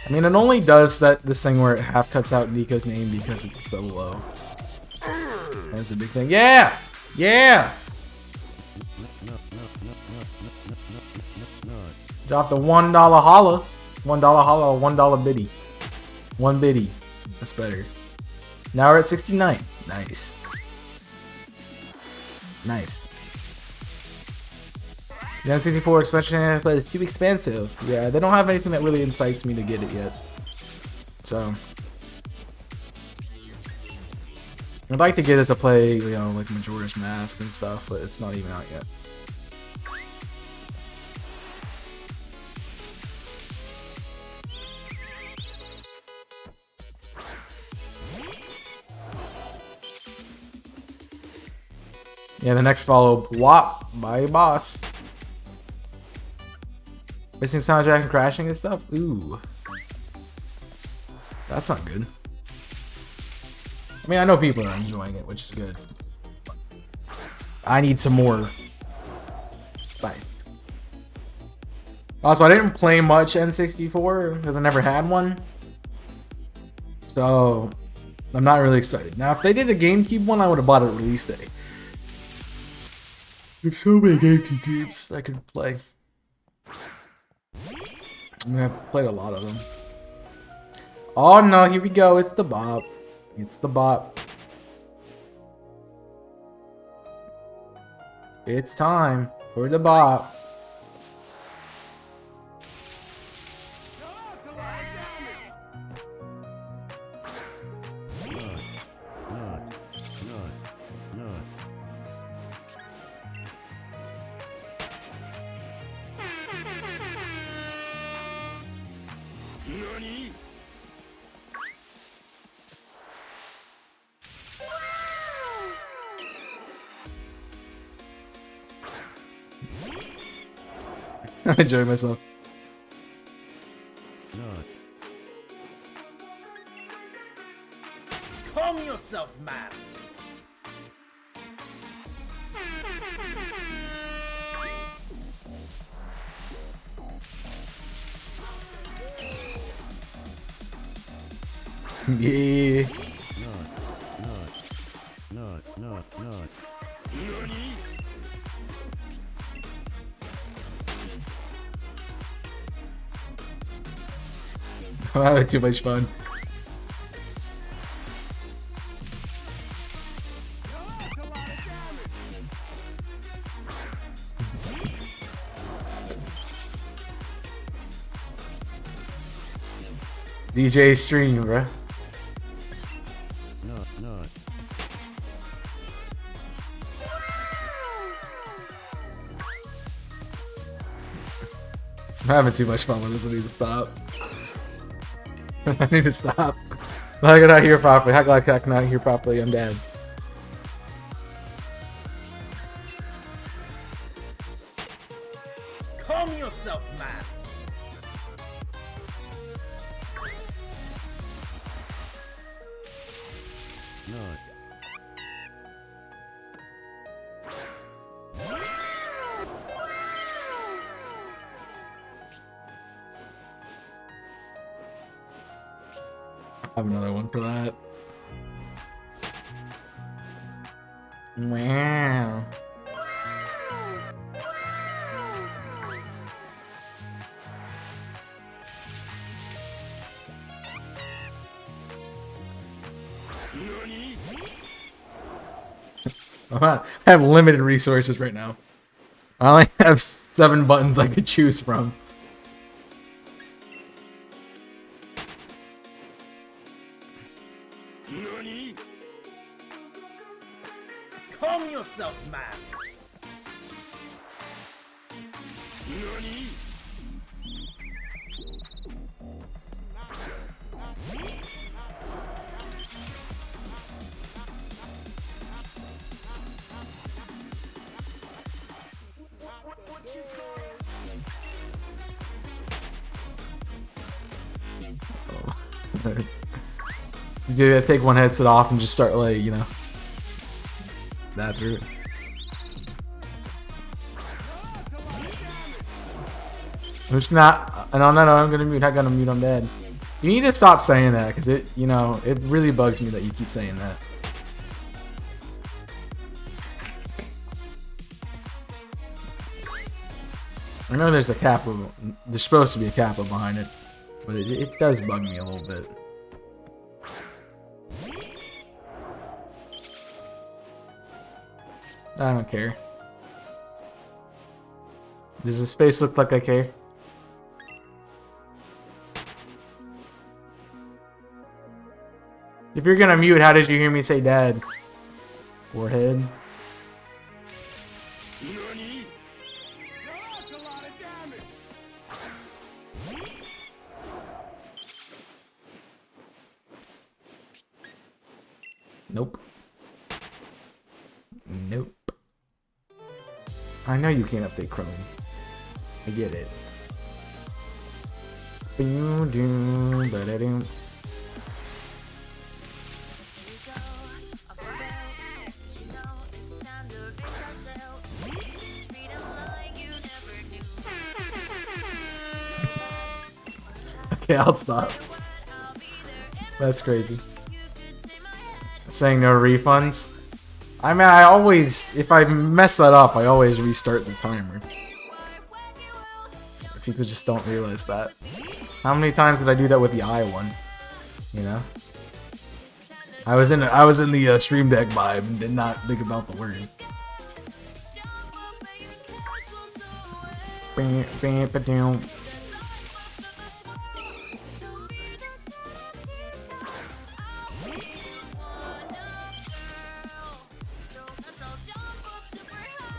I mean, it only does this thing where it half cuts out Nico's name because it's so low. That's a big thing. Yeah! Yeah! Drop the $1 holla. $1 holla, $1 biddy. One biddy. That's better. Now we're at 69. Nice. Nice. The N64 expansion, but it's too expensive. Yeah, they don't have anything that really incites me to get it yet. So I'd like to get it to play, you know, like Majora's Mask and stuff, but it's not even out yet. Yeah, the next follow WAP by Boss. Missing soundtrack and crashing and stuff? Ooh. That's not good. I mean, I know people are enjoying it, which is good. I need some more. Bye. Also, I didn't play much N64 because I never had one. So, I'm not really excited. Now, if they did a GameCube one, I would have bought it release day. There's so many GameCube games I could play. I mean, I've played a lot of them. Oh no, here we go. It's the bop. It's the bop. It's time for the bop. I'm enjoying myself. Calm yourself, man. Yeah. I'm having too much fun. DJ stream, bruh. I'm having too much fun with this. I need to stop. I need to stop. I cannot hear properly. How come I cannot hear properly? I'm dead. Calm yourself, man. I have another one for that. Wow. I have limited resources right now. I only have 7 buttons I could choose from. Calm yourself, man. You take one headset off and just start, like, you know. That's it. I'm just not. No, I'm gonna mute. I'm gonna mute. I'm dead. You need to stop saying that because it, you know, it really bugs me that you keep saying that. I know there's a capo. There's supposed to be a capo behind it, but it does bug me a little bit. I don't care. Does the space look like I care? If you're gonna mute, how did you hear me say dad? Forehead. Nope. Nope. I know you can't update Chrome. I get it. Okay, I'll stop. That's crazy. Saying no refunds. I mean, I always, if I mess that up, I always restart the timer. People just don't realize that. How many times did I do that with the I one? You know, I was in the Stream Deck vibe and did not think about the word.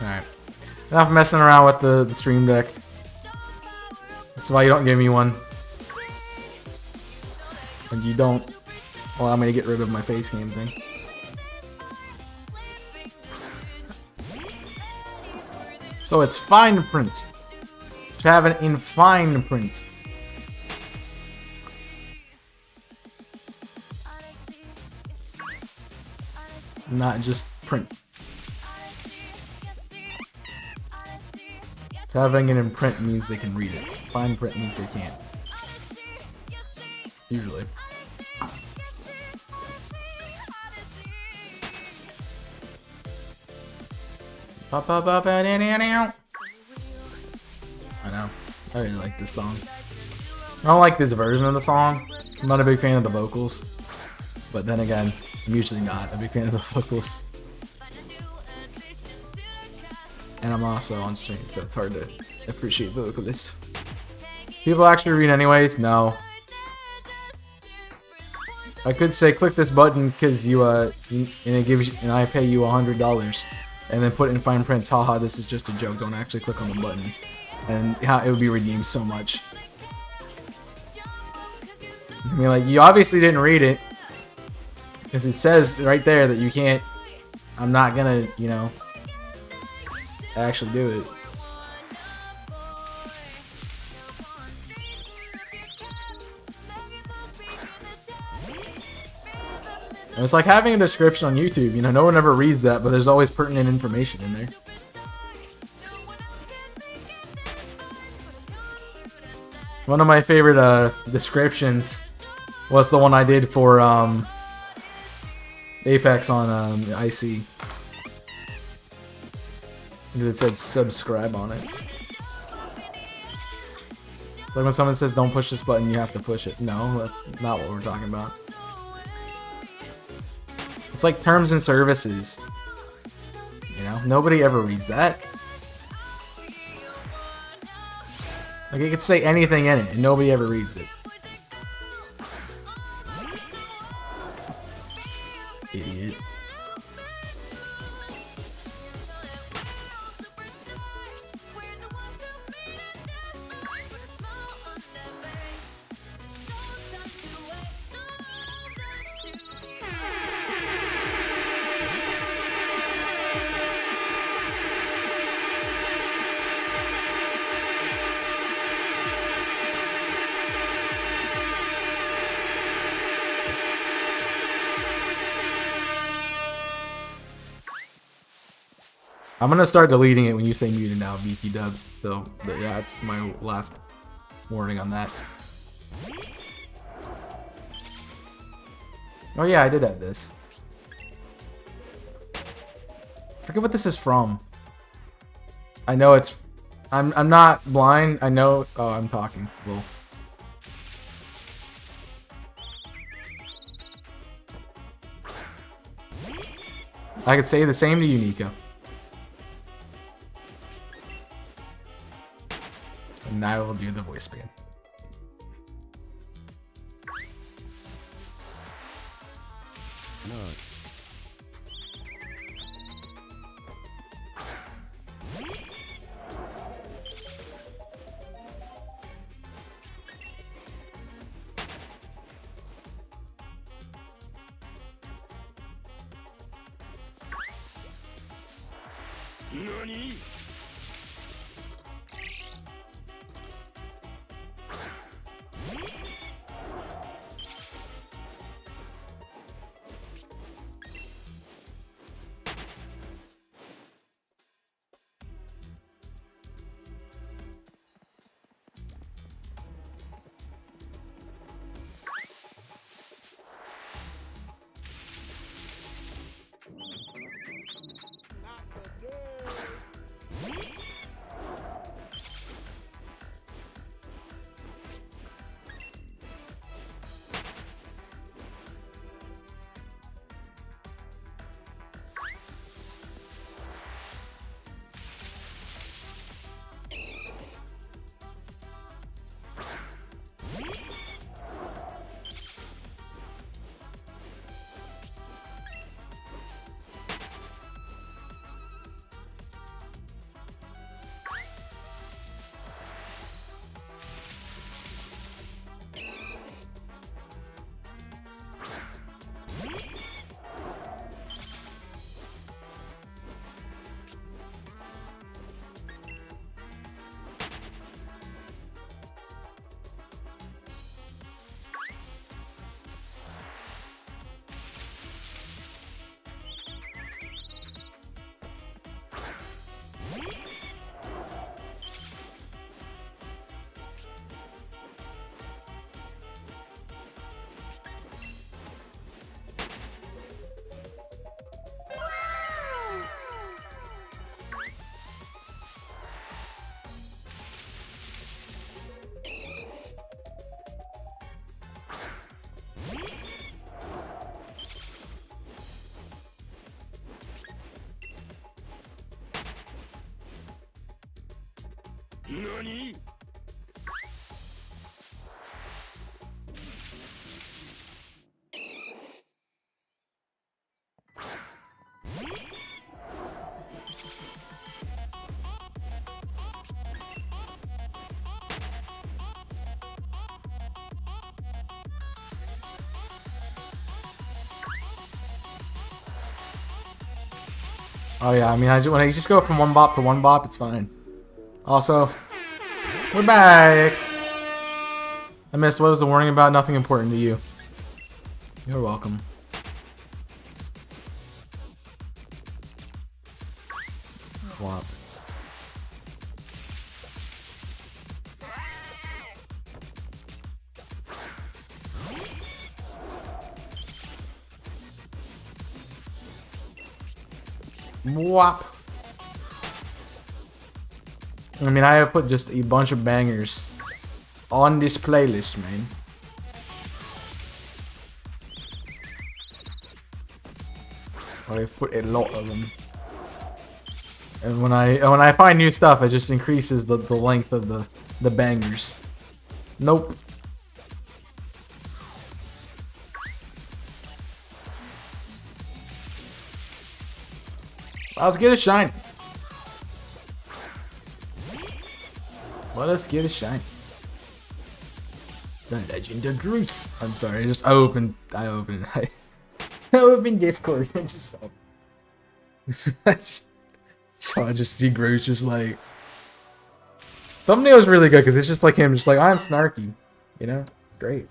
Alright. Enough messing around with the Stream Deck. That's why you don't give me one. And you don't allow me to get rid of my face cam thing. So it's fine print. Should have it in fine print. Not just print. Having it in print means they can read it. Fine print means they can't. Usually. I know. I really like this song. I don't like this version of the song. I'm not a big fan of the vocals. But then again, I'm usually not a big fan of the vocals. And I'm also on stream, so it's hard to appreciate the vocalist. People actually read anyways? No. I could say click this button because and it gives you, and I pay you $100, and then put it in fine print. Haha, this is just a joke. Don't actually click on the button, and it would be redeemed so much. I mean, like, you obviously didn't read it because it says right there that you can't. I'm not gonna, you know, actually do it. And it's like having a description on YouTube, you know, no one ever reads that, but there's always pertinent information in there. One of my favorite descriptions was the one I did for Apex on IC. Because it said subscribe on it. Like when someone says don't push this button, you have to push it. No, that's not what we're talking about. It's like terms and services. You know, nobody ever reads that. Like, it could say anything in it, and nobody ever reads it. Idiot. I'm gonna start deleting it when you say muted now, BT dubs. So, but yeah, that's my last warning on that. Oh yeah, I did add this. Forget what this is from. I know it's I'm not blind. I know. Oh, I'm talking. Well. I could say the same to you, Nico. And I will do the voice again. No. NANI?! NANI?! Oh yeah, I mean, when I just go from one bop to one bop, it's fine. Also, we're back. I missed. What was the warning about? Nothing important to you. You're welcome. Flop. Whop. I mean, I have put just a bunch of bangers on this playlist, man. I've put a lot of them. And when I find new stuff, it just increases the length of the bangers. Nope. Let's get a shine. Let us get a shine. The Legend of Groose. I'm sorry, I opened I opened Discord and just I just see Groose just like thumbnail is really good because it's just like him, just like I'm snarky, you know, great.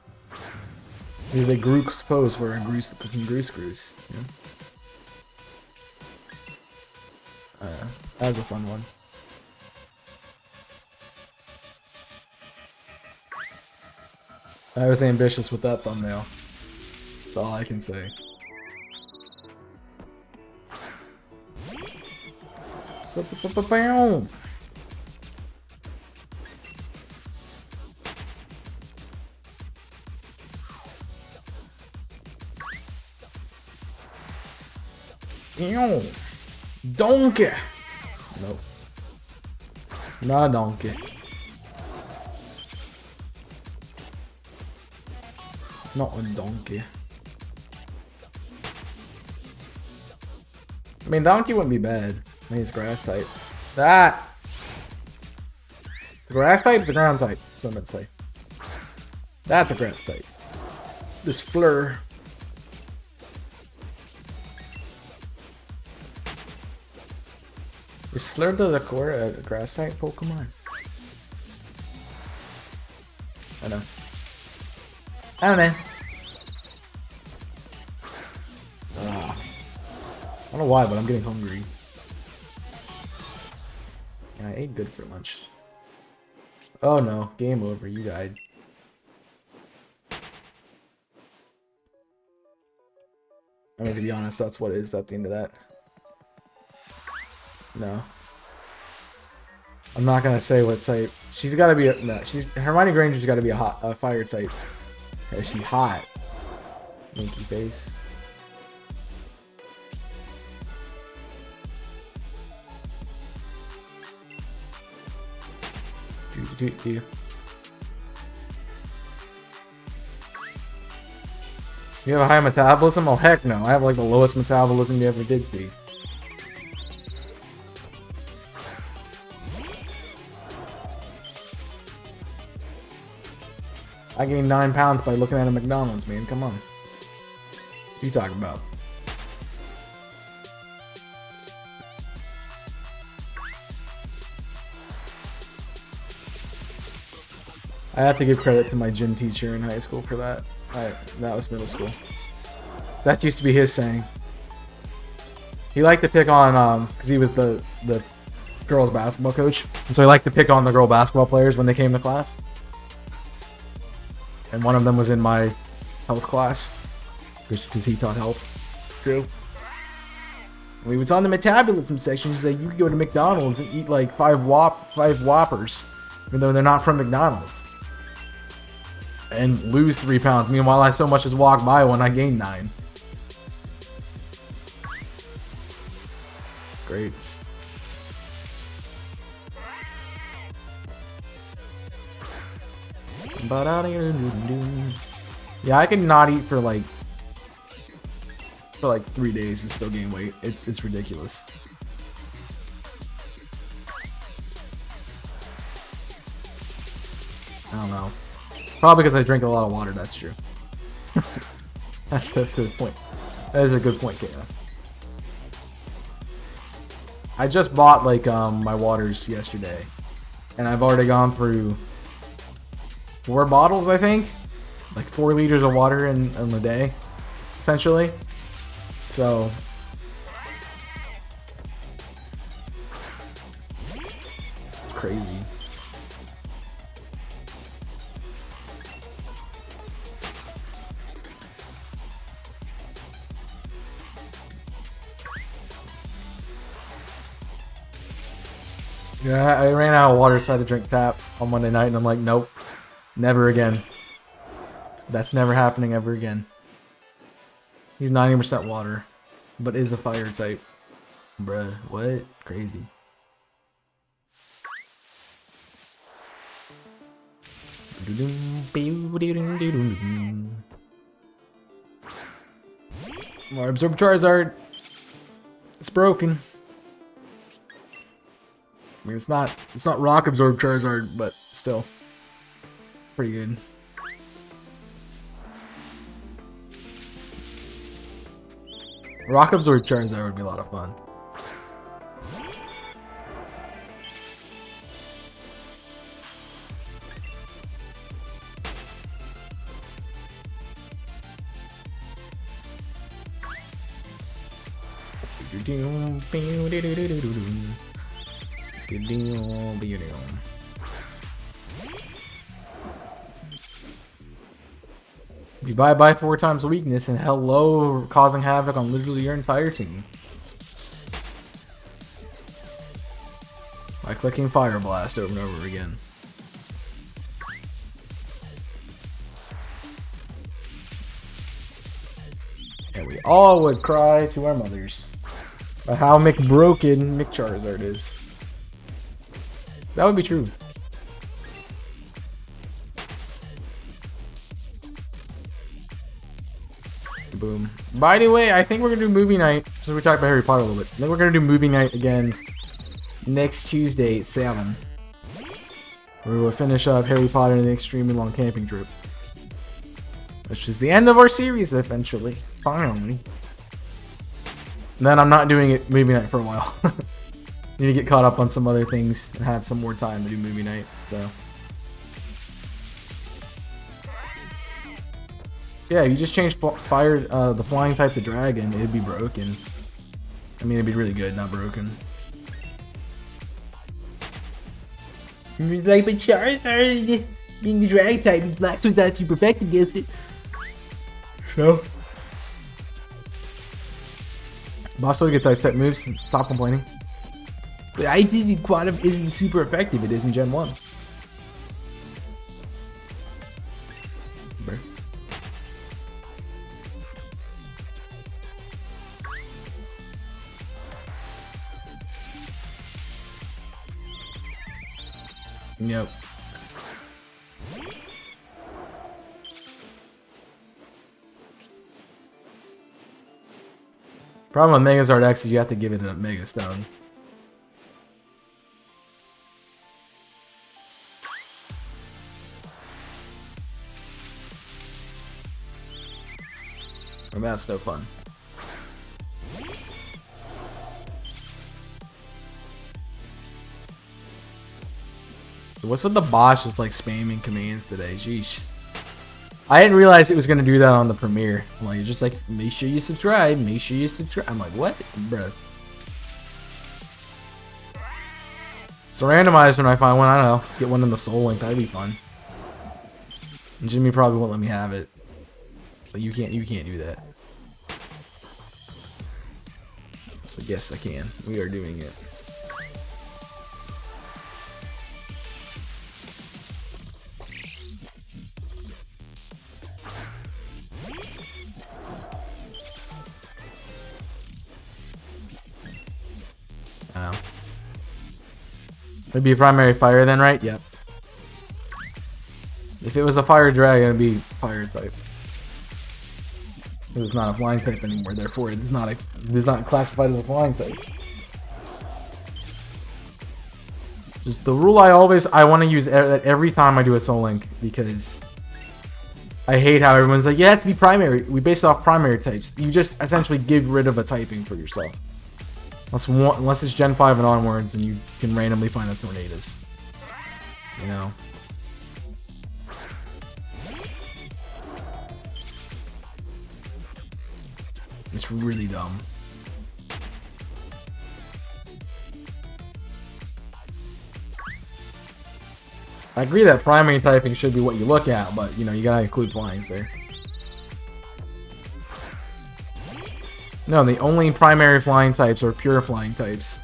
He's a Groose pose for a Groose, you know. That was a fun one. I was ambitious with that thumbnail. That's all I can say. Ew. Donkey. Nope. Not a donkey. Not a donkey. I mean, donkey wouldn't be bad. I mean, it's grass type. That. The grass type is a ground type. That's what I meant to say. That's a grass type. This Fleur. Is Fleur de la Cour a grass type Pokemon? I know. I don't know. I don't know why, but I'm getting hungry. And I ate good for lunch. Oh no, game over, you died. I mean, to be honest, that's what it is at the end of that. No. I'm not gonna say what type. She's gotta be a, no, Hermione Granger's gotta be a fire type. Is she hot? Minky face. Do. You have a high metabolism? Oh heck no, I have like the lowest metabolism you ever did see. I gained 9 pounds by looking at a McDonald's, man. Come on. What you talking about? I have to give credit to my gym teacher in high school for that. That was middle school. That used to be his saying. He liked to pick on, because he was the girls basketball coach. And so he liked to pick on the girl basketball players when they came to class. And one of them was in my health class. Because he taught health, too. When he was on the metabolism section, he said, you can go to McDonald's and eat like 5 Whoppers. Even though they're not from McDonald's. And lose 3 pounds. Meanwhile, I so much as walked by when I gained 9. Great. Yeah, I can not eat for like 3 days and still gain weight. It's ridiculous. I don't know. Probably because I drink a lot of water, that's true. That's a good point. That is a good point, Chaos. I just bought like my waters yesterday. And I've already gone through 4 bottles, I think. Like 4 liters of water in a day, essentially. So it's crazy. Yeah, I ran out of water, so I had to drink tap on Monday night, and I'm like, nope, never again. That's never happening ever again. He's 90% water, but is a fire type. Bruh, what? Crazy. More Absorb Charizard. It's broken. I mean, it's not Rock Absorb Charizard, but still pretty good. Rock Absorb Charizard would be a lot of fun. You buy 4 times weakness and hello, causing havoc on literally your entire team. By clicking Fire Blast over and over again. And we all would cry to our mothers. But how McBroken McCharizard is. That would be true. Boom. By the way, I think we're gonna do movie night. Since we talked about Harry Potter a little bit. I think we're gonna do movie night again next Tuesday at 7. We will finish up Harry Potter and the Extremely Long Camping Trip. Which is the end of our series eventually. Finally. And then I'm not doing it movie night for a while. Need to get caught up on some other things and have some more time to do movie night. So yeah, you just change fire, the flying type to dragon, it'd be broken. I mean, it'd be really good, not broken. It's like, but Charizard being the dragon type, his black was not too perfect against it. So, Boss still gets ice type moves. Stop complaining. But I think Quantum isn't super effective. It is in Gen 1. Burr. Yep. Problem with Megazord X is you have to give it a Mega Stone. And that's no fun. What's with the boss just like spamming commands today? Sheesh. I didn't realize it was gonna do that on the premiere. I'm like, it's just like, make sure you subscribe, make sure you subscribe. I'm like, what? Bruh. So randomized when I find one, I don't know, get one in the Soul Link, that'd be fun. And Jimmy probably won't let me have it. But you can't do that. So yes, I can. We are doing it. I don't know. It'd be a primary fire then, right? Yep. If it was a fire dragon, it'd be fire type. It's not a flying type anymore, therefore it is not classified as a flying type. Just the rule I want to use every time I do a Soul Link, because I hate how everyone's like, yeah, it has to be primary. We base it off primary types. You just essentially get rid of a typing for yourself. Unless it's Gen 5 and onwards, and you can randomly find a Tornadus. You know? It's really dumb. I agree that primary typing should be what you look at, but you know, you gotta include flyings there. No, the only primary flying types are pure flying types.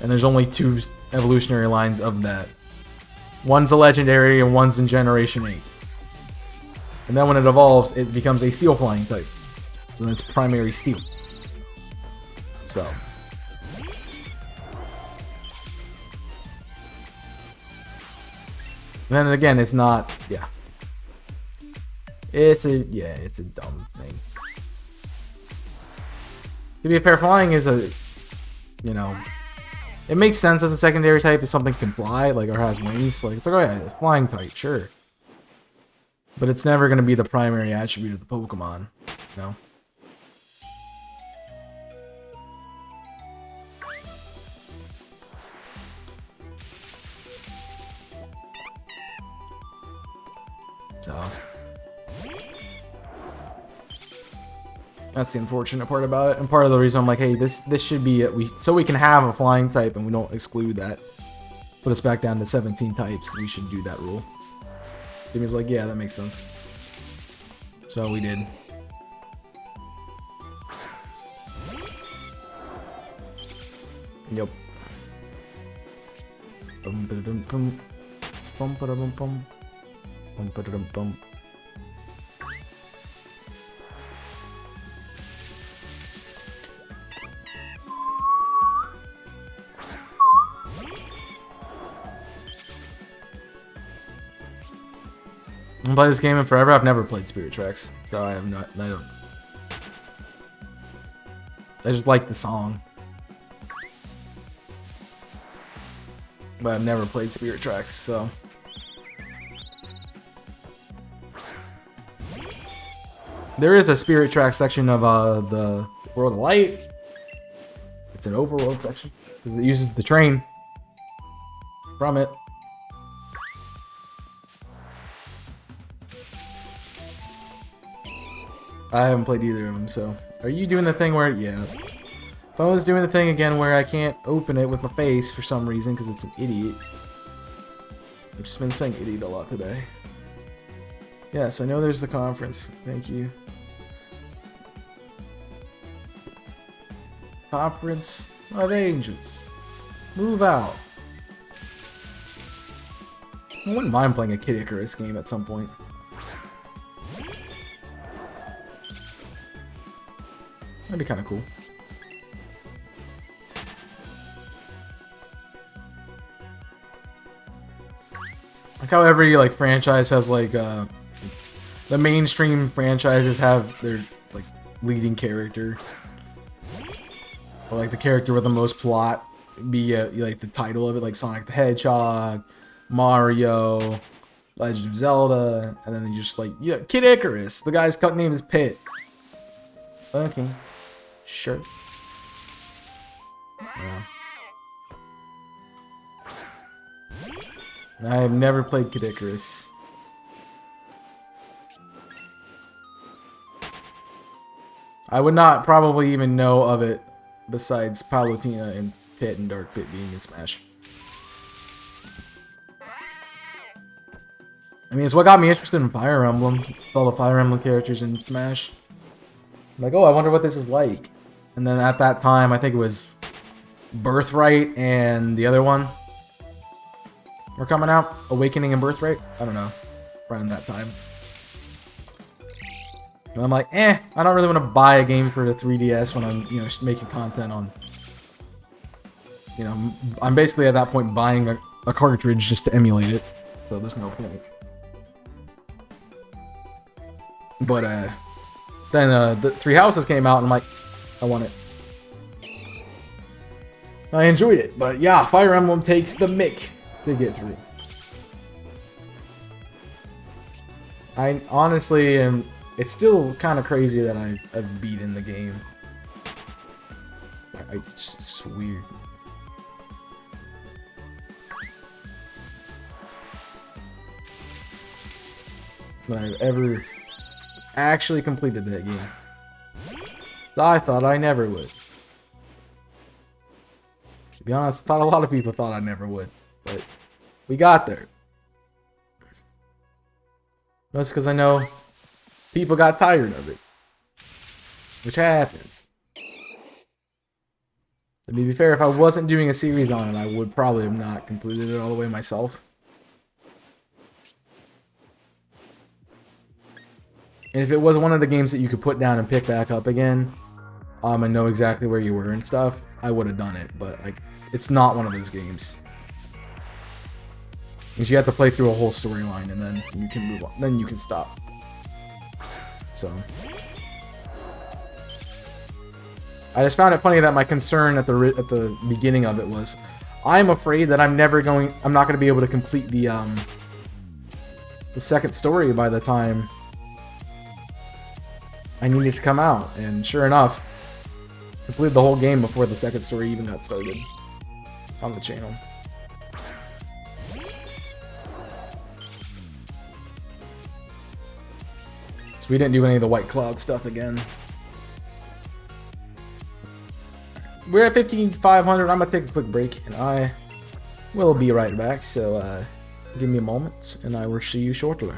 And there's only 2 evolutionary lines of that. One's a legendary and one's in Generation 8. And then when it evolves, it becomes a steel flying type. So then it's primary steel. So. And then again, it's not, yeah. It's a dumb thing. To be fair, flying is a, you know, it makes sense as a secondary type if something can fly, like, or has wings. Like, it's like, oh yeah, it's flying type, sure. But it's never going to be the primary attribute of the Pokemon, you know? So that's the unfortunate part about it, and part of the reason I'm like, hey, this should be it. So we can have a flying type and we don't exclude that. Put us back down to 17 types. We should do that rule. Jimmy's like, yeah, that makes sense. So we did. Yep. Bum ba dum bum. Bum ba dum bum. Bum ba dum bum. haven't played this game in forever. I've never played Spirit Tracks, so I have not. I just like the song, but I've never played Spirit Tracks, so. There is a Spirit Tracks section of the World of Light. It's an overworld section because it uses the train from it. I haven't played either of them, so. Are you doing the thing where, yeah. Phone's doing the thing again where I can't open it with my face for some reason because it's an idiot. I've just been saying idiot a lot today. Yes, I know there's the conference. Thank you. Conference of Angels. Move out. I wouldn't mind playing a Kid Icarus game at some point. That'd be kind of cool. Like how every like franchise has like the mainstream franchises have their like leading character, or like the character with the most plot be like the title of it, like Sonic the Hedgehog, Mario, Legend of Zelda, and then they just like Kid Icarus. The guy's name is Pit. Okay. Sure. Yeah. I have never played Kid Icarus. I would not probably even know of it besides Palutena and Pit and Dark Pit being in Smash. I mean, it's what got me interested in Fire Emblem. All the Fire Emblem characters in Smash. I'm like, oh, I wonder what this is like. And then at that time, I think it was Birthright and the other one were coming out. Awakening and Birthright? I don't know. Around that time. And I'm like, I don't really want to buy a game for the 3DS when I'm, making content on... I'm basically at that point buying a cartridge just to emulate it. So there's no point. But, then the Three Houses came out, and I'm like, I want it. I enjoyed it, but yeah, Fire Emblem takes the mick to get through. I honestly am. It's still kind of crazy that I've beaten the game. It's just weird. That I've ever actually completed that game. I thought I never would. To be honest, I thought a lot of people thought I never would. But we got there. That's because I know people got tired of it. Which happens. To be fair, if I wasn't doing a series on it, I would probably have not completed it all the way myself. And if it was one of the games that you could put down and pick back up again, and know exactly where you were and stuff, I would have done it. But like, it's not one of those games. Because you have to play through a whole storyline and then you can move on. Then you can stop. So I just found it funny that my concern at the beginning of it was, I'm afraid that I'm not going to be able to complete the second story by the time I needed to come out. And sure enough, completed the whole game before the second story even got started on the channel. So we didn't do any of the White Cloud stuff again. We're at 15,500. I'm gonna take a quick break and I will be right back. So give me a moment and I will see you shortly.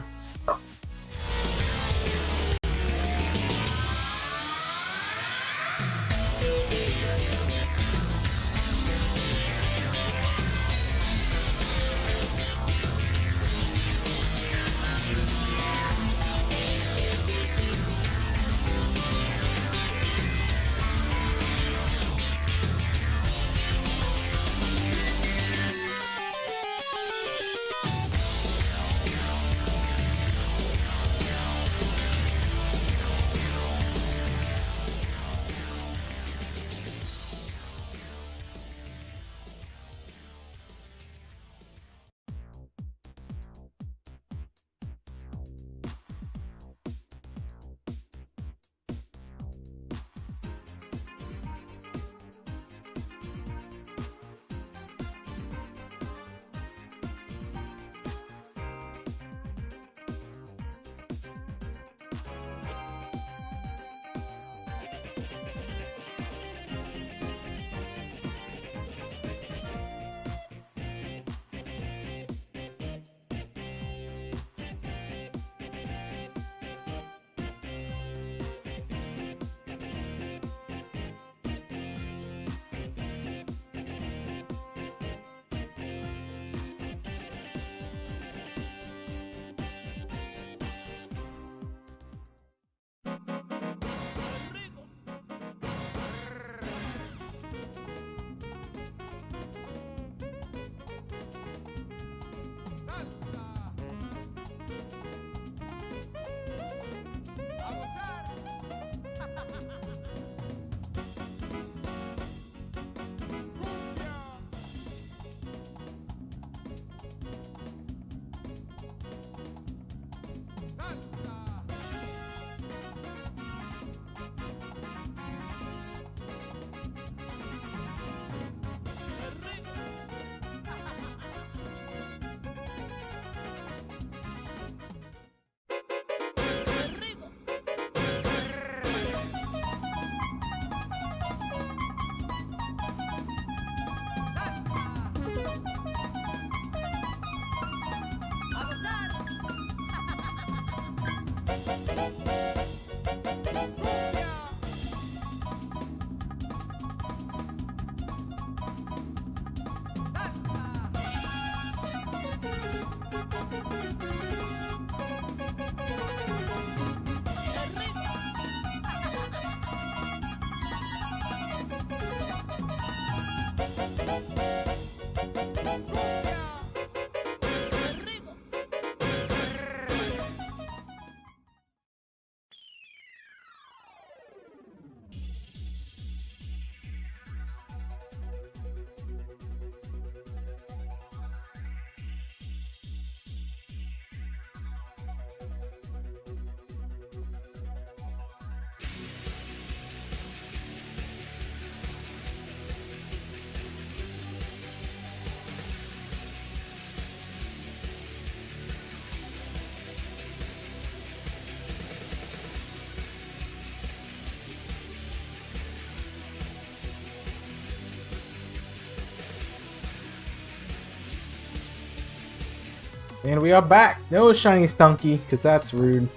And we are back. No shiny stunky, because that's rude.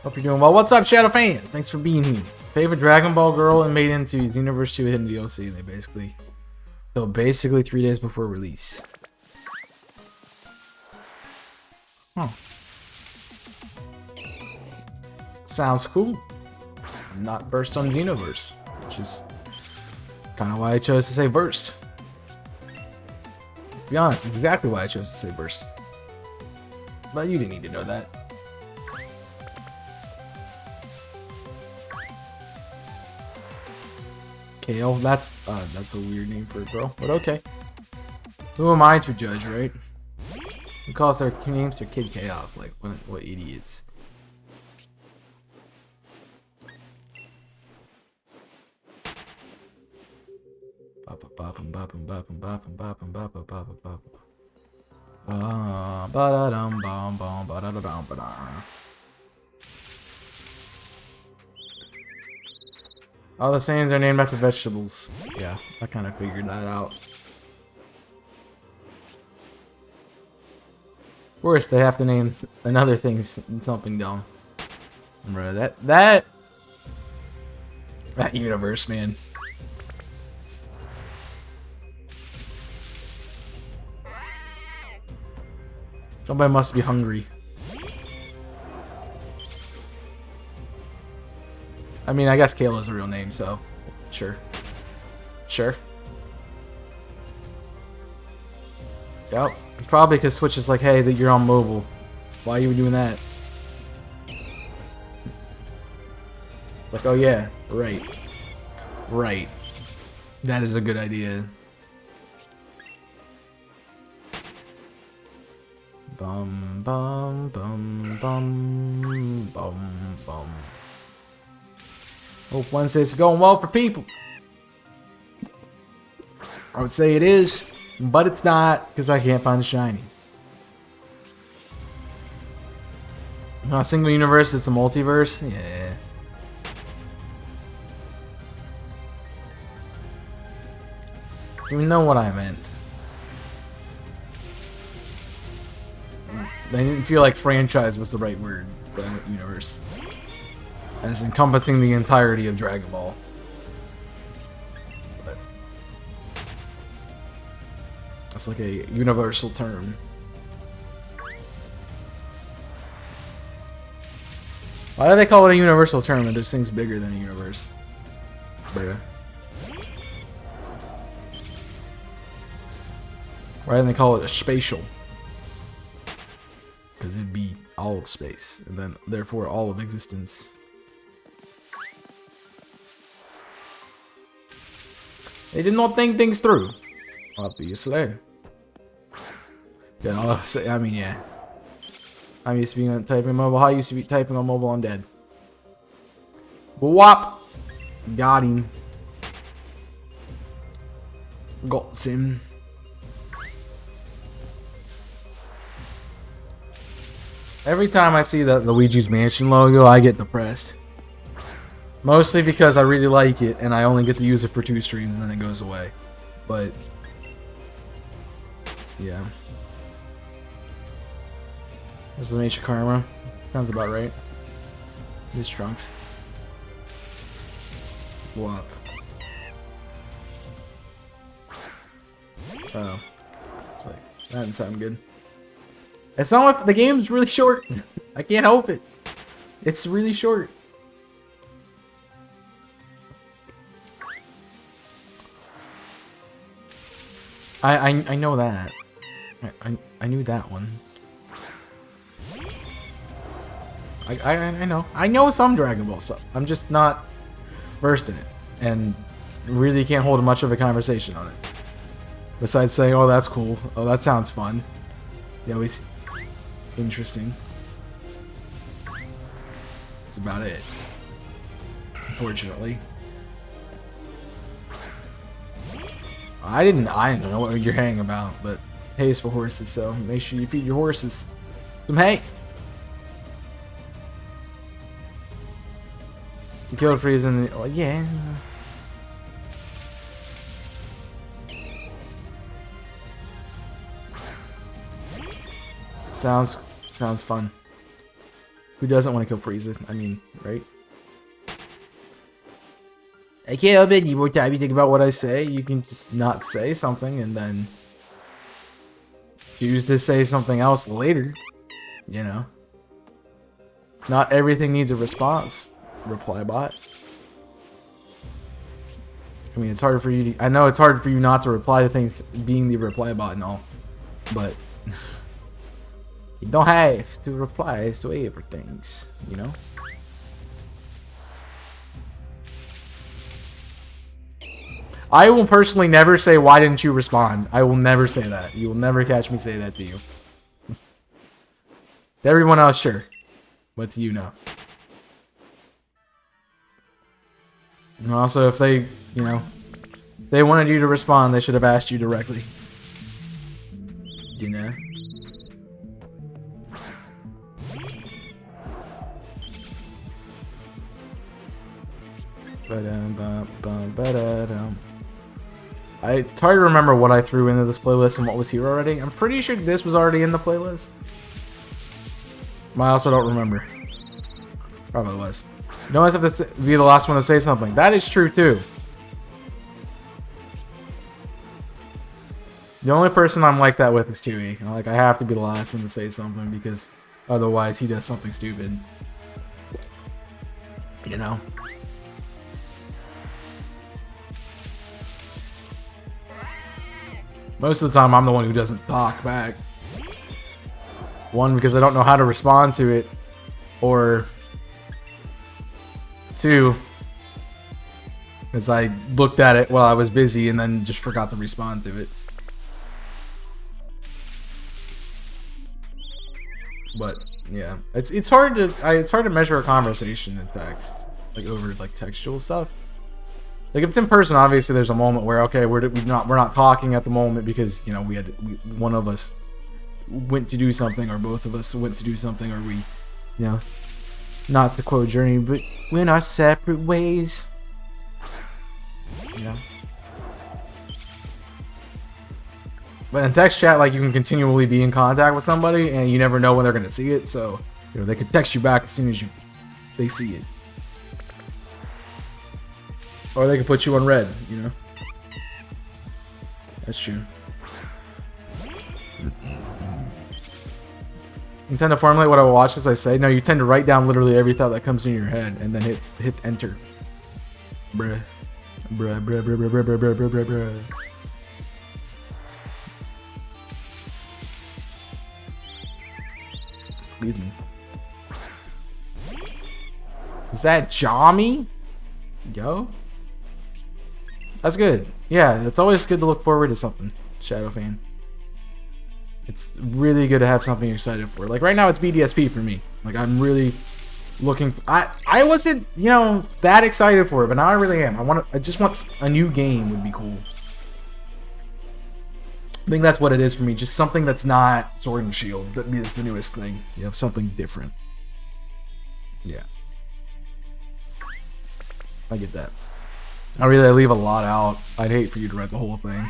Hope you're doing well. What's up, Shadow Fan? Thanks for being here. Favorite Dragon Ball girl and made into his Universe 2 hidden DLC. They basically 3 days before release. Huh. Sounds cool. Not burst on Xenoverse, which is kind of why I chose to say burst. To be honest, exactly why I chose to say burst. But you didn't need to know that. Kale, that's a weird name for a girl, but okay. Who am I to judge, right? Who calls their names their kid Chaos? Like, what idiots. All the Saiyans are named after vegetables. Yeah, I kind of figured that out. Of course, they have to name another thing something dumb. Bro, that universe, man. Somebody must be hungry. I mean, I guess Kayla's a real name, so sure. Sure. Yep. Probably because Switch is like, hey, that you're on mobile. Why are you doing that? Like, oh yeah, right. Right. That is a good idea. Bum bum bum bum bum bum. Hope Wednesday's going well for people. I would say it is, but it's not because I can't find a shiny. Not a single universe, it's a multiverse. Yeah. You know what I meant. I didn't feel like franchise was the right word for that universe. As encompassing the entirety of Dragon Ball. But that's like a universal term. Why do they call it a universal term when there's things bigger than a universe? Bruh. Why didn't they call it a spatial? Because it'd be all of space, and then therefore all of existence. They did not think things through, obviously. Yeah, I mean, yeah. I'm used to being typing mobile. How I used to be typing on mobile. I'm dead. Whop! Got him. Got him. Every time I see that Luigi's Mansion logo, I get depressed. Mostly because I really like it, and I only get to use it for 2 streams, and then it goes away. But yeah, this is Nature Karma. Sounds about right. This Trunks. Whoop. Oh. It's like, that didn't sound good. It's not like the game's really short. I can't help it. It's really short. I know that. I knew that one. I know. I know some Dragon Ball stuff. I'm just not versed in it. And really can't hold much of a conversation on it. Besides saying, oh, that's cool. Oh, that sounds fun. Yeah, always interesting. That's about it. Unfortunately. I didn't know what you're haying about, but hay is for horses, so make sure you feed your horses some hay. You killed Frieza in the... Oh, yeah. Sounds fun. Who doesn't want to kill Frieza? I mean, right? I can't help it. The more time you think about what I say, you can just not say something and then choose to say something else later. You know? Not everything needs a response. Reply bot. I mean, it's hard for you to... I know it's hard for you not to reply to things being the reply bot and all. But... you don't have to reply to everything, you know? I will personally never say, why didn't you respond? I will never say that. You will never catch me say that to you. To everyone else, sure. But to you, no. And also, if they, you know, they wanted you to respond, they should have asked you directly. You know? It's hard to remember what I threw into this playlist and what was here already. I'm pretty sure this was already in the playlist. But I also don't remember. Probably was. You always have to be the last one to say something. That is true too. The only person I'm like that with is Chewie. Like, I have to be the last one to say something because otherwise he does something stupid. You know? Most of the time, I'm the one who doesn't talk back. One, because I don't know how to respond to it. Or... two, because I looked at it while I was busy and then just forgot to respond to it. But, yeah. It's hard to measure a conversation in text. Like, over, like, textual stuff. Like, if it's in person, obviously there's a moment where, okay, we're not talking at the moment because, you know, one of us went to do something, or both of us went to do something, or we, you know, not to quote Journey, but went our separate ways. You know? But in text chat, like, you can continually be in contact with somebody, and you never know when they're gonna see it, so, you know, they could text you back as soon as they see it. Or they can put you on red, you know? That's true. You tend to formulate what I watch as I say. No, you tend to write down literally every thought that comes in your head and then hit enter. Bruh. Bruh, bruh, bruh, bruh, bruh, bruh, bruh, bruh, bruh, bruh. Excuse me. Is that Jami? Yo? That's good. Yeah, it's always good to look forward to something, Shadow fan. It's really good to have something you're excited for. Like, right now, it's BDSP for me. Like, I'm really looking... I wasn't, you know, that excited for it, but now I really am. I just want a new game would be cool. I think that's what it is for me. Just something that's not Sword and Shield. That is the newest thing. You have something different. Yeah. I get that. I leave a lot out. I'd hate for you to read the whole thing.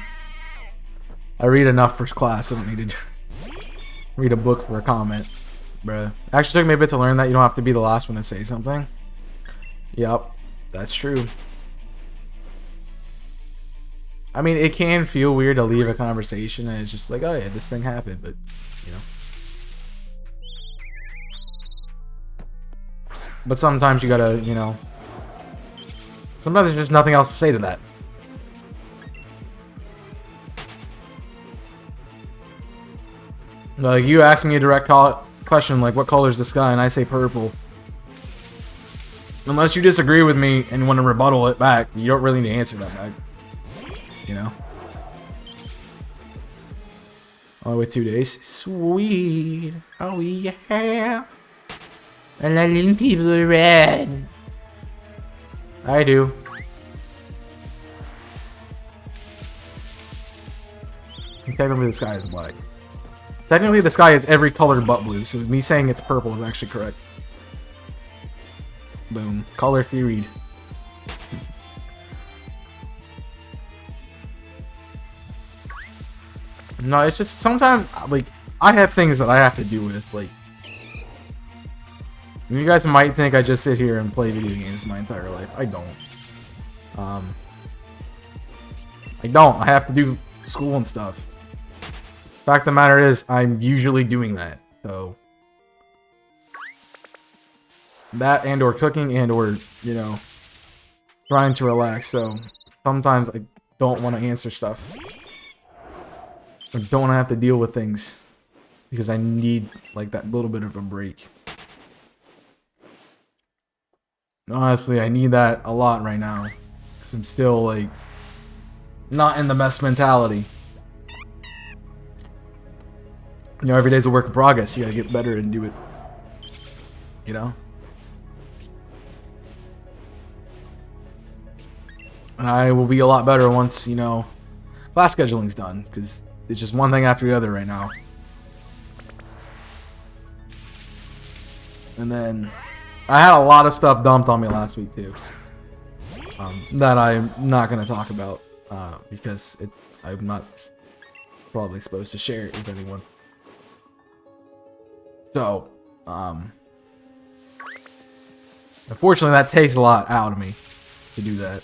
I read enough for class. I don't need to read a book for a comment. Bruh. Actually took me a bit to learn that you don't have to be the last one to say something. Yep, that's true. I mean, it can feel weird to leave a conversation and it's just like, oh yeah, this thing happened, but, you know. But sometimes you gotta, you know, sometimes there's just nothing else to say to that. Like, you ask me a direct question like, what color is the sky? And I say purple. Unless you disagree with me and want to rebuttal it back, you don't really need to answer that back. You know? Only with 2 days. Sweet. Oh yeah. And letting people red. I do. Technically the sky is black. Technically the sky is every color but blue, so me saying it's purple is actually correct. Boom. Color theory. No, it's just sometimes, like, I have things that I have to do with, like, you guys might think I just sit here and play video games my entire life. I don't. I don't. I have to do school and stuff. Fact of the matter is, I'm usually doing that, so. That and or cooking and or, you know, trying to relax, so sometimes I don't want to answer stuff. I don't want to have to deal with things because I need like that little bit of a break. Honestly, I need that a lot right now because I'm still like not in the best mentality. You know, every day's a work in progress. You gotta get better and do it. You know? And I will be a lot better once, you know, class scheduling's done because it's just one thing after the other right now. And then I had a lot of stuff dumped on me last week too. That I'm not going to talk about because I'm not probably supposed to share it with anyone. So, unfortunately that takes a lot out of me to do that.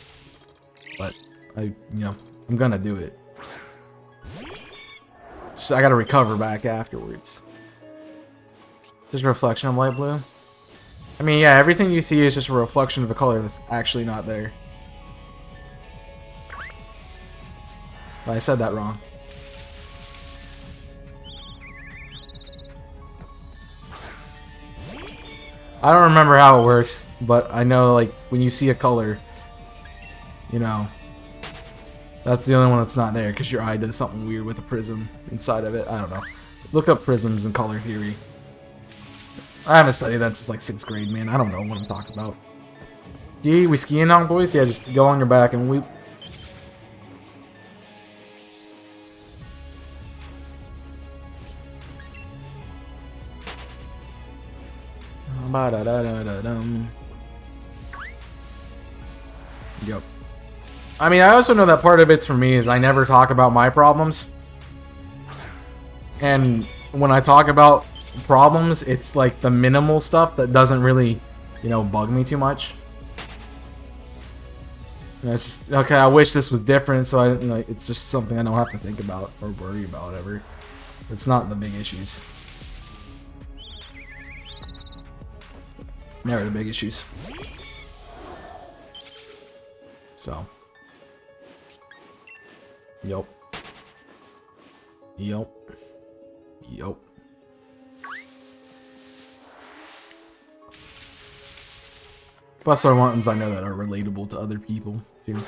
But I'm gonna do it. Just, I gotta recover back afterwards. Just a reflection of light blue. I mean, yeah, everything you see is just a reflection of a color that's actually not there. But I said that wrong. I don't remember how it works, but I know, like, when you see a color, you know, that's the only one that's not there because your eye does something weird with a prism inside of it. I don't know. Look up prisms and color theory. I haven't studied that since like 6th grade, man. I don't know what I'm talking about. Gee, we skiing now, boys? Yeah, just go on your back and weep. Yep. I mean, I also know that part of it's for me is I never talk about my problems. And when I talk about problems, it's like the minimal stuff that doesn't really, you know, bug me too much. And it's just, okay, I wish this was different, so like, it's just something I don't have to think about or worry about ever. It's not the big issues. Never the big issues. So. Yup. Yup. Yup. Plus are ones I know that are relatable to other people too.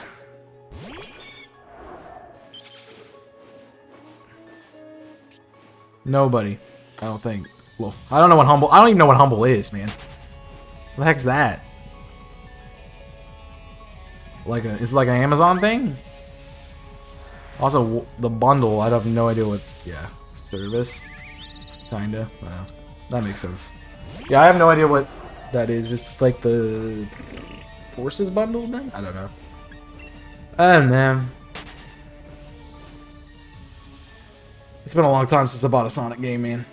Nobody. I don't think. Well, I don't know what humble. I don't even know what humble is, man. What the heck's that? Like a? It's like an Amazon thing. Also, the bundle. I have no idea what. Yeah, service. Kinda. That makes sense. Yeah, I have no idea what that is. It's like the Forces bundle then? I don't know. I don't know. It's been a long time since I bought a Sonic game, man.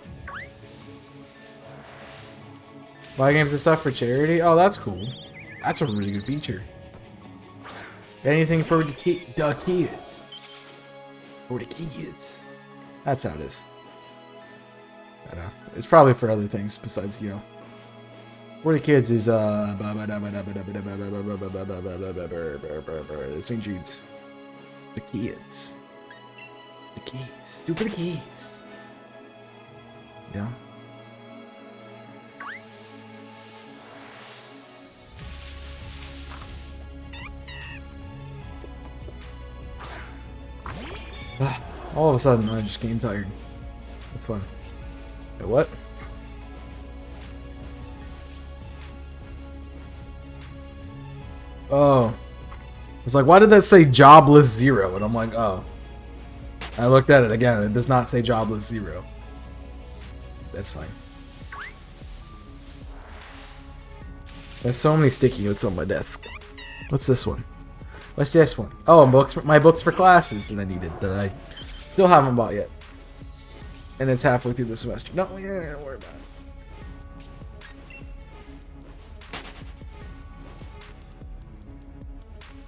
Buy games and stuff for charity? Oh, that's cool. That's a really good feature. Anything for the kids. For the kids. That's how it is. I don't know. It's probably for other things besides, you know. For the kids is St. Jude's. The kids. The keys. Do it for the keys. Yeah. All of a sudden, I just came tired. That's fun. Wait, what? Oh. It's like, why did that say jobless 0? And I'm like, oh. I looked at it again. It does not say jobless 0. That's fine. There's so many sticky notes on my desk. What's this one? What's this one? Oh, my books for classes that I needed that I still haven't bought yet. And it's halfway through the semester. No, yeah, don't worry about it.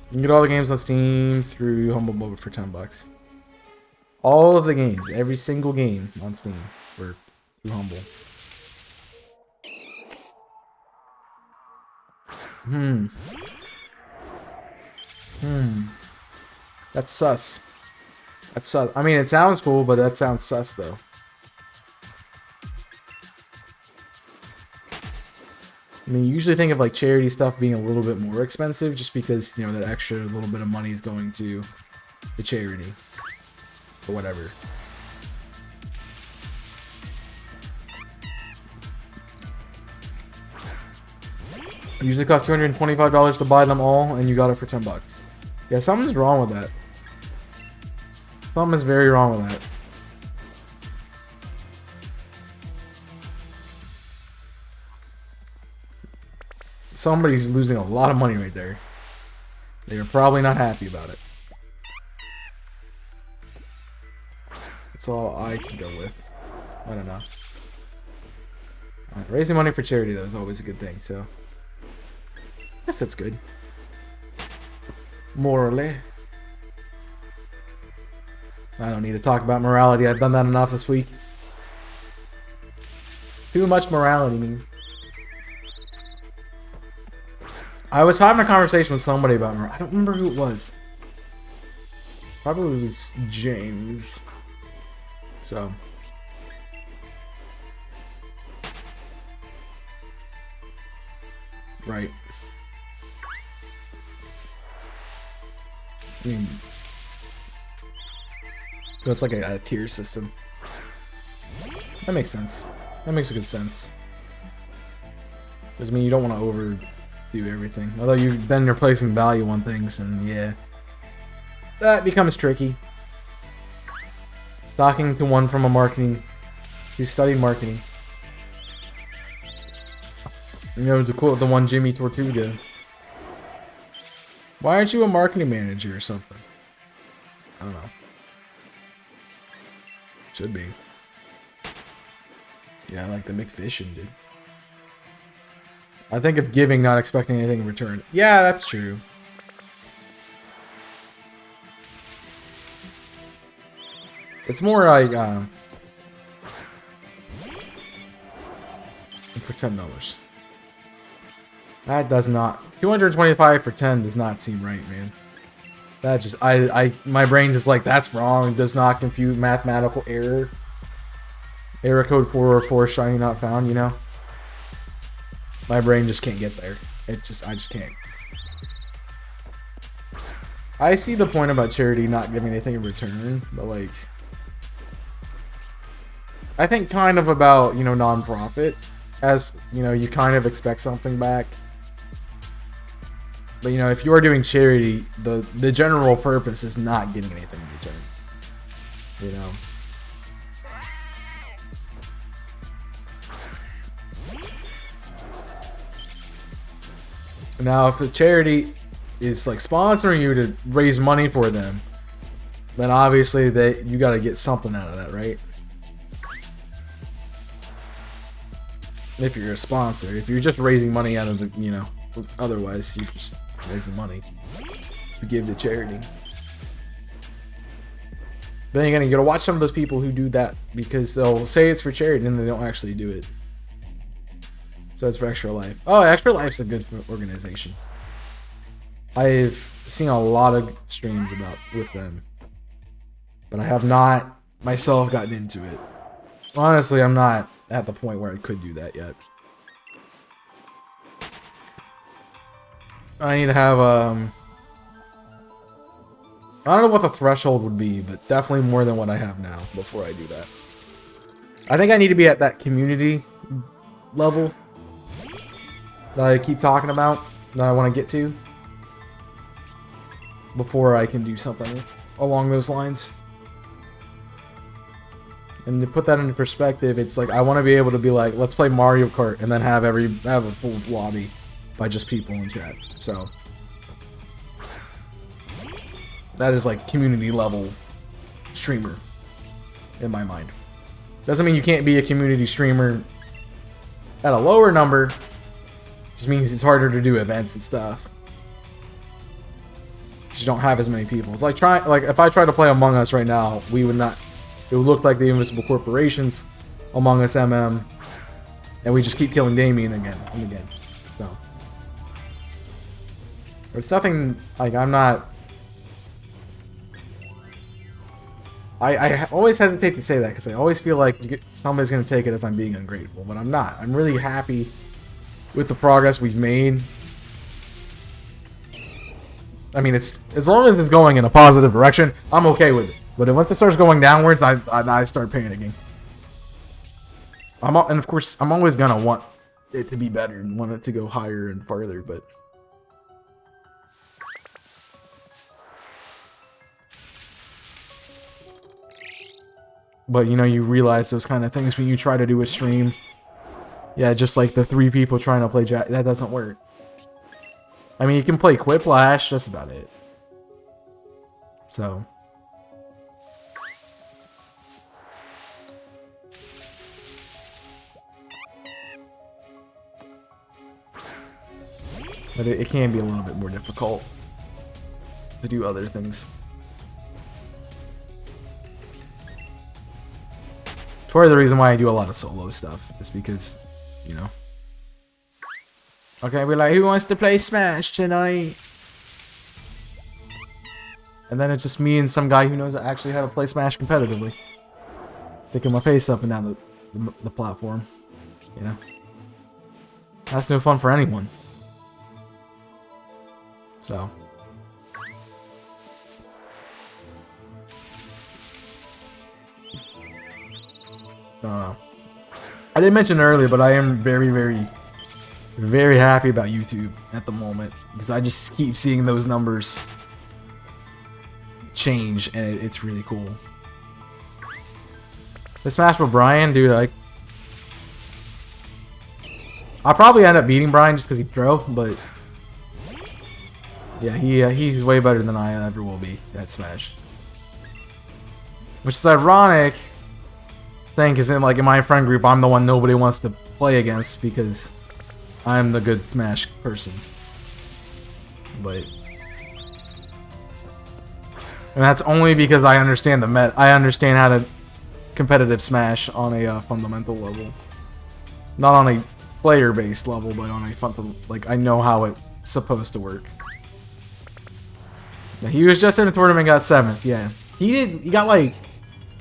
You can get all the games on Steam through Humble Mobile for $10. All of the games, every single game on Steam for through Humble. That's sus. That's sus. I mean, it sounds cool, but that sounds sus, though. I mean, you usually think of like charity stuff being a little bit more expensive just because, you know, that extra little bit of money is going to the charity or whatever. It usually costs $225 to buy them all, and you got it for $10. Yeah, something's wrong with that. Something is very wrong with that. Somebody's losing a lot of money right there. They are probably not happy about it. That's all I can go with. I don't know. Raising money for charity, though, is always a good thing, so I guess that's good. Morally. I don't need to talk about morality. I've done that enough this week. Too much morality, man. I was having a conversation with somebody about morality. I don't remember who it was. Probably was James. So. Right. I mean, so it's like a tier system. That makes sense. That makes a good sense. Because I mean, you don't want to overdo everything. Although then you're placing value on things, and yeah, that becomes tricky. Talking to one from a marketing, who studied marketing. You know, to quote the one Jimmy Tortuga. Why aren't you a marketing manager or something? I don't know. Should be. Yeah, like the McFishing, dude. I think of giving, not expecting anything in return. Yeah, that's true. It's more like, for $10. That does not. 225 for 10 does not seem right, man. That just, my brain just like, that's wrong. It does not compute mathematical error. Error code 404, shiny not found, you know? My brain just can't get there. I just can't. I see the point about charity not giving anything in return, but like, I think kind of about, you know, non-profit, as, you know, you kind of expect something back. But, you know, if you are doing charity, the general purpose is not getting anything in return. You know? Now, if a charity is like sponsoring you to raise money for them, then obviously you got to get something out of that, right? If you're a sponsor. If you're just raising money out of the, you know, otherwise you're just raising money to give to charity. Then again, you gotta watch some of those people who do that because they'll say it's for charity and they don't actually do it. So it's for Extra Life. Oh, Extra Life's a good organization. I've seen a lot of streams with them, but I have not myself gotten into it. Honestly, I'm not at the point where I could do that yet. I need to have I don't know what the threshold would be, but definitely more than what I have now before I do that. I think I need to be at that community level that I keep talking about, that I want to get to, before I can do something along those lines. And to put that into perspective, it's like I want to be able to be like, let's play Mario Kart, and then have a full lobby by just people in chat. So that is like community level streamer in my mind. Doesn't mean you can't be a community streamer at a lower number. Just means it's harder to do events and stuff. You don't have as many people. It's like if I try to play Among Us right now, we would not. It would look like the Invisible Corporations, Among Us MM, and we just keep killing Damien again and again. So it's nothing like I'm not. I always hesitate to say that because I always feel like somebody's going to take it as I'm being ungrateful, but I'm not. I'm really happy with the progress we've made. I mean, it's as long as it's going in a positive direction, I'm okay with it. But once it starts going downwards, I start panicking. And of course, I'm always going to want it to be better and want it to go higher and farther, but you know, you realize those kind of things when you try to do a stream. Yeah, just like the 3 people trying to play Jack, that doesn't work. I mean, you can play Quiplash, that's about it. So but it can be a little bit more difficult to do other things. It's part of the reason why I do a lot of solo stuff is because, you know. Okay, we're like, who wants to play Smash tonight? And then it's just me and some guy who knows actually how to play Smash competitively, sticking my face up and down the platform. You know, that's no fun for anyone. So. I didn't mention it earlier, but I am very, very, very happy about YouTube at the moment because I just keep seeing those numbers change, and it's really cool. The Smash with Brian, dude, I'll probably end up beating Brian just because he pro, but yeah, he's way better than I ever will be at Smash, which is ironic. Because in my friend group, I'm the one nobody wants to play against because I'm the good Smash person. But and that's only because I understand the meta. I understand how to competitive Smash on a fundamental level, not on a player-based level, but on a fundamental. Like I know how it's supposed to work. Yeah, he was just in a tournament, got 7th. Yeah, he did. He got like.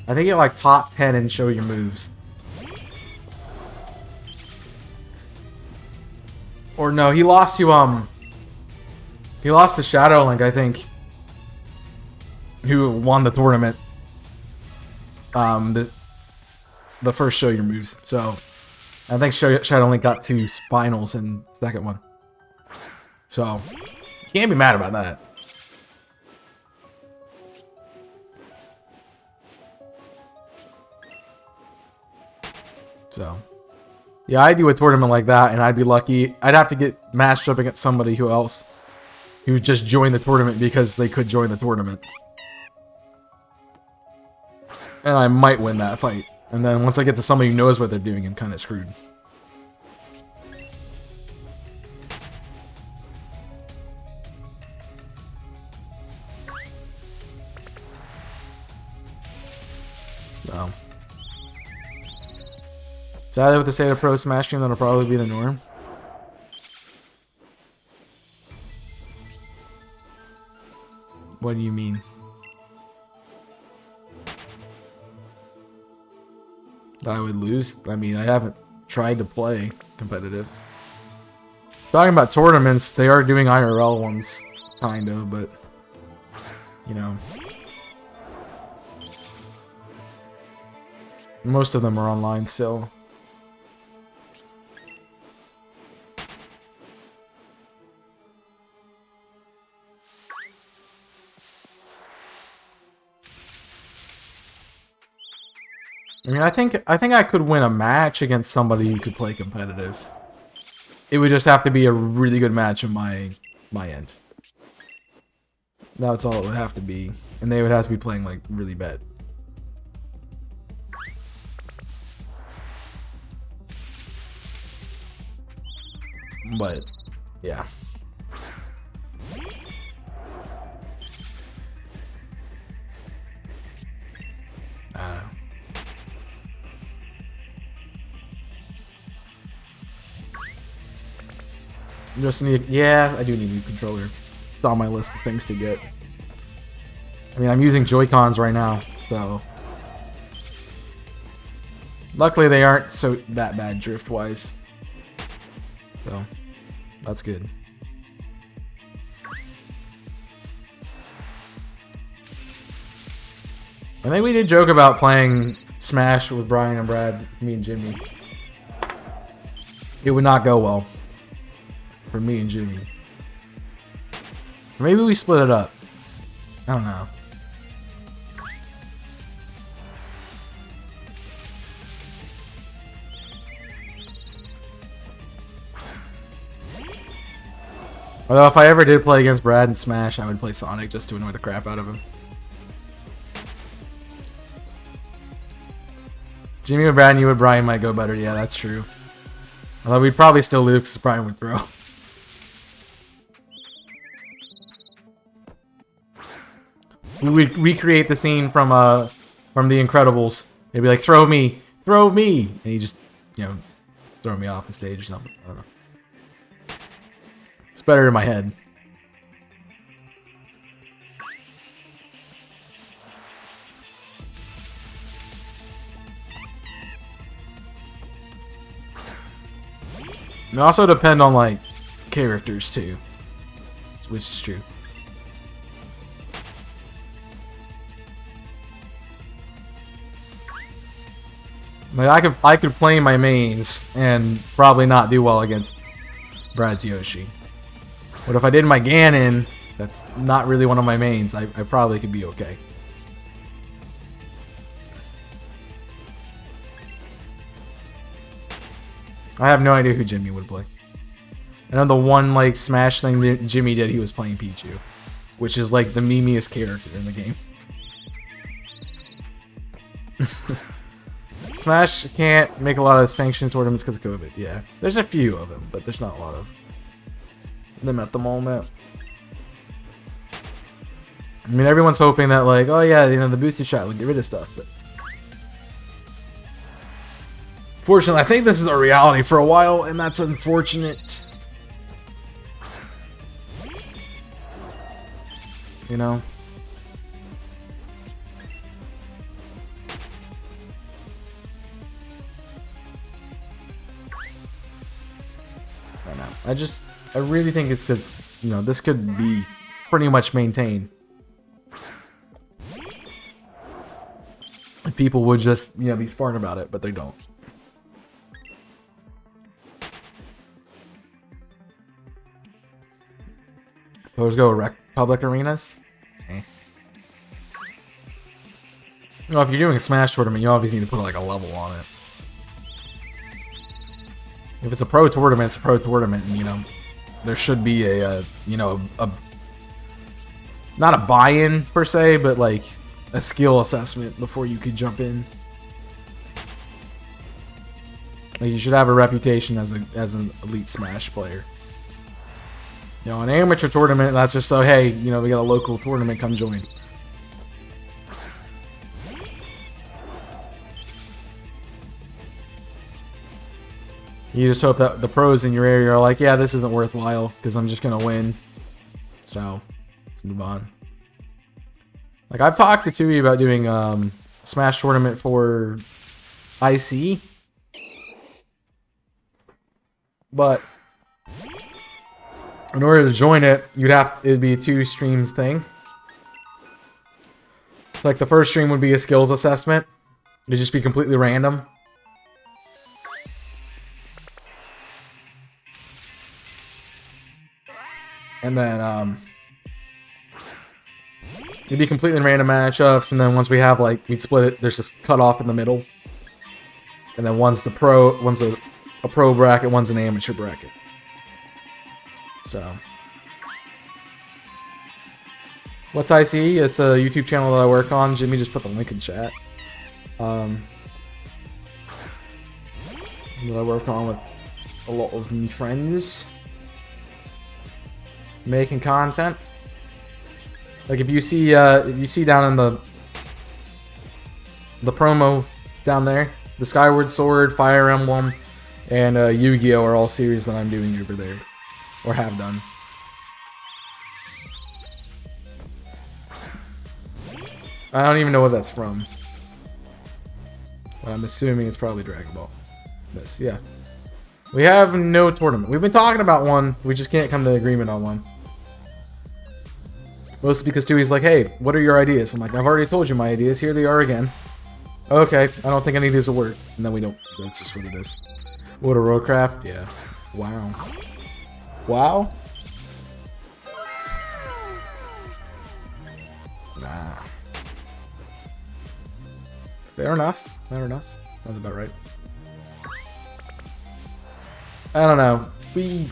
I think it top 10 and show your moves. Or no, he lost to Shadow Link, I think, who won the tournament. The first show your moves. So I think Shadow Link got 2 finals in the second one. So you can't be mad about that. So, yeah, I'd do a tournament like that, and I'd be lucky. I'd have to get matched up against somebody who just joined the tournament because they could join the tournament. And I might win that fight. And then once I get to somebody who knows what they're doing, I'm kind of screwed. So. Sadly, with the state of pro Smash game, that'll probably be the norm. What do you mean? I would lose? I mean, I haven't tried to play competitive. Talking about tournaments, they are doing IRL ones, kind of, but, you know. Most of them are online still. I mean, I think I could win a match against somebody who could play competitive. It would just have to be a really good match on my end. That's all it would have to be, and they would have to be playing like really bad. But yeah. I don't know. Just need, yeah, I do need a new controller. It's on my list of things to get. I mean, I'm using Joy-Cons right now, so luckily they aren't so that bad drift-wise. So that's good. I think we did joke about playing Smash with Brian and Brad, me and Jimmy. It would not go well for me and Jimmy. Maybe we split it up. I don't know. Although if I ever did play against Brad in Smash, I would play Sonic just to annoy the crap out of him. Jimmy with Brad and you with Brian might go better. Yeah, that's true. Although we'd probably still lose because Brian would throw. We would recreate the scene from The Incredibles. They'd be like, "Throw me, throw me," and he just, you know, throw me off the stage or something. I don't know. It's better in my head. It also depend on like characters too, which is true. Like I could play my mains and probably not do well against Brad's Yoshi. But if I did my Ganon, that's not really one of my mains, I probably could be okay. I have no idea who Jimmy would play. I know the one like Smash thing that Jimmy did, he was playing Pichu, which is like the memeiest character in the game. Smash can't make a lot of sanctioned tournaments because of COVID. Yeah, there's a few of them, but there's not a lot of them at the moment. I mean, everyone's hoping that like, oh yeah, you know, the boosted shot would get rid of stuff, but fortunately, I think this is a reality for a while, and that's unfortunate. You know? I don't know. I really think it's because, you know, this could be pretty much maintained. People would just, you know, be smart about it, but they don't. Let's go Republic Arenas. Okay. Well, if you're doing a Smash tournament, you obviously need to put like a level on it. If it's a pro tournament, it's a pro tournament, and you know, there should be a you know, not a buy-in per se, but like a skill assessment before you could jump in. Like you should have a reputation as an elite Smash player. You know, an amateur tournament, that's just so, hey, you know, we got a local tournament, come join. You just hope that the pros in your area are like, yeah, this isn't worthwhile because I'm just gonna win. So let's move on. Like I've talked to Tui about doing Smash tournament for IC, but in order to join it, it'd be a 2 streams thing. Like the first stream would be a skills assessment. It'd just be completely random. And then it'd be completely random matchups, and then once we have like we'd split it, there's just cut off in the middle. And then one's a pro bracket, one's an amateur bracket. So what's IC? It's a YouTube channel that I work on. Jimmy just put the link in chat. That I work on with a lot of my friends. Making content. Like if you see down in the promo, it's down there. The Skyward Sword, Fire Emblem, and Yu-Gi-Oh are all series that I'm doing over there, or have done. I don't even know what that's from, but I'm assuming it's probably Dragon Ball. This, yeah. We have no tournament. We've been talking about one. We just can't come to agreement on one. Mostly because Tui's like, hey, what are your ideas? I'm like, I've already told you my ideas. Here they are again. Okay, I don't think any of these will work. And then we don't. That's just what it is. What a Roadcraft? Yeah. Wow. Wow? Nah. Fair enough. Fair enough. That's about right. I don't know. We've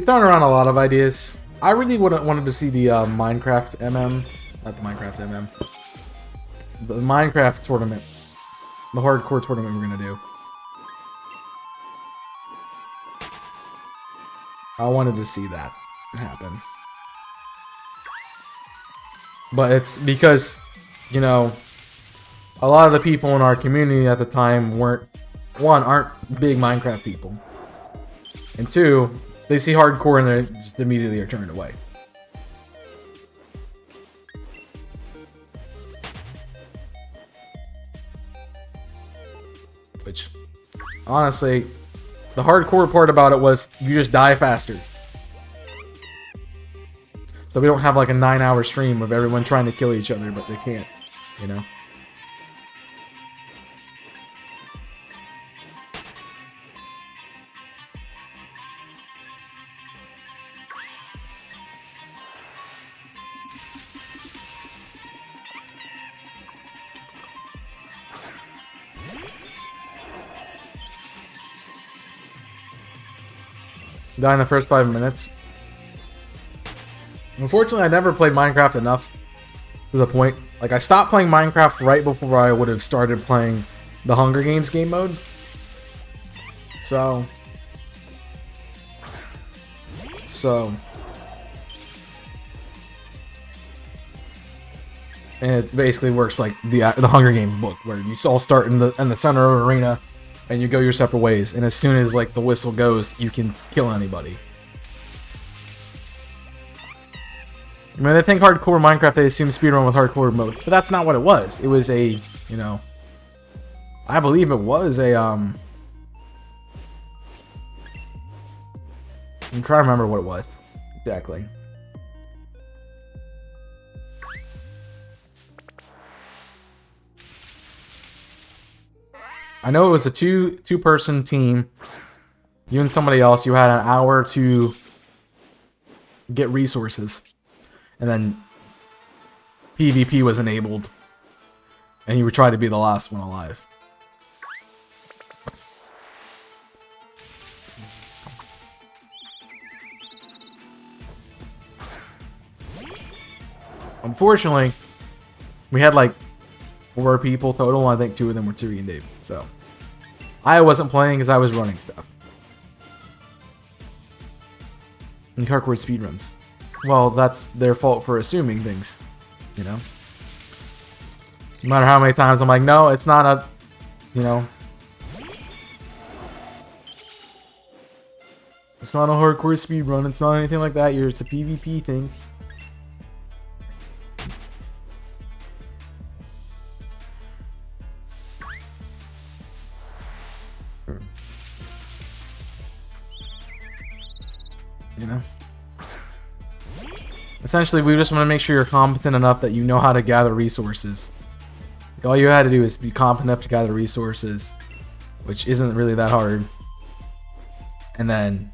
thrown around a lot of ideas. I really wanted to see the Minecraft MM. Not the Minecraft MM. The Minecraft tournament. The hardcore tournament we're going to do. I wanted to see that happen. But it's because, you know, a lot of the people in our community at the time aren't big Minecraft people. And 2, they see hardcore and they just immediately are turned away. Which, honestly, the hardcore part about it was you just die faster. So we don't have like a 9-hour stream of everyone trying to kill each other, but they can't, you know? Die in the first 5 minutes. Unfortunately, I never played Minecraft enough to the point. Like, I stopped playing Minecraft right before I would have started playing the Hunger Games game mode. So. And it basically works like the Hunger Games book, where you all start in the center of an arena, and you go your separate ways. And as soon as like the whistle goes, you can kill anybody. I mean, they think hardcore Minecraft, they assume speedrun with hardcore mode, but that's not what it was. It was a, you know, I believe it was a I'm trying to remember what it was exactly. I know it was a two-person team. You and somebody else. You had an hour to get resources, and then PvP was enabled, and you would try to be the last one alive. Unfortunately, we had like 4 people total. I think 2 of them were Turi and Dave. So I wasn't playing because I was running stuff. And hardcore speedruns. Well, that's their fault for assuming things, you know? No matter how many times I'm like, no, it's not a, you know. It's not a hardcore speed run. It's not anything like that. It's a PvP thing. You know? Essentially, we just want to make sure you're competent enough that you know how to gather resources. All you had to do is be competent enough to gather resources, which isn't really that hard. And then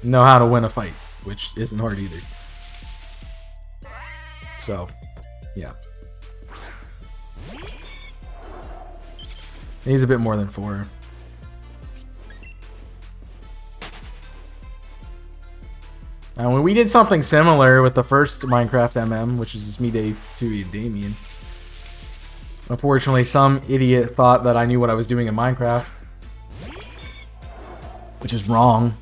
know how to win a fight, which isn't hard either. So, yeah. He's a bit more than 4. And when we did something similar with the first Minecraft MM, which is just me, Dave, Tui, and Damien. Unfortunately, some idiot thought that I knew what I was doing in Minecraft. Which is wrong.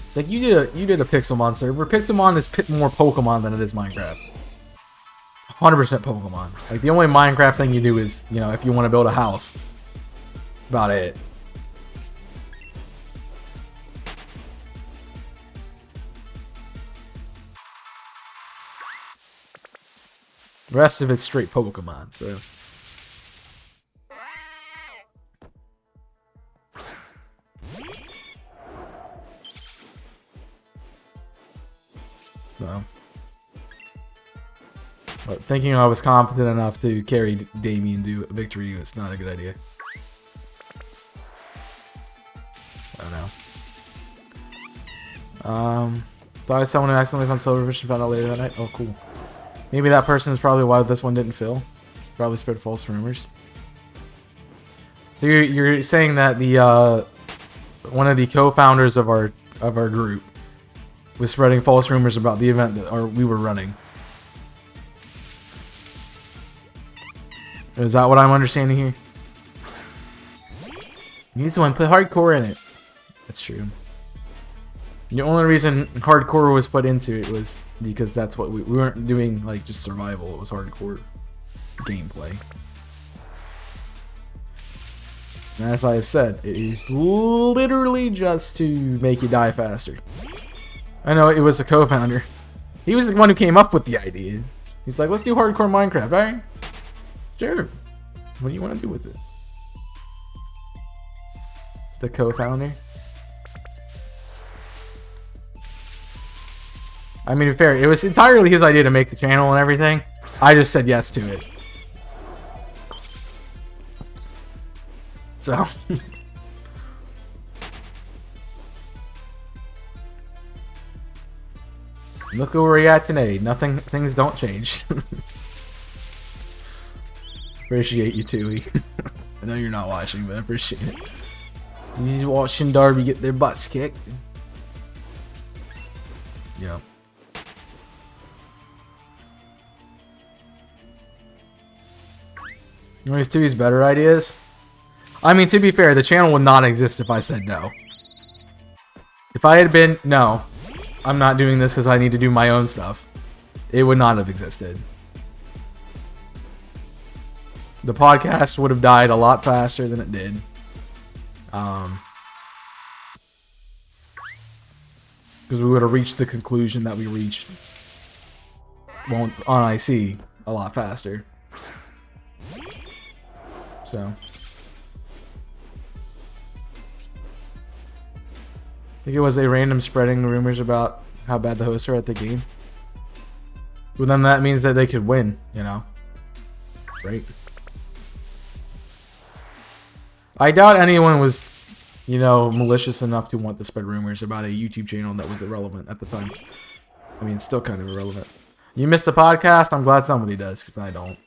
It's like you did a Pixelmon server. Pixelmon is more Pokemon than it is Minecraft. 100% Pokemon. Like, the only Minecraft thing you do is, you know, if you want to build a house. About it. The rest of it's straight Pokemon, so. No. But thinking I was competent enough to carry Damien to victory is not a good idea. I don't know. Thought someone who accidentally found Silverfish and found out later that night. Oh, cool. Maybe that person is probably why this one didn't fill. Probably spread false rumors. So you're saying that the one of the co-founders of our group was spreading false rumors about the event that we were running. Is that what I'm understanding here? He's the one put hardcore in it. That's true. The only reason hardcore was put into it was because that's what we weren't doing, like just survival. It was hardcore gameplay. And as I have said, it is literally just to make you die faster. I know it was a co-founder. He was the one who came up with the idea. He's like, let's do hardcore Minecraft, alright? Sure. What do you want to do with it? It's the co-founder. I mean, to be fair, it was entirely his idea to make the channel and everything. I just said yes to it. So. Look where we're at today. Things don't change. Appreciate you, Tui. I know you're not watching, but I appreciate it. He's watching Darby get their butts kicked. Yeah. You want Tui's better ideas? I mean, to be fair, the channel would not exist if I said no. If I had been, no, I'm not doing this because I need to do my own stuff, it would not have existed. The podcast would have died a lot faster than it did. Because we would have reached the conclusion that we reached once on IC a lot faster. So. I think it was a random spreading rumors about how bad the hosts are at the game. Well, then that means that they could win, you know. Right? I doubt anyone was, you know, malicious enough to want to spread rumors about a YouTube channel that was irrelevant at the time. I mean, it's still kind of irrelevant. You missed the podcast? I'm glad somebody does, because I don't.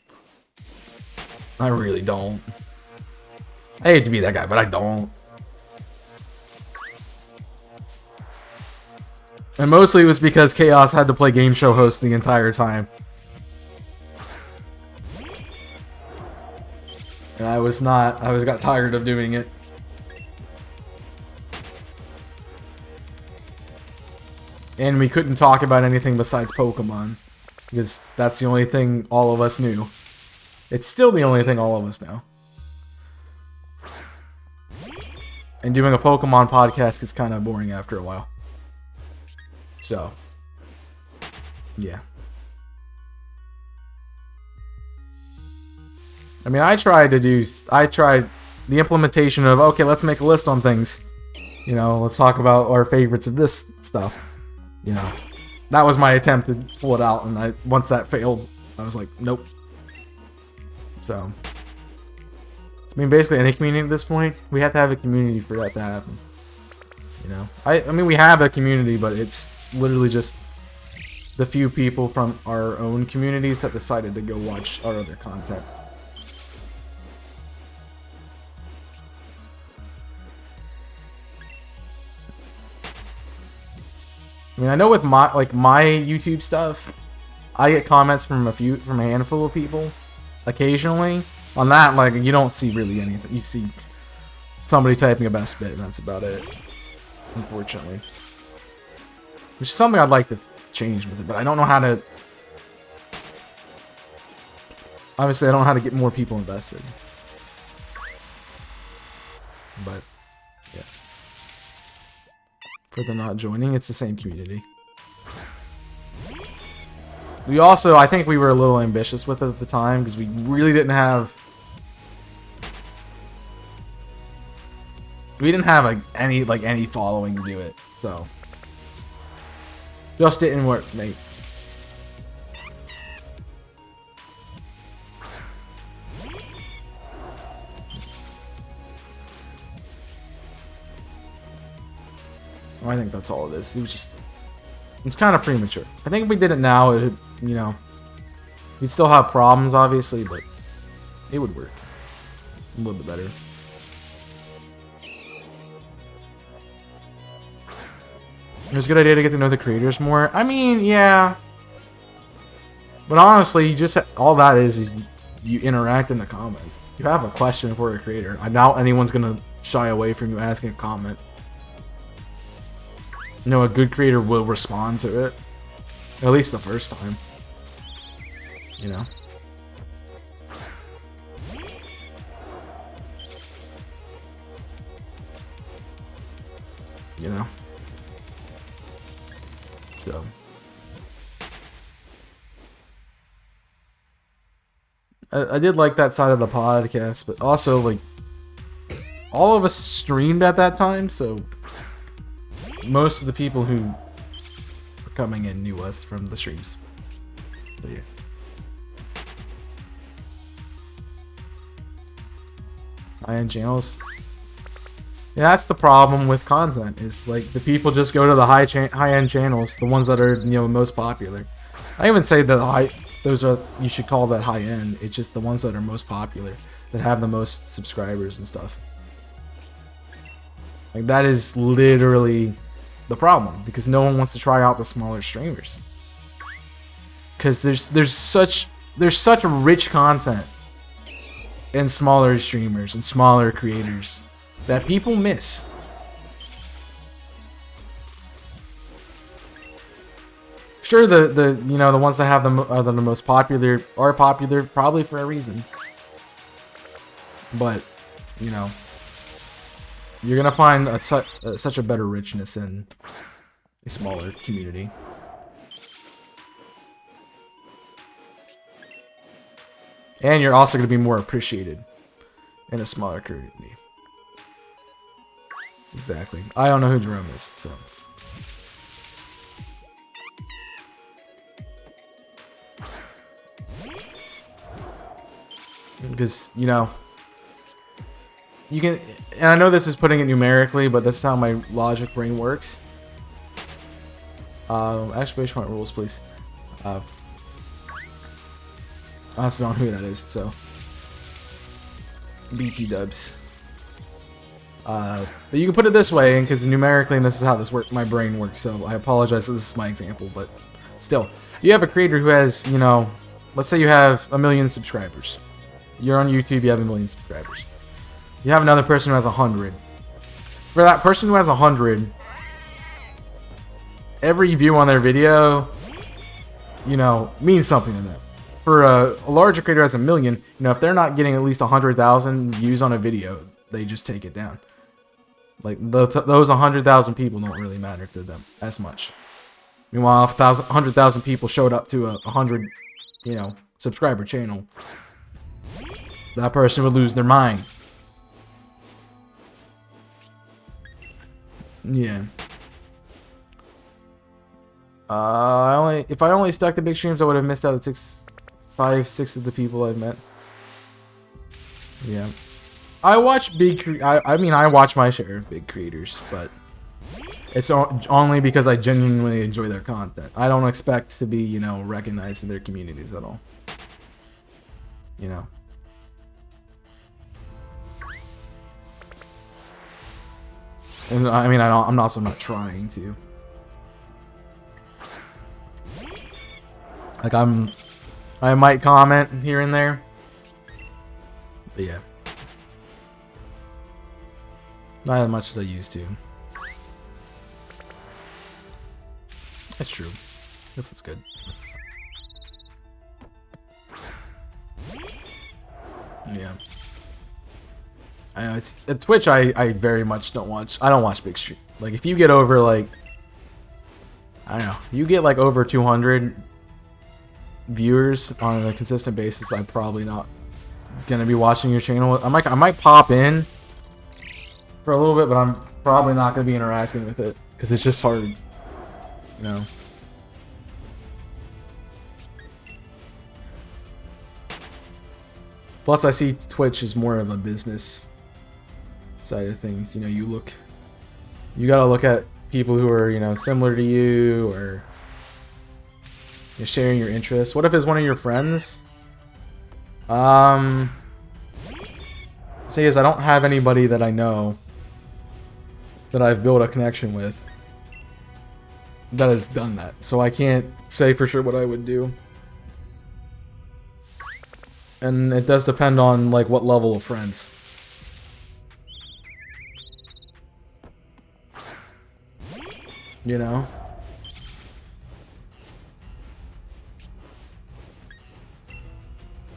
I really don't. I hate to be that guy, but I don't. And mostly it was because Chaos had to play game show host the entire time. And I got tired of doing it. And we couldn't talk about anything besides Pokemon. because that's the only thing all of us knew. It's still the only thing all of us know. And doing a Pokemon podcast gets kind of boring after a while. So, yeah. I mean, I tried the implementation of, okay, let's make a list on things. You know, let's talk about our favorites of this stuff. You know, that was my attempt to pull it out, and once that failed, I was like, nope. So, I mean, basically any community at this point, we have to have a community for that to happen. You know, I mean, we have a community, but it's literally just the few people from our own communities that decided to go watch our other content. I mean, I know with my YouTube stuff, I get comments from a handful of people occasionally. On that, like, you don't see really anything. You see somebody typing a best bit, and that's about it. Unfortunately. Which is something I'd like to change with it, but I don't know how to... Obviously, I don't know how to get more people invested. But, yeah. For the not joining, it's the same community. We also, I think we were a little ambitious with it at the time, because we really didn't have... We didn't have any following to do it, so just didn't work, mate. Well, I think that's all it is. It's kind of premature. I think if we did it now, it would, you know, we'd still have problems, obviously, but it would work a little bit better. It was a good idea to get to know the creators more. I mean, yeah. But honestly, you just all that is you interact in the comments. You have a question for a creator. I doubt anyone's gonna shy away from you asking a comment. You know, a good creator will respond to it. At least the first time. You know? You know? So. I did like that side of the podcast, but also, like, all of us streamed at that time, so most of the people who were coming in knew us from the streams. So, yeah. High-end channels. Yeah, that's the problem with content. Is like the people just go to the high-end channels, the ones that are, you know, most popular. I even say that those are, you should call that high-end. It's just the ones that are most popular, that have the most subscribers and stuff. Like, that is literally the problem, because no one wants to try out the smaller streamers. Because there's such rich content in smaller streamers and smaller creators that people miss. Sure, the you know, the ones that have the most popular are popular probably for a reason. But, you know, you're gonna find such a better richness in a smaller community. And you're also gonna be more appreciated in a smaller community. Exactly. I don't know who Jerome is, so. Because, you know, you can, and I know this is putting it numerically, but that's how my logic brain works. Exclamation point rules, please. I also don't know who that is, so. BT dubs. But you can put it this way, because numerically, and this is how my brain works, so I apologize that this is my example, but still. You have a creator who has, you know, let's say you have 1 million subscribers. You're on YouTube, you have 1 million subscribers. You have another person who has 100. For that person who has 100, every view on their video you know, means something to them. For a larger creator has 1 million, you know, if they're not getting at least 100,000 views on a video, they just take it down. Like, those 100,000 people don't really matter to them as much. Meanwhile, if 100,000 people showed up to a 100, you know, subscriber channel, that person would lose their mind. Yeah. If I only stuck to big streams, I would have missed out on 5, 6 of the people I've met. Yeah. I watch I mean, I watch my share of big creators, but it's only because I genuinely enjoy their content. I don't expect to be, you know, recognized in their communities at all. You know. And I mean, I'm also not trying to. Like, I might comment here and there. But yeah. Not as much as I used to. That's true. This is good. Yeah. I know, it's at Twitch I very much don't watch. I don't watch big stream. Like, if you get over, like, I don't know, you get like over 200 viewers on a consistent basis, I'm probably not gonna be watching your channel. I might pop in for a little bit, but I'm probably not gonna be interacting with it because it's just hard, you know. Plus, I see Twitch as more of a business side of things. You know, you gotta look at people who are, you know, similar to you, or you're sharing your interests. What if it's one of your friends? Say is I don't have anybody that I know that I've built a connection with that has done that, so I can't say for sure what I would do. And it does depend on, like, what level of friends. You know?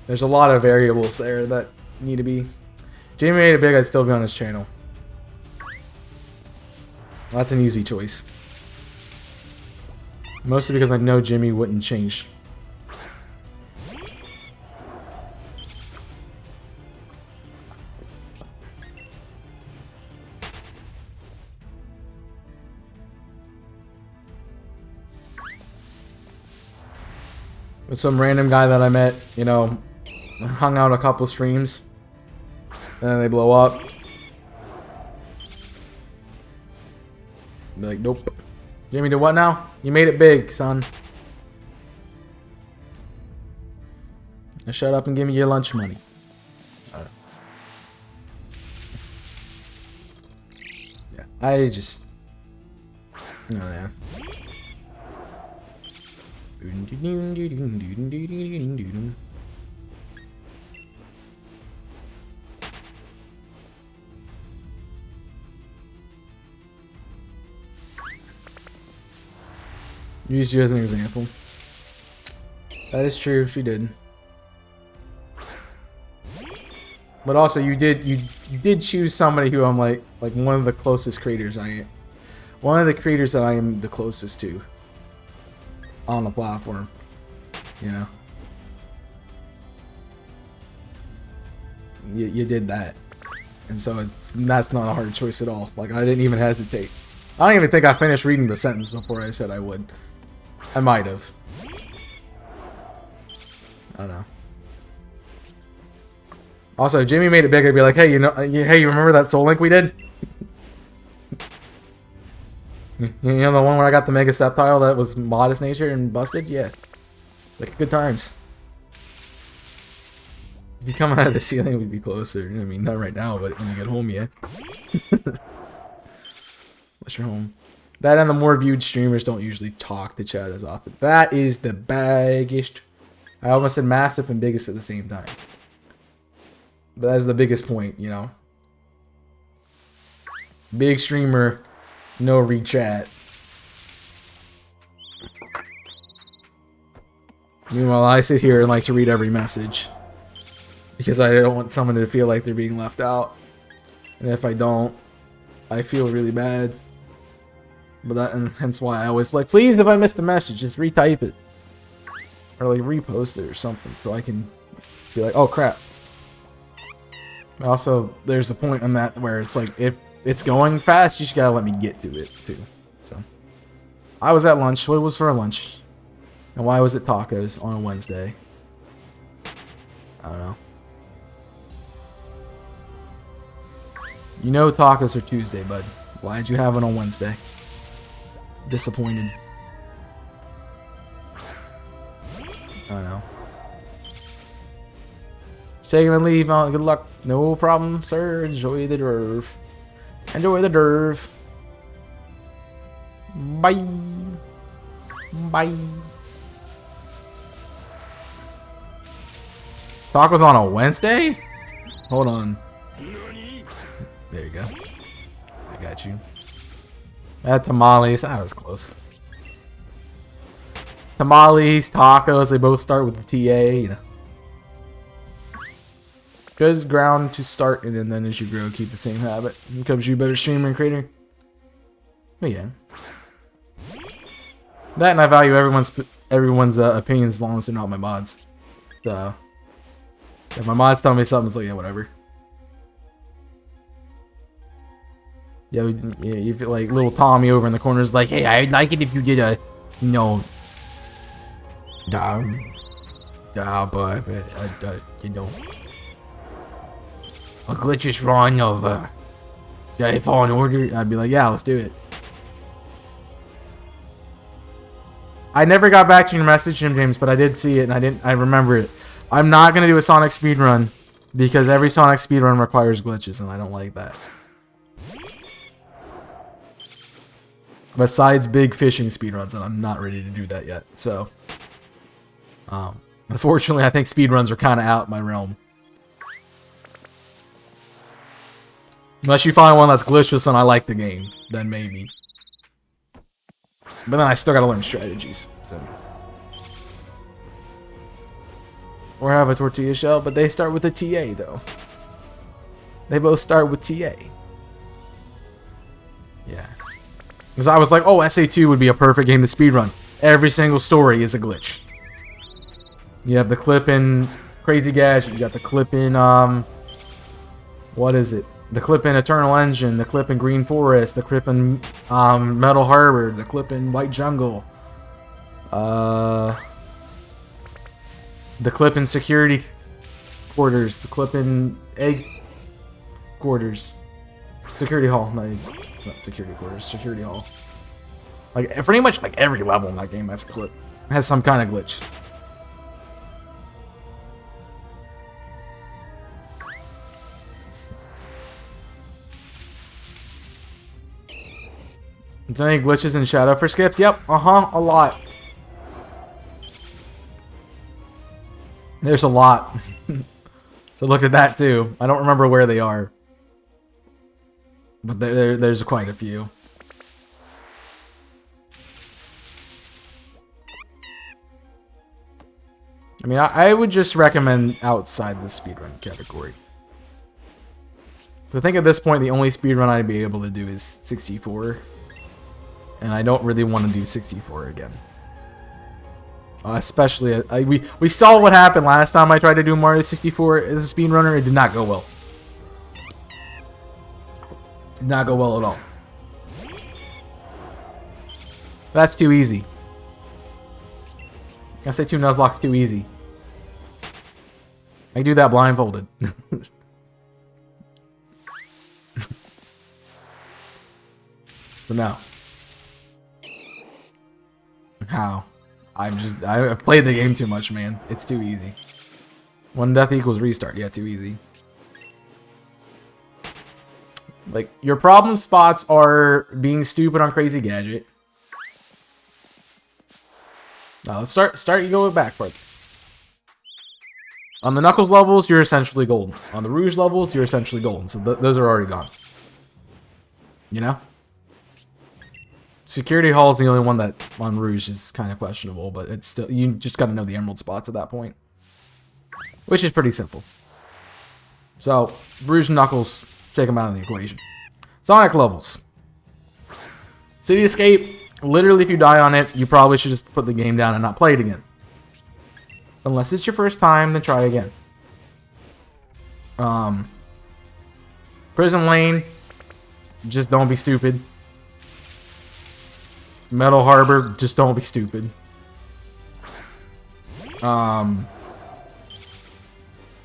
There's a lot of variables there that need to be... Jamie made it big, I'd still be on his channel. That's an easy choice. Mostly because I know Jimmy wouldn't change. With some random guy that I met, you know, hung out a couple streams, and then they blow up. Be like, nope. Jamie did what now? You made it big, son. Now shut up and give me your lunch money. Yeah, I just... Oh, yeah. Used you as an example. That is true, she did. But also, you did choose somebody who I'm like one of the closest creators one of the creators that I am the closest to on the platform, you know. You did that, and so that's not a hard choice at all. Like, I didn't even hesitate. I don't even think I finished reading the sentence before I said I would. I might have. I don't know. Also, Jimmy made it big. I'd be like, hey, you remember that Soul Link we did? You know, the one where I got the Mega Sceptile that was modest nature and busted? Yeah. Like, good times. If you come out of the ceiling, we'd be closer. I mean, not right now, but when you get home, yeah. Unless you're home. That and the more viewed streamers don't usually talk to chat as often. That is the biggest. I almost said massive and biggest at the same time. But that's the biggest point, you know. Big streamer, no re-chat. Meanwhile, I sit here and like to read every message. Because I don't want someone to feel like they're being left out. And if I don't, I feel really bad. But that, and hence why I always like, please, if I missed a message, just retype it. Or like repost it or something so I can be like, oh crap. Also, there's a point on that where it's like, if it's going fast, you just gotta let me get to it too. So, I was at lunch. What was for lunch? And why was it tacos on a Wednesday? I don't know. You know tacos are Tuesday, bud. Why'd you have it on Wednesday? Disappointed. I don't know. Taking a leave. Good luck. No problem, sir. Enjoy the derv. Enjoy the derv. Bye. Bye. Tacos on a Wednesday? Hold on. There you go. I got you. At tamales. That was close. Tamales, tacos, they both start with the TA, you know. Good ground to start, and then as you grow, keep the same habit. It becomes you a better streamer and creator. But yeah. That, and I value everyone's opinions as long as they're not my mods. So, if my mods tell me something, it's like, yeah, whatever. Yeah, you feel like little Tommy over in the corner is like, hey, I'd like it if you did a, you know, but you know, a glitches run of did I fall in order? I'd be like, yeah, let's do it. I never got back to your message, Jim James, but I did see it and I remember it. I'm not gonna do a Sonic speedrun because every Sonic speedrun requires glitches and I don't like that. Besides big fishing speedruns, and I'm not ready to do that yet. So, unfortunately, I think speedruns are kind of out my realm. Unless you find one that's glitchless and I like the game, then maybe. But then I still gotta learn strategies, so. Or have a tortilla shell, but they start with a TA, though. They both start with TA. Yeah. Because I was like, oh, SA2 would be a perfect game to speedrun. Every single story is a glitch. You have the clip in Crazy Gadget, you got the clip in, what is it? The clip in Eternal Engine, the clip in Green Forest, the clip in Metal Harbor, the clip in White Jungle. The clip in Security Quarters, the clip in Egg Quarters. Security Hall, not Security Quarters, Security Hall. Like, pretty much like every level in that game has a clip. Has some kind of glitch. Is there any glitches in Shadow for skips? Yep, a lot. There's a lot. So look at that too. I don't remember where they are. But there's quite a few. I mean, I would just recommend outside the speedrun category. I think at this point, the only speedrun I'd be able to do is 64. And I don't really want to do 64 again. Especially, we saw what happened last time I tried to do Mario 64 as a speedrunner. It did not go well. Did not go well at all. That's too easy. I say 2 Nuzlocke's too easy. I do that blindfolded. But no. How? I've played the game too much, man. It's too easy. 1 death equals restart. Yeah, too easy. Like, your problem spots are being stupid on Crazy Gadget. Now, let's start you go back further. On the Knuckles levels, you're essentially golden. On the Rouge levels, you're essentially golden. So those are already gone. You know? Security Hall is the only one that on Rouge is kind of questionable, but it's still, you just got to know the emerald spots at that point, which is pretty simple. So Rouge and Knuckles, take them out of the equation. Sonic levels. City Escape, literally if you die on it, you probably should just put the game down and not play it again. Unless it's your first time, then try again. Prison Lane, just don't be stupid. Metal Harbor, just don't be stupid.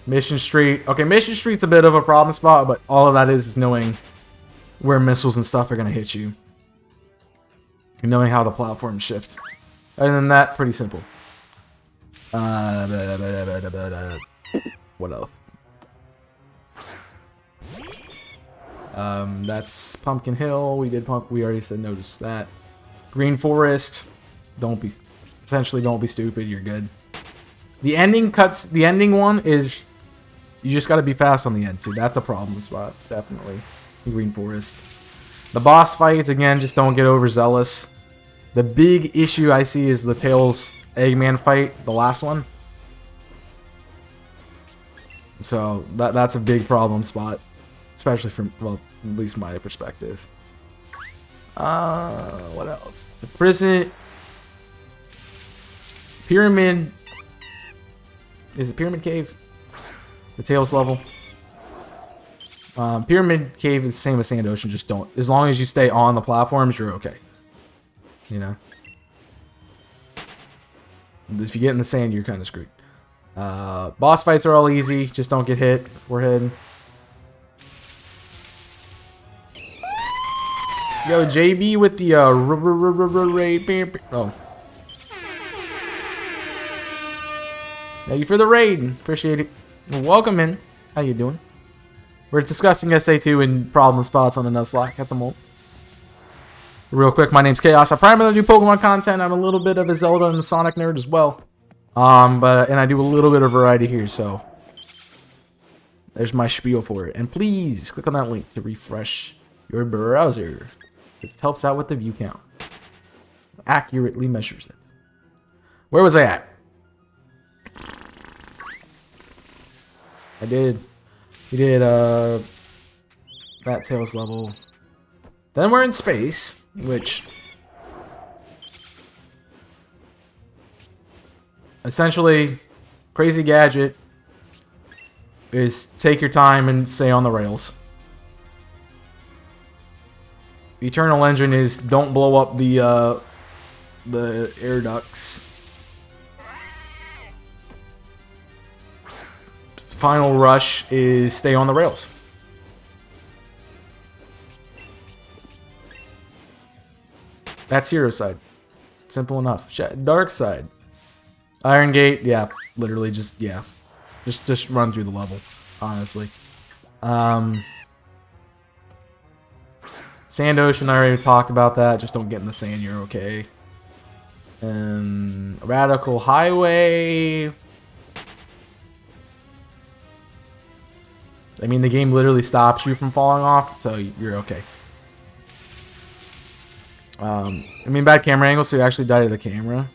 Mission Street. Okay, Mission Street's a bit of a problem spot, but all of that is knowing where missiles and stuff are going to hit you. And knowing how the platforms shift. Other than that, pretty simple. What else? That's Pumpkin Hill. We already said notice that. Green Forest. Essentially don't be stupid. You're good. The ending one is, you just got to be fast on the end too. That's a problem spot, definitely. Green Forest. The boss fights, again, just don't get overzealous. The big issue I see is the Tails Eggman fight, the last one. So that's a big problem spot, especially from, well, at least my perspective. What else? The prison, pyramid. Is it Pyramid Cave? The Tails level. Pyramid Cave is the same as Sand Ocean. Just don't. As long as you stay on the platforms, you're okay. You know. If you get in the sand, you're kind of screwed. Boss fights are all easy. Just don't get hit. Forehead. Yo, JB with the raid. Oh. Thank you for the raid. Appreciate it. Welcome in. How you doing? We're discussing SA2 and problem spots on the Nuzlocke at the moment. Real quick, my name's Chaos. I primarily do Pokemon content. I'm a little bit of a Zelda and Sonic nerd as well. And I do a little bit of variety here, so there's my spiel for it. And please click on that link to refresh your browser. It helps out with the view count. Accurately measures it. Where was I at? We did that Tails level. Then we're in space, which essentially Crazy Gadget is take your time and stay on the rails. Eternal Engine is don't blow up the air ducts. Final Rush is stay on the rails. That's Hero Side. Simple enough. Dark Side. Iron Gate, yeah, literally just, yeah. Just run through the level, honestly. Sand Ocean, I already talked about that. Just don't get in the sand, you're okay. Radical Highway. I mean, the game literally stops you from falling off, so you're okay. I mean, bad camera angle, so you actually die to the camera.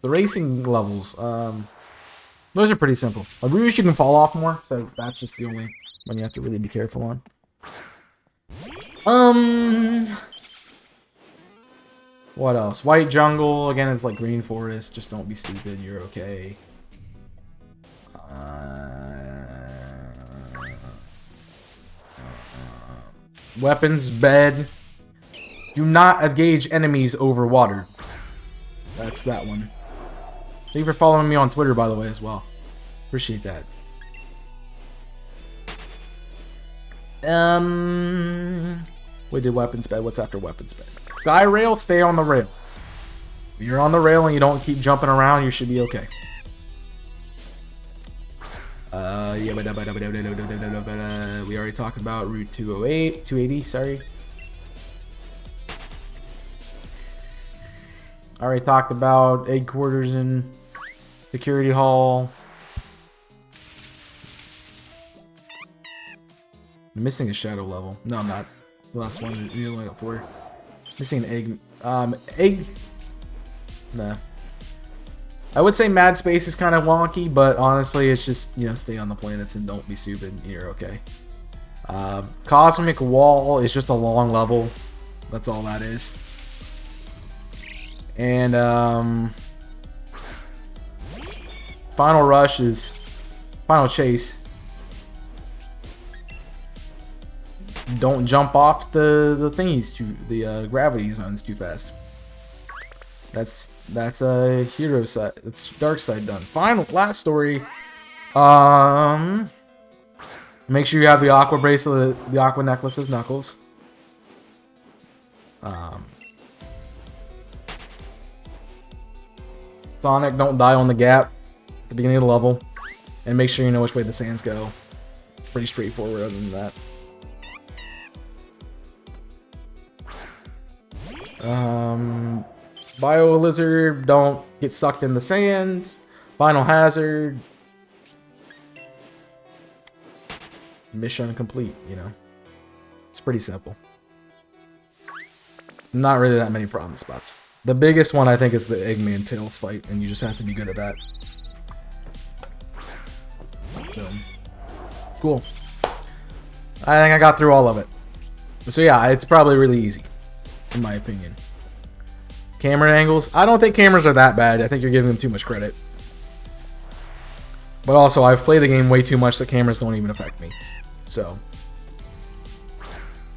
The racing levels, those are pretty simple. A Rouge you can fall off more, so that's just the only one you have to really be careful on. What else? White Jungle, again, it's like Green Forest. Just don't be stupid, you're okay. Weapons bed. Do not engage enemies over water. That's that one. Thank you for following me on Twitter, by the way, as well. Appreciate that. We did weapons bed. What's after weapons bed? Sky rail, stay on the rail. If you're on the rail and you don't keep jumping around, you should be okay. We already talked about Route 280, sorry. Already talked about egg quarters and Security hall. I'm missing a shadow level. No, I'm not. The last one you only got 4. Missing an egg. Egg. Nah. I would say Mad Space is kind of wonky, but honestly, it's just, you know, stay on the planets and don't be stupid. You're okay. Cosmic Wall is just a long level. That's all that is. And Final Rush is Final Chase. Don't jump off the thingies the gravity zones too fast. That's a hero side. It's dark side done. Last story. Make sure you have the aqua bracelet, the aqua necklaces, Knuckles. Sonic, don't die on the gap at the beginning of the level, and make sure you know which way the sands go. Pretty straightforward other than that. Bio Lizard, don't get sucked in the sand. Final Hazard. Mission complete, you know. It's pretty simple. It's not really that many problem spots. The biggest one, I think, is the Eggman Tails fight, and you just have to be good at that. So, cool. I think I got through all of it. So yeah, it's probably really easy, in my opinion. Camera angles. I don't think cameras are that bad. I think you're giving them too much credit. But also, I've played the game way too much that cameras don't even affect me. So,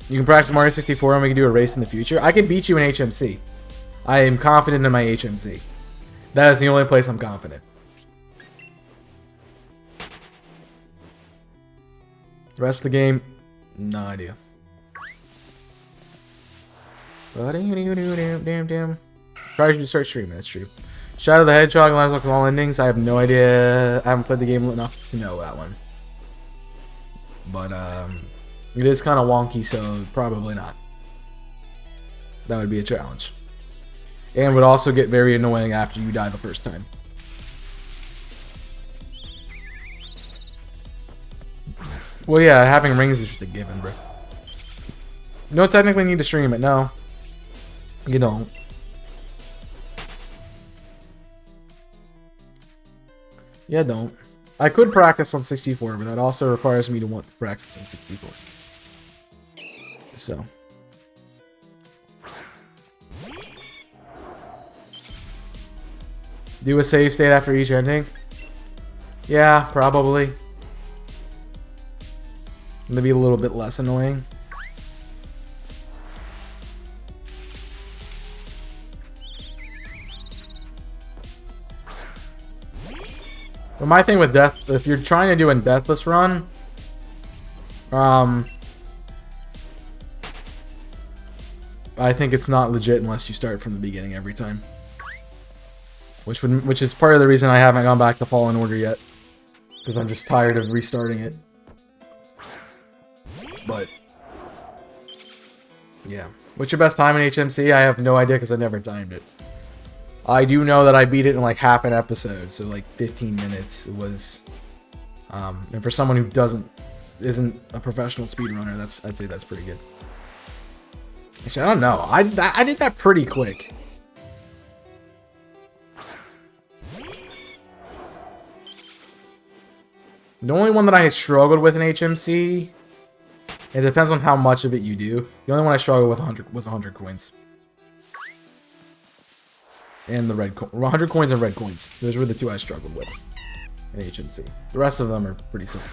you can practice Mario 64 and we can do a race in the future. I can beat you in HMC. I am confident in my HMC. That is the only place I'm confident. The rest of the game, no idea. Damn. Probably should start streaming, that's true. Shadow the Hedgehog and Lives of All Endings, I have no idea. I haven't played the game enough to know that one. But, it is kind of wonky, so probably not. That would be a challenge. And would also get very annoying after you die the first time. Well, yeah, having rings is just a given, bro. You don't technically need to stream it, no. You don't. Yeah, don't. I could practice on 64, but that also requires me to want to practice on 64. So. Do a save state after each ending? Yeah, probably. Maybe a little bit less annoying. But my thing with Death, if you're trying to do a Deathless run, I think it's not legit unless you start from the beginning every time. Which is part of the reason I haven't gone back to Fallen Order yet. Because I'm just tired of restarting it. But yeah. What's your best time in HMC? I have no idea because I never timed it. I do know that I beat it in like half an episode, so like 15 minutes. It was, and for someone who isn't a professional speedrunner, I'd say that's pretty good. Actually, I don't know. I did that pretty quick. The only one that I struggled with in HMC, it depends on how much of it you do. The only one I struggled with was 100 coins. And the red 100 coins and red coins. Those were the two I struggled with in HMC. The rest of them are pretty simple.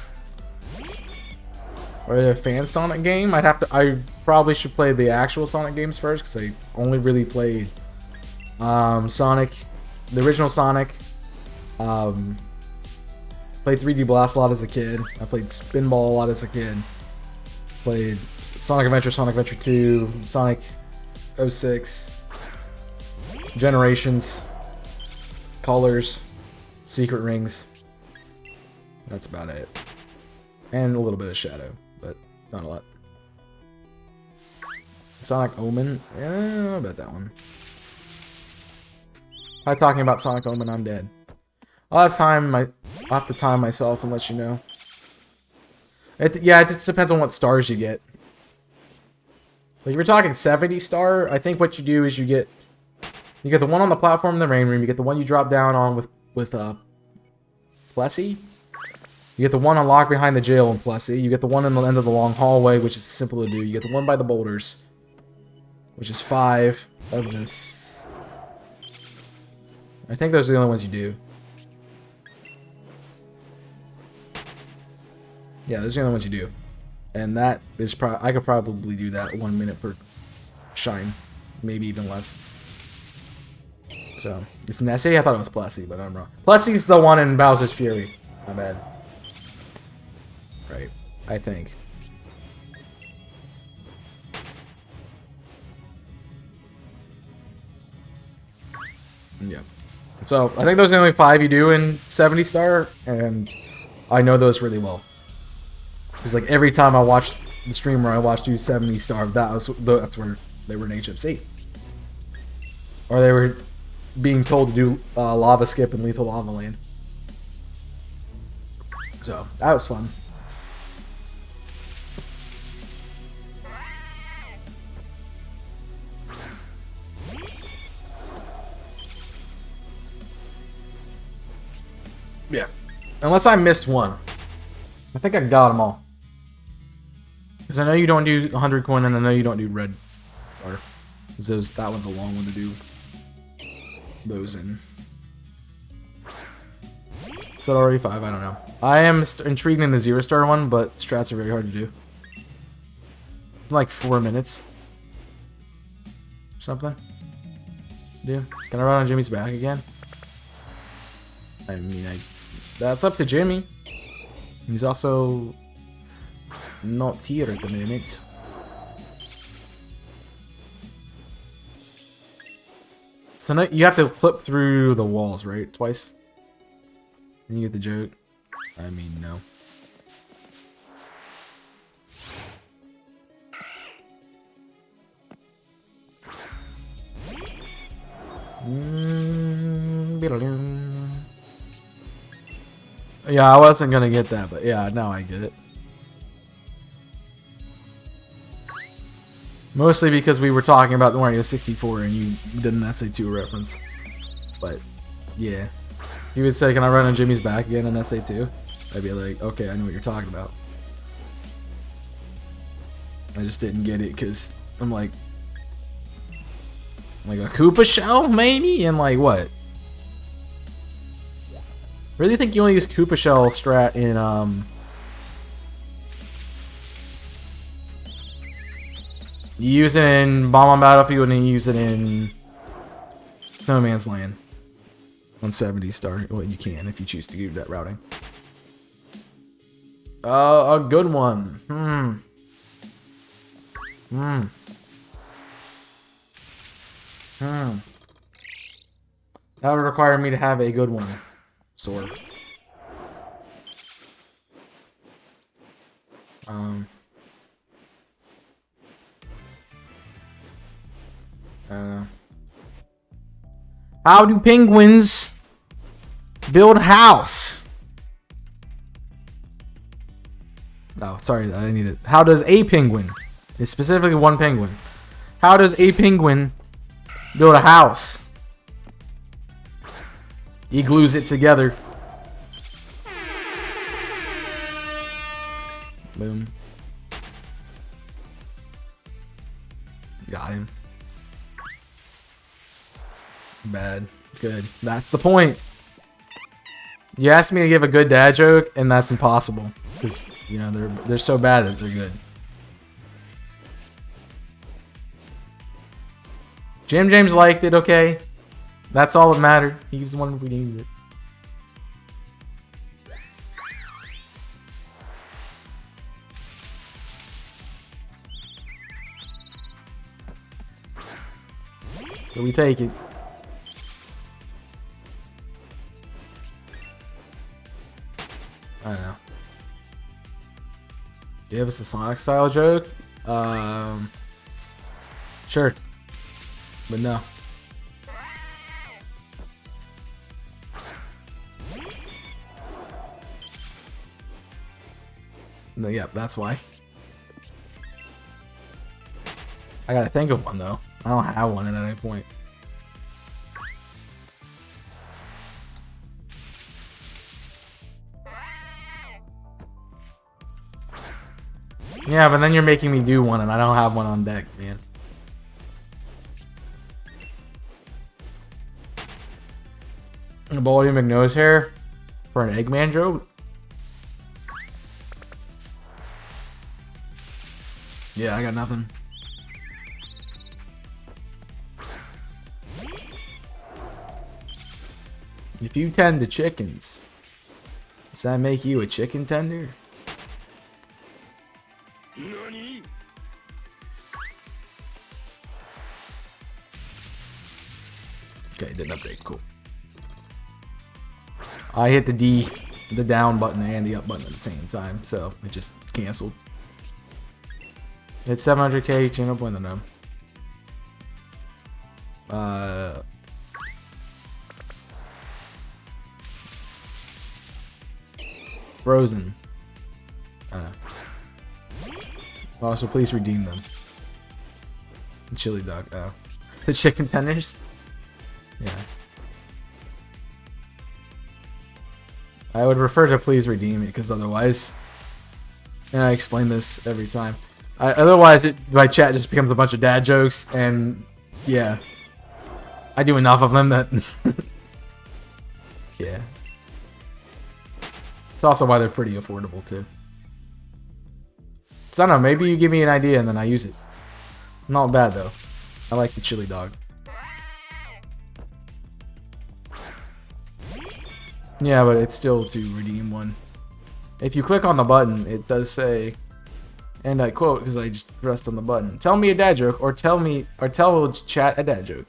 Or a fan Sonic game? I probably should play the actual Sonic games first because I only really played Sonic, the original Sonic. Played 3D Blast a lot as a kid. I played Spinball a lot as a kid. Played Sonic Adventure 2, Sonic 06. Generations, Colors, Secret Rings. That's about it. And a little bit of Shadow, but not a lot. Sonic Omen. Yeah, I don't know about that one. By talking about Sonic Omen, I'm dead. I'll have to time myself and let you know. Yeah, it just depends on what stars you get. Like, if you're talking 70 star, I think what you do is you get the one on the platform in the rain room, you get the one you drop down on with Plessy. You get the one unlocked behind the jail in Plessy. You get the one in the end of the long hallway, which is simple to do. You get the one by the boulders, which is 5 of this. I think those are the only ones you do. Yeah, those are the only ones you do. And that is I could probably do that 1 minute per shine. Maybe even less. So, it's Nessie? I thought it was Plessy, but I'm wrong. Plessy's the one in Bowser's Fury. My bad. Right. I think. Yeah. So, I think those are the only 5 you do in 70 star, and I know those really well. Because, like, every time I watched the streamer I watched do 70 star, that's where they were in HFC. Or they were being told to do Lava Skip and Lethal Lava Land. So, that was fun. Yeah. Unless I missed one. I think I got them all. Because I know you don't do 100 coin, and I know you don't do red. Or, that one's a long one to do those in. Is that already 5? I don't know. I am intrigued in the 0 star one, but strats are very hard to do. It's like 4 minutes. Something. Dude, can I run on Jimmy's back again? I mean, that's up to Jimmy. He's also not here at the minute. So now you have to flip through the walls, right? Twice? Then you get the joke. I mean, no. Yeah, I wasn't gonna get that, but yeah, now I get it. Mostly because we were talking about the Mario 64 and you did an SA2 reference. But, yeah. You would say, can I run on Jimmy's back again in SA2? I'd be like, okay, I know what you're talking about. I just didn't get it because I'm like a Koopa shell, maybe? And like, what? Really think you only use Koopa shell strat in, you use it in Bomb on Battlefield and you use it in Snowman's Land on 70 star. Well, you can if you choose to do that routing. A good one. That would require me to have a good one. Sword. I don't know. How do penguins build a house? Oh, sorry, I need it. How does a penguin, it's specifically one penguin, how does a penguin build a house? He glues it together. Boom. Got him. Bad. Good. That's the point. You asked me to give a good dad joke, and that's impossible. Because, you know, they're so bad that they're good. Jim James liked it, okay? That's all that mattered. He was the one who needed it. So we take it. I don't know. Give us a Sonic style joke? Sure. But no. No, yeah, that's why. I gotta think of one though. I don't have one at any point. Yeah, but then you're making me do one and I don't have one on deck, man. A Baldy McNose hair for an Eggman joke? Yeah, I got nothing. If you tend to chickens, does that make you a chicken tender? NANI? Okay, didn't update. Cool. I hit the down button and the up button at the same time, so it just canceled. It's 700k channel point the Frozen. Also, please redeem them. Chili dog. Oh. The chicken tenders? Yeah. I would refer to please redeem it, because otherwise... And I explain this every time. Otherwise, my chat just becomes a bunch of dad jokes, and... Yeah. I do enough of them that... Yeah. It's also why they're pretty affordable, too. So I don't know, maybe you give me an idea and then I use it. Not bad, though. I like the chili dog. Yeah, but it's still to redeem one. If you click on the button, it does say, and I quote because I just pressed on the button, "Tell me a dad joke," or tell chat a dad joke.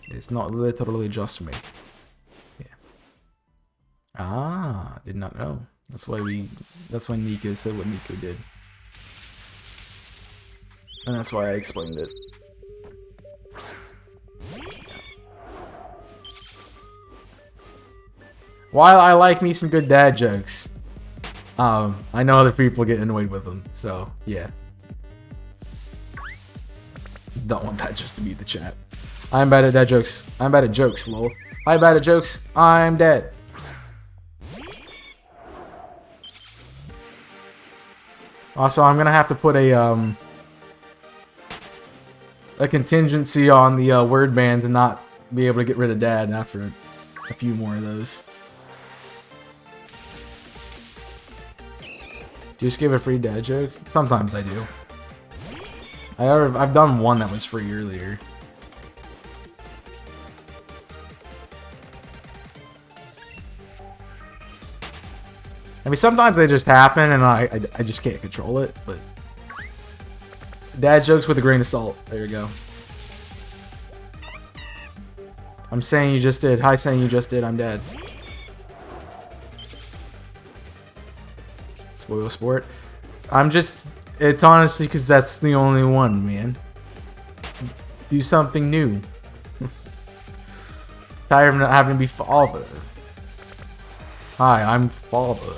It's not literally just me. Yeah. Ah, did not know. That's why Nico said what Nico did. And that's why I explained it. While I like me some good dad jokes, I know other people get annoyed with them, so yeah. Don't want that just to be the chat. I'm bad at dad jokes. I'm bad at jokes, lol. I'm bad at jokes. I'm dead. Also, I'm gonna have to put a contingency on the word ban to not be able to get rid of dad after a few more of those. Just give a free dad joke? Sometimes I do. I've done one that was free earlier. I mean, sometimes they just happen and I just can't control it, but... Dad jokes with a grain of salt. There you go. I'm saying you just did. Hi, saying you just did. I'm dead. Spoil sport. I'm just... It's honestly because that's the only one, man. Do something new. Tired of not having to be father. Hi, I'm father.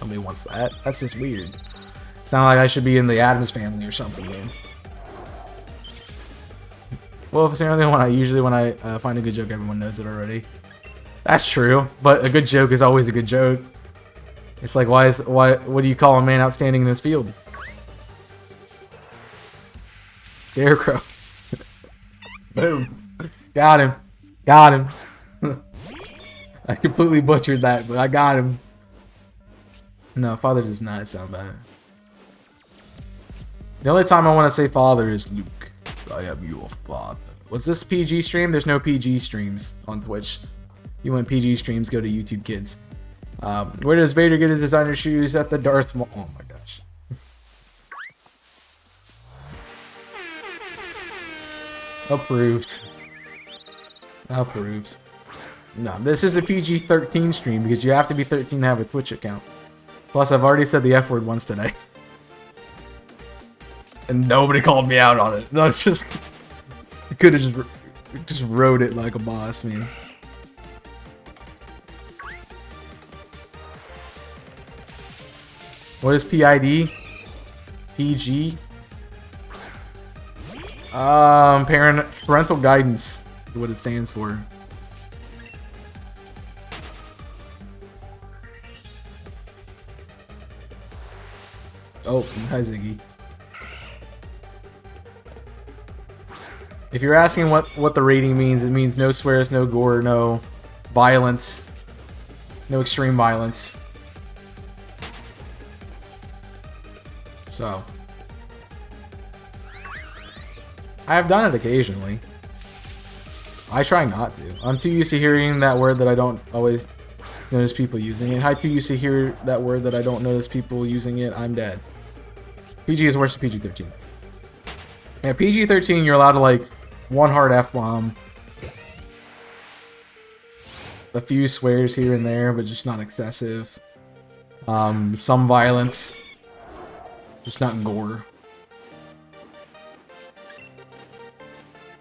Nobody wants that. That's just weird. Sound like I should be in the Addams Family or something, man. Well, if it's the only one, usually when I find a good joke, everyone knows it already. That's true, but a good joke is always a good joke. It's like, what do you call a man outstanding in this field? Scarecrow. Boom. Got him. Got him. I completely butchered that, but I got him. No, father does not sound bad. The only time I want to say father is Luke. I am your father. Was this PG stream? There's no PG streams on Twitch. You want PG streams, go to YouTube Kids. Where does Vader get his designer shoes? At the Darth Maul. Oh my gosh. Approved. Approved. No, this is a PG-13 stream because you have to be 13 to have a Twitch account. Plus, I've already said the F word once today. And nobody called me out on it. No, it's just... I could have just wrote it like a boss, man. What is PID? PG? Parental guidance is what it stands for. Oh, hi Ziggy. If you're asking what the rating means, it means no swears, no gore, no violence, no extreme violence. So, I have done it occasionally. I try not to. I'm too used to hearing that word that I don't always notice people using it. I'm too used to hear that word that I don't notice people using it. I'm dead. PG is worse than PG-13. Yeah, PG-13, you're allowed to, like, one hard F-bomb. A few swears here and there, but just not excessive. Some violence. Just not gore.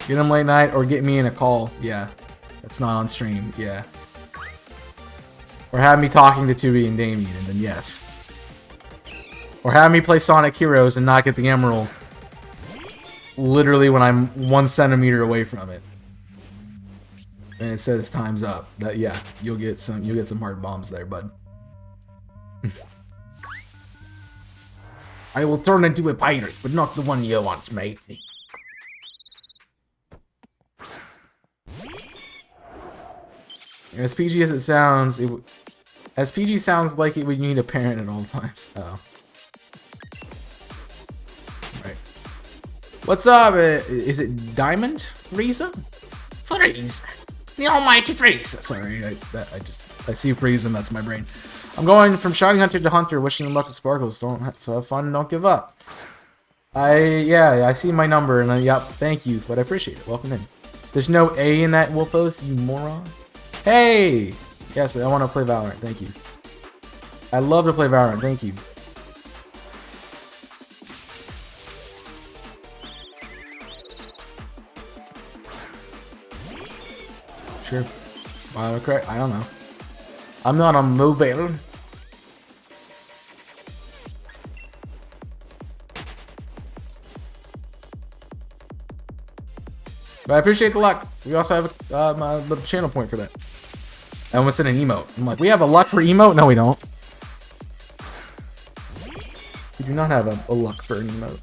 Get him late night or get me in a call. Yeah. That's not on stream. Yeah. Or have me talking to Tubi and Damien, and then yes. Or have me play Sonic Heroes and not get the emerald. Literally when I'm 1 centimeter away from it. And it says time's up. That yeah, you'll get some hard bombs there, bud. I will turn into a pirate, but not the one you want, mate. As PG as it sounds, as PG sounds like it would need a parent at all times. Oh. Right. What's up? Is it Diamond Frieza? Frieza, the almighty Frieza. Sorry, I see Frieza and that's my brain. I'm going from Shiny Hunter to Hunter, wishing them luck to Sparkles. So have fun and don't give up. I see my number and yep, thank you, but I appreciate it. Welcome in. There's no A in that, Wolfos, you moron. Hey! Yes, I want to play Valorant. Thank you. I love to play Valorant. Thank you. Sure. Correct. I don't know. I'm not on mobile. But I appreciate the luck. We also have a little channel point for that. I almost said an emote. I'm like, we have a luck for emote? No, we don't. We do not have a luck for an emote.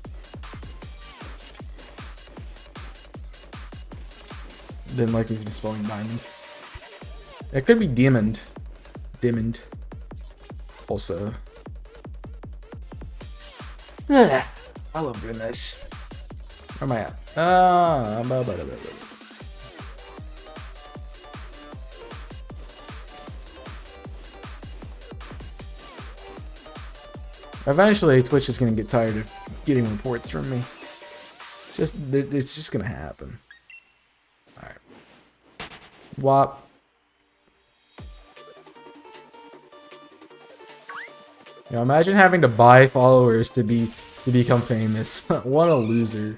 Didn't like these spelling diamond. It could be diamond. Diamond. Also. I love doing this. Where am I at? Eventually, Twitch is gonna get tired of getting reports from me. It's just gonna happen. All right. WAP. You know, imagine having to buy followers to become famous. What a loser.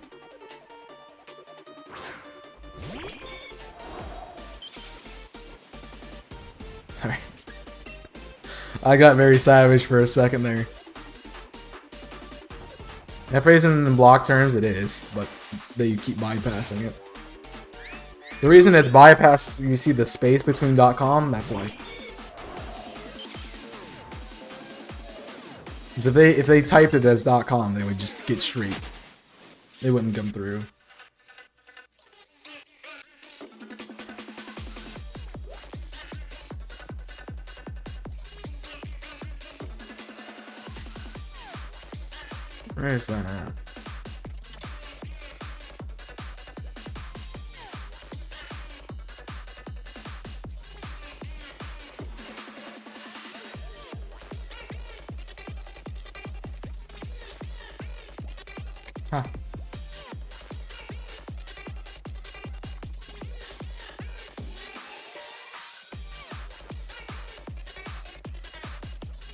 Sorry. I got very savage for a second there. That phrase in block terms, it is, but they keep bypassing it. The reason it's bypassed, you see the space between .com, that's why. Because if they typed it as .com, they would just get straight. They wouldn't come through. Where's that at? Huh.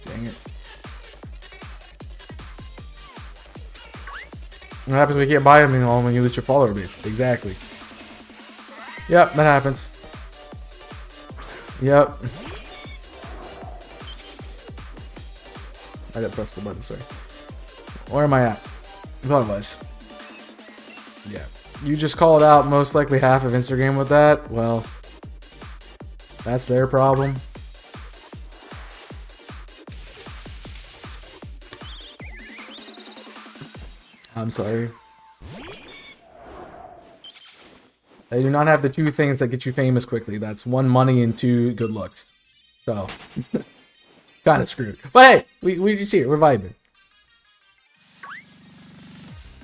Dang it. What happens when you can't buy them all when you lose your follower base? Exactly. Yep, that happens. Yep. I didn't press the button, sorry. Where am I at? I thought it was. Yeah. You just called out most likely half of Instagram with that. Well, that's their problem. I'm sorry. They do not have the two things that get you famous quickly. That's one, money, and two, good looks. So, kind of screwed. But hey, we see it. We're vibing.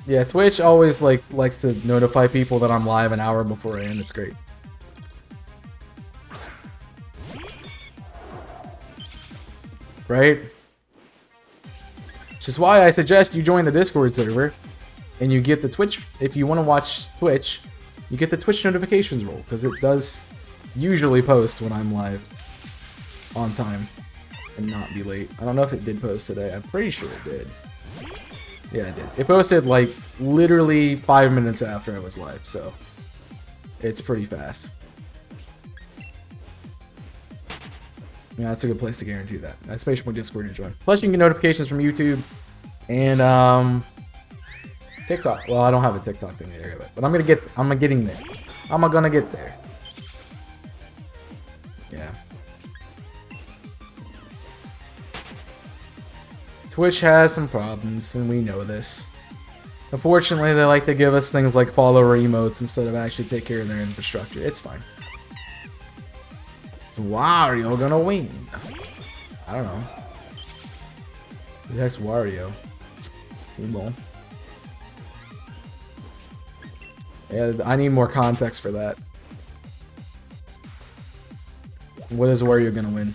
Yeah, Twitch always likes to notify people that I'm live an hour before I end. It's great. Right? Which is why I suggest you join the Discord server and you get the Twitch. If you want to watch Twitch, you get the Twitch notifications roll because it does usually post when I'm live on time and not be late. I don't know if it did post today. I'm pretty sure it did. Yeah, it did. It posted like literally 5 minutes after I was live, so it's pretty fast. Yeah, that's a good place to guarantee that. Especially when Discord to join. Plus, you can get notifications from YouTube and TikTok. Well, I don't have a TikTok thing there yet, but I'm getting there. I'm gonna get there. Yeah. Twitch has some problems, and we know this. Unfortunately, they like to give us things like follower emotes instead of actually take care of their infrastructure. It's fine. So Wario gonna win? I don't know. Who the heck's Wario? Hold on. Yeah, I need more context for that. What is Wario gonna win?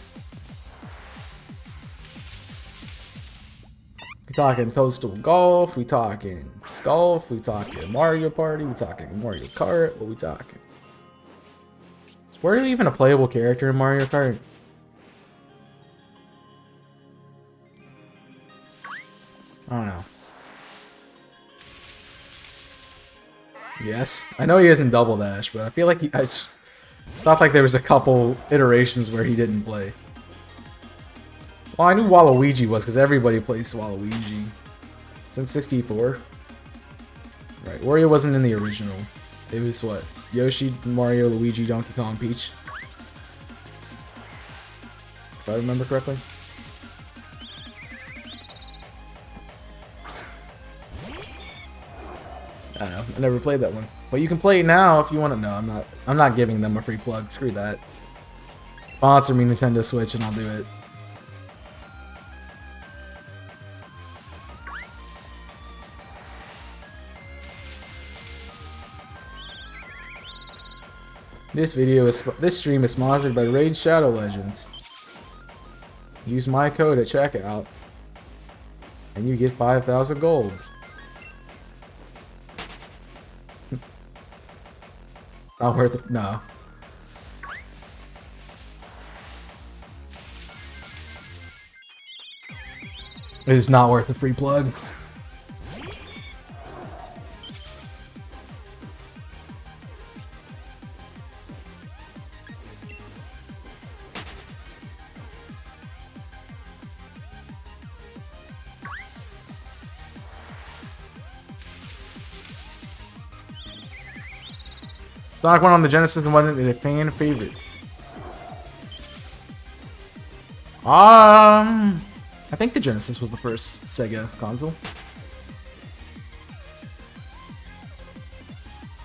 We talking Toadstool Golf, we talking Mario Party, we talking Mario Kart, what we talking? Is Wario even a playable character in Mario Kart? I don't know. Yes, I know he isn't Double Dash, but I feel like I thought like there was a couple iterations where he didn't play. Well, I knew Waluigi was because everybody plays Waluigi since 64. Right, Wario wasn't in the original. It was what? Yoshi, Mario, Luigi, Donkey Kong, Peach. If I remember correctly. I don't know. I never played that one, but you can play it now if you want to. No, I'm not giving them a free plug. Screw that. Sponsor me, Nintendo Switch, and I'll do it. This stream is sponsored by Raid Shadow Legends. Use my code at checkout, and you get 5,000 gold. Not worth it. No. It is not worth the free plug. Sonic 1 on the Genesis wasn't a fan favorite. I think the Genesis was the first Sega console.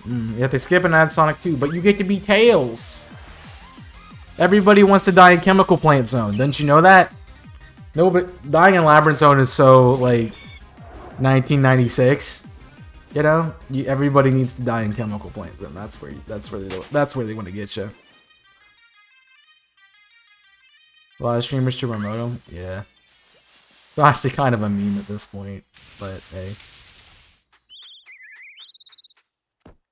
Yet they skip and add Sonic 2, but you get to be Tails. Everybody wants to die in Chemical Plant Zone. Didn't you know that? No, but dying in Labyrinth Zone is so like 1996. You know, everybody needs to die in Chemical Plant Zone. That's where they want to get you. A lot of streamers to Remoto, yeah. It's honestly kind of a meme at this point, but hey.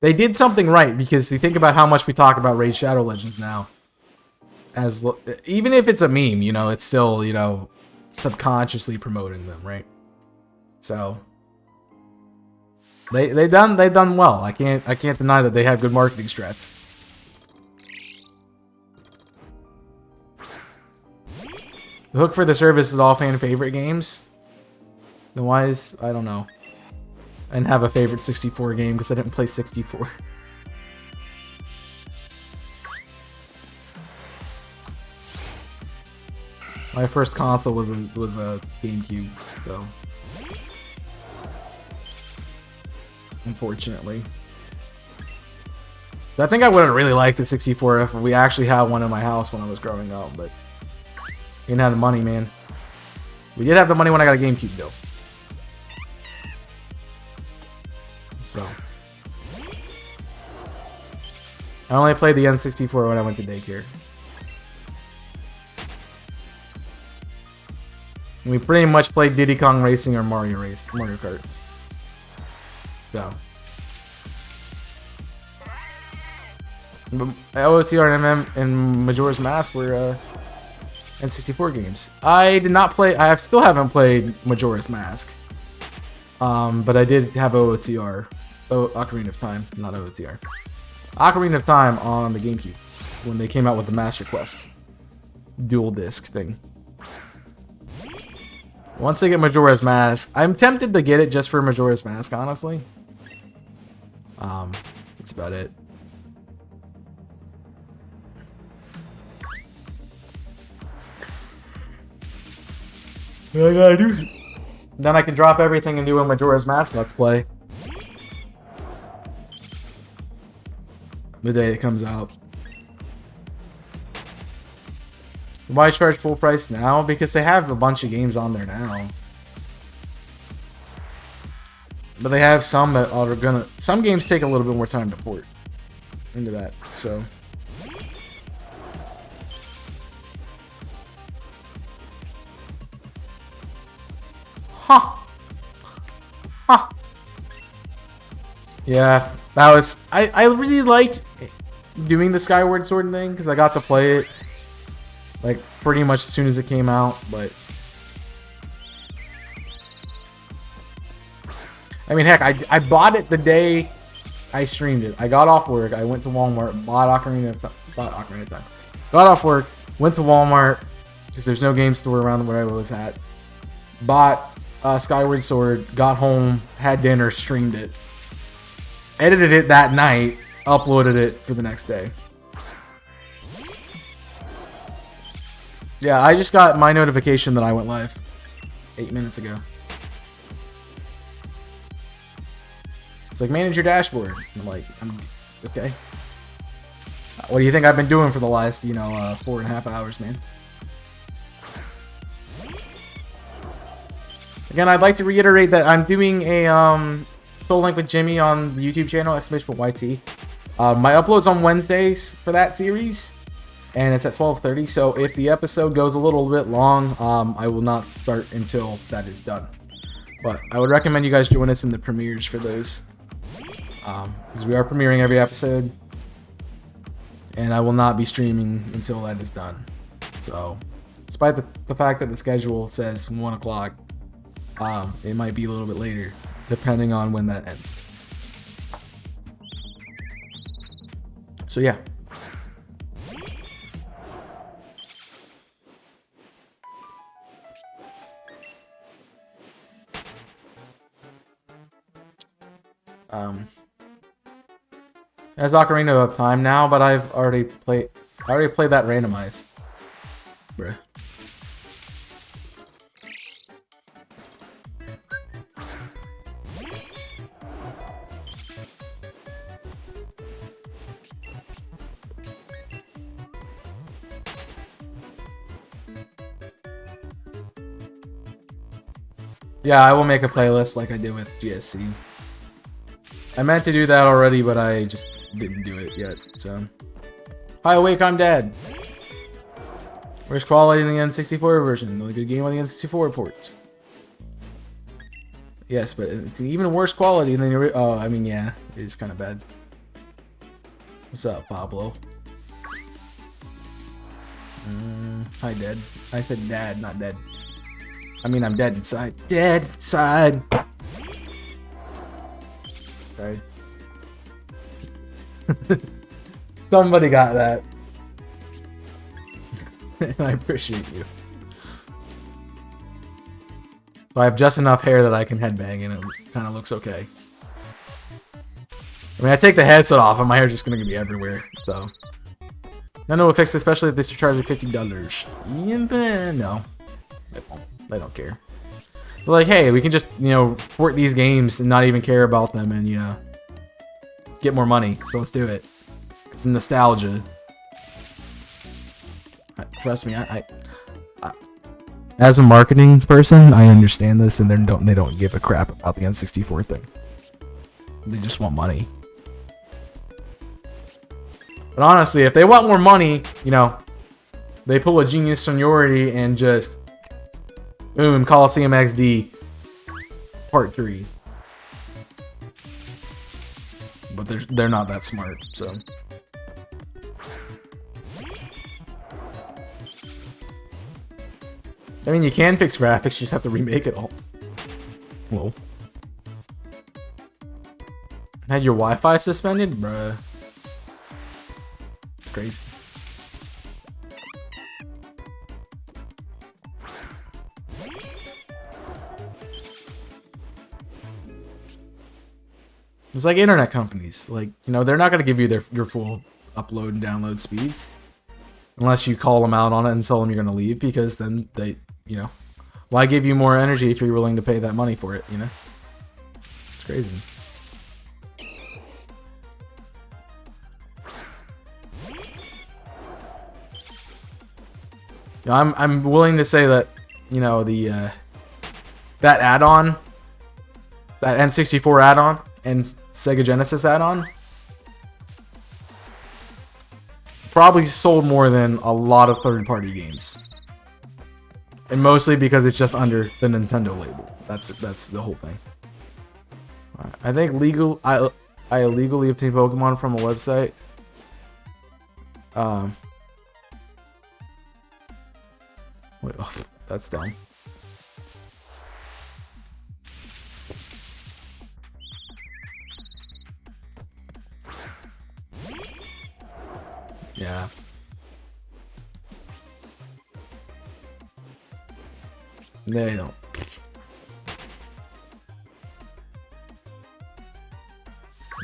They did something right, because you think about how much we talk about Raid Shadow Legends now. Even if it's a meme, you know, it's still, you know, subconsciously promoting them, right? So they done well. I can't deny that they have good marketing strats. The hook for the service is all fan favorite games. Then why is... I don't know. I didn't have a favorite 64 game because I didn't play 64. My first console was a GameCube, so... Unfortunately. I think I would have really liked the 64 if we actually had one in my house when I was growing up, but... Didn't have the money, man. We did have the money when I got a GameCube, though. So... I only played the N64 when I went to daycare. We pretty much played Diddy Kong Racing or Mario Kart. So. But OOTR and MM and Majora's Mask were N64 games. I did not play. I still haven't played Majora's Mask. But I did have OOTR, Ocarina of Time, not OOTR. Ocarina of Time on the GameCube when they came out with the Master Quest dual disc thing. Once they get Majora's Mask, I'm tempted to get it just for Majora's Mask, honestly. That's about it. What I gotta do? Then I can drop everything and do a Majora's Mask Let's Play. The day it comes out. Why charge full price now? Because they have a bunch of games on there now. But they have some that are gonna... Some games take a little bit more time to port into that, so... Huh. Huh. Yeah, that was... I really liked doing the Skyward Sword thing, because I got to play it like pretty much as soon as it came out, but I mean, heck, I bought it the day I streamed it. I got off work, I went to Walmart, bought Ocarina of Time. Got off work, went to Walmart because there's no game store around where I was at. Bought Skyward Sword, got home, had dinner, streamed it, edited it that night, uploaded it for the next day. Yeah, I just got my notification that I went live 8 minutes ago. It's like, manage your dashboard. I'm like, okay. What do you think I've been doing for the last, 4.5 hours, man? Again, I'd like to reiterate that I'm doing a Soul Link with Jimmy on the YouTube channel, !YT. My upload's on Wednesdays for that series. And it's at 12:30, so if the episode goes a little bit long, I will not start until that is done. But I would recommend you guys join us in the premieres for those. Because we are premiering every episode. And I will not be streaming until that is done. So, despite the fact that the schedule says 1 o'clock, it might be a little bit later, depending on when that ends. So yeah. There's Ocarina of Time now, but I already played that randomized. Bruh. Yeah, I will make a playlist like I did with GSC. I meant to do that already, but I just didn't do it yet, so. Hi, Awake, I'm dead. Where's quality in the N64 version? Really good game on the N64 ports. Yes, but it's even worse quality than the oh, I mean, yeah, it is kind of bad. What's up, Pablo? Hi, Dead. I said dad, not dead. I mean, I'm dead inside. Dead inside. Sorry. Somebody got that. I appreciate you. So I have just enough hair that I can headbang, and it kind of looks okay. I mean, I take the headset off, and my hair's just gonna be everywhere. So I know it fix, especially if they charge me $50. No, they won't. They don't care. They're like, hey, we can just port these games and not even care about them, and get more money. So let's do it. It's nostalgia. Trust me, I as a marketing person, I understand this, and they don't give a crap about the N64 thing. They just want money. But honestly, if they want more money, they pull a Genius Seniority and just boom, Coliseum XD Part 3. But they're not that smart, so. I mean, you can fix graphics, you just have to remake it all. Whoa. Had your Wi-Fi suspended? Bruh. It's crazy. It's like internet companies. Like, they're not going to give you your full upload and download speeds. Unless you call them out on it and tell them you're going to leave, because then they... why give you more energy if you're willing to pay that money for it, It's crazy. I'm willing to say that, the that add-on, that N64 add-on and Sega Genesis add-on probably sold more than a lot of third-party games. And mostly because it's just under the Nintendo label. That's the whole thing. I think I illegally obtained Pokemon from a website. Wait, oh, that's dumb. Yeah. They don't.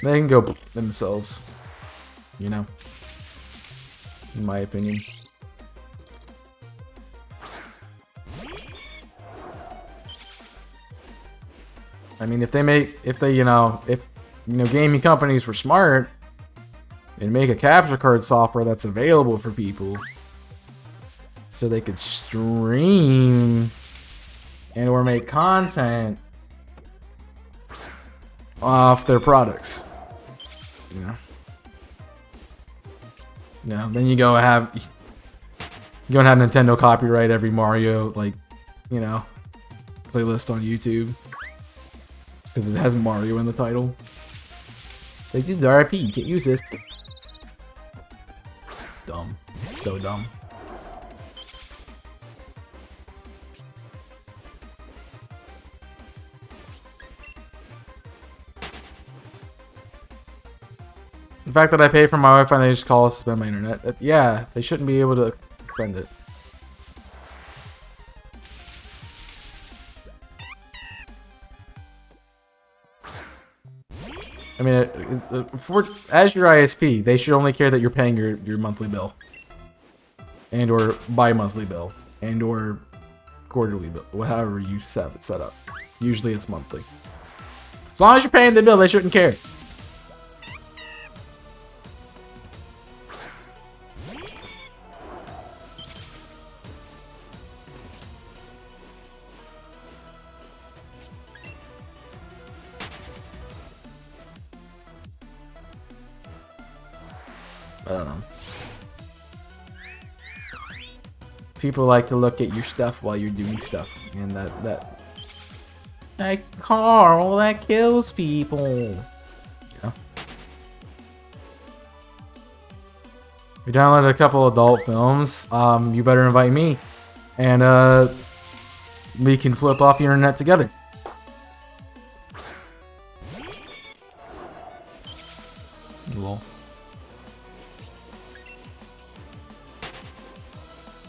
They can go themselves. In my opinion. I mean, if gaming companies were smart and make a capture card software that's available for people so they could stream and or make content off their products. Then you go have Nintendo copyright every Mario playlist on YouTube because it has Mario in the title. Like, this is RIP, you can't use this. It's dumb. It's so dumb. The fact that I pay for my Wi-Fi and they just call us to suspend my internet. Yeah, they shouldn't be able to suspend it. I mean, as your ISP, they should only care that you're paying your monthly bill. And or bi-monthly bill. And or quarterly bill. However you have it set up. Usually it's monthly. As long as you're paying the bill, they shouldn't care. I don't know. People like to look at your stuff while you're doing stuff, and that Carl, that kills people. Yeah. We downloaded a couple adult films. You better invite me, and we can flip off the internet together. Lol.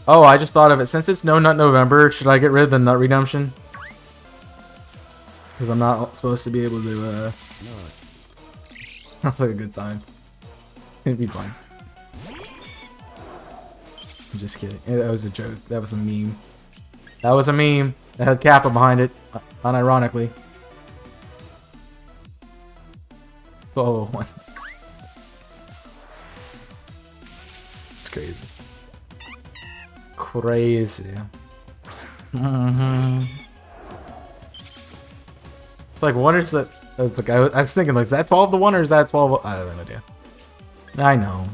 Oh, I just thought of it. Since it's No Nut November, should I get rid of the Nut Redemption? because I'm not supposed to be able to. That's like a good time. It'd be fun. I'm just kidding. That was a joke. That was a meme. That was a meme. That had Kappa behind it, unironically. Oh, one. It's crazy. Crazy. Like, what is that? Look, I was thinking, like, is that 12 to 1 or is that 12? I have no idea. I know.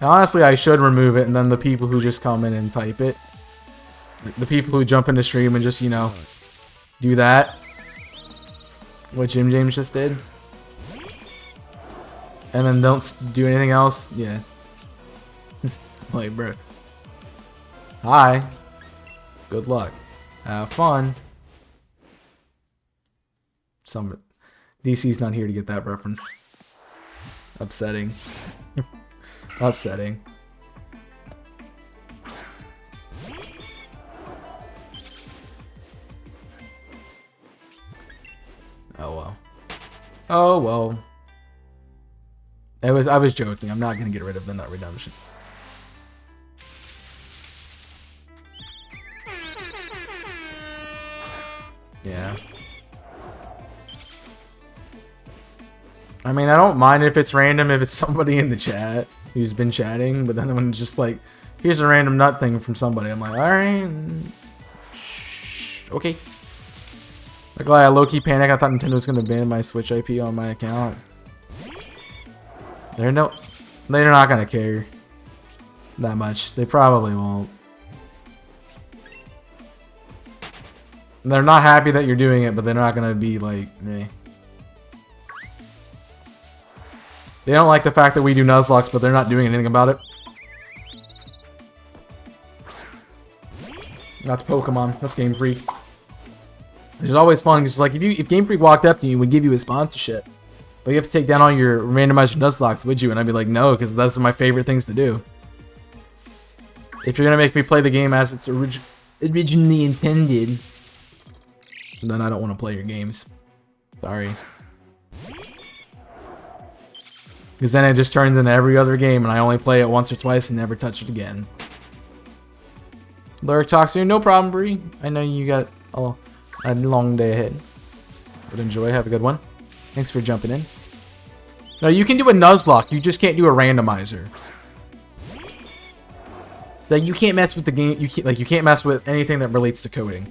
Honestly, I should remove it, and then the people who just come in and type it, the people who jump into stream and just, you know, do that, what Jim James just did, and then don't do anything else, yeah. Like, bro. Hi. Good luck. Have fun. DC's not here to get that reference. Upsetting. Upsetting. Oh well. Oh well. I was joking. I'm not gonna get rid of the nut redemption. Yeah. I mean, I don't mind if it's random if it's somebody in the chat who's been chatting, but then when it's just like, here's a random nut thing from somebody, I'm like, alright. Okay. Like, I low-key panic. I thought Nintendo was gonna ban my Switch IP on my account. They're not gonna care that much. They probably won't. They're not happy that you're doing it, but they're not gonna be like, eh. They don't like the fact that we do Nuzlocke, but they're not doing anything about it. That's Pokemon. That's Game Freak. Which is always fun, because like if Game Freak walked up to you and would give you a sponsorship, but you have to take down all your randomized Nuzlocke, would you? And I'd be like, no, because that's my favorite things to do. If you're gonna make me play the game as it's originally intended, then I don't want to play your games. Sorry. Because then it just turns into every other game and I only play it once or twice and never touch it again. Lyric talks to you, no problem, Bree. I know you got a long day ahead. But enjoy, have a good one. Thanks for jumping in. No, you can do a Nuzlocke, you just can't do a randomizer. Like, you can't mess with the game, you can't mess with anything that relates to coding.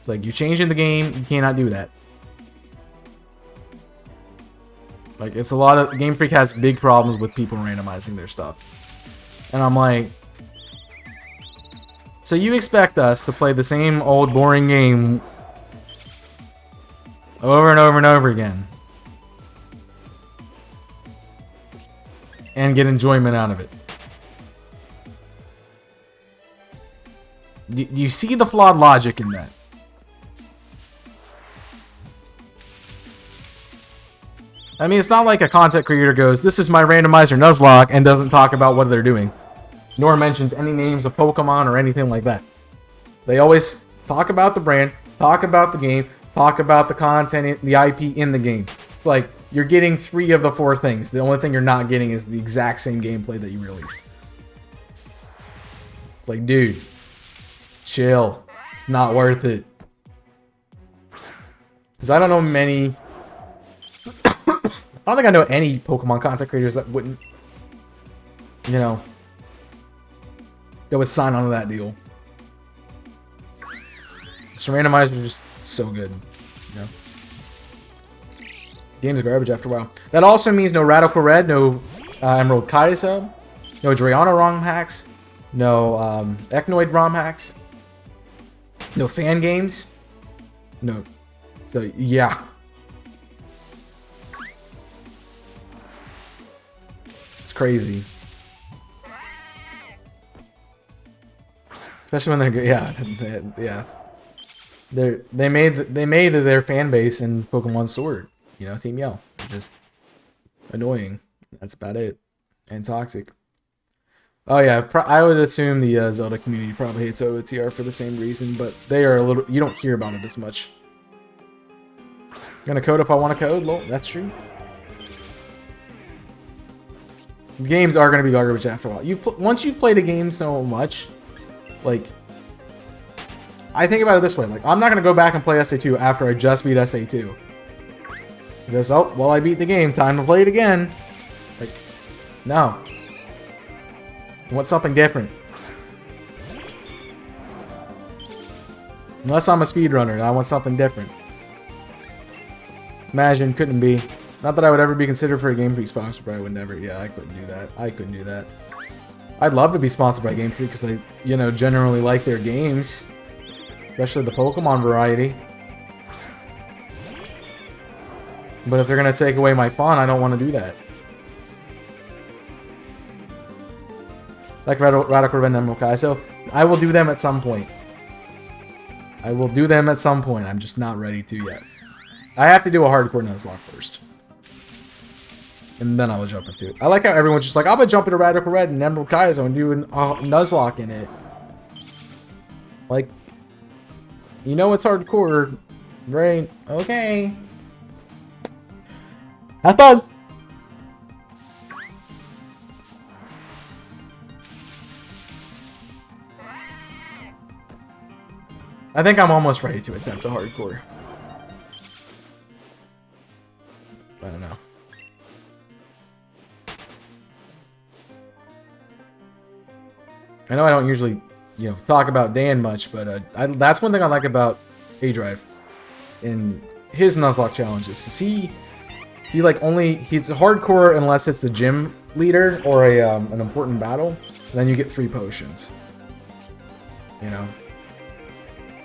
Like, you're changing the game, you cannot do that. Like, it's a lot of... Game Freak has big problems with people randomizing their stuff. And I'm like... So you expect us to play the same old boring game over and over and over again. And get enjoyment out of it. Do you see the flawed logic in that? I mean, it's not like a content creator goes, this is my randomizer Nuzlocke, and doesn't talk about what they're doing. Nor mentions any names of Pokemon or anything like that. They always talk about the brand, talk about the game, talk about the content, the IP in the game. Like, you're getting 3 of the 4 things. The only thing you're not getting is the exact same gameplay that you released. It's like, dude, chill. It's not worth it. Because I don't know many... I don't think I know any Pokemon content creators that wouldn't, you know, that would sign on to that deal. So randomizers are just so good, you know. Game's garbage after a while. That also means no Radical Red, no Emerald Kaizo, no Drayana ROM hacks, no Eknoid ROM hacks, no fan games, no. So yeah. Crazy, especially when they're good. Yeah, they made their fan base in Pokemon Sword. You know, Team Yell. They're just annoying. That's about it, and toxic. Oh yeah, I would assume the Zelda community probably hates OOTR for the same reason, but they are a little. You don't hear about it as much. Gonna code if I want to code. Well, that's true. Games are gonna be garbage after a while. Once you've played a game so much, like, I think about it this way: like, I'm not gonna go back and play SA2 after I just beat SA2. Because oh, well, I beat the game. Time to play it again. Like, no. I want something different. Unless I'm a speedrunner, I want something different. Imagine, couldn't be. Not that I would ever be considered for a Game Freak sponsor, but I would never. Yeah, I couldn't do that. I couldn't do that. I'd love to be sponsored by Game Freak because I, you know, generally like their games. Especially the Pokemon variety. But if they're going to take away my fun, I don't want to do that. Like Radical Revenge Emerald Kai. So, I will do them at some point. I will do them at some point. I'm just not ready to yet. I have to do a hardcore Nuzlocke first. And then I'll jump into it. I like how everyone's just like, I'm going to jump into Radical Red and Emerald Kaizo and do a Nuzlocke in it. Like, you know it's hardcore, right? Okay. Have fun! I think I'm almost ready to attempt a hardcore. I don't know. I know I don't usually, you know, talk about Dan much, but that's one thing I like about A-Drive in his Nuzlocke challenges. He's hardcore unless it's the gym leader or an important battle. Then you get 3 potions. You know.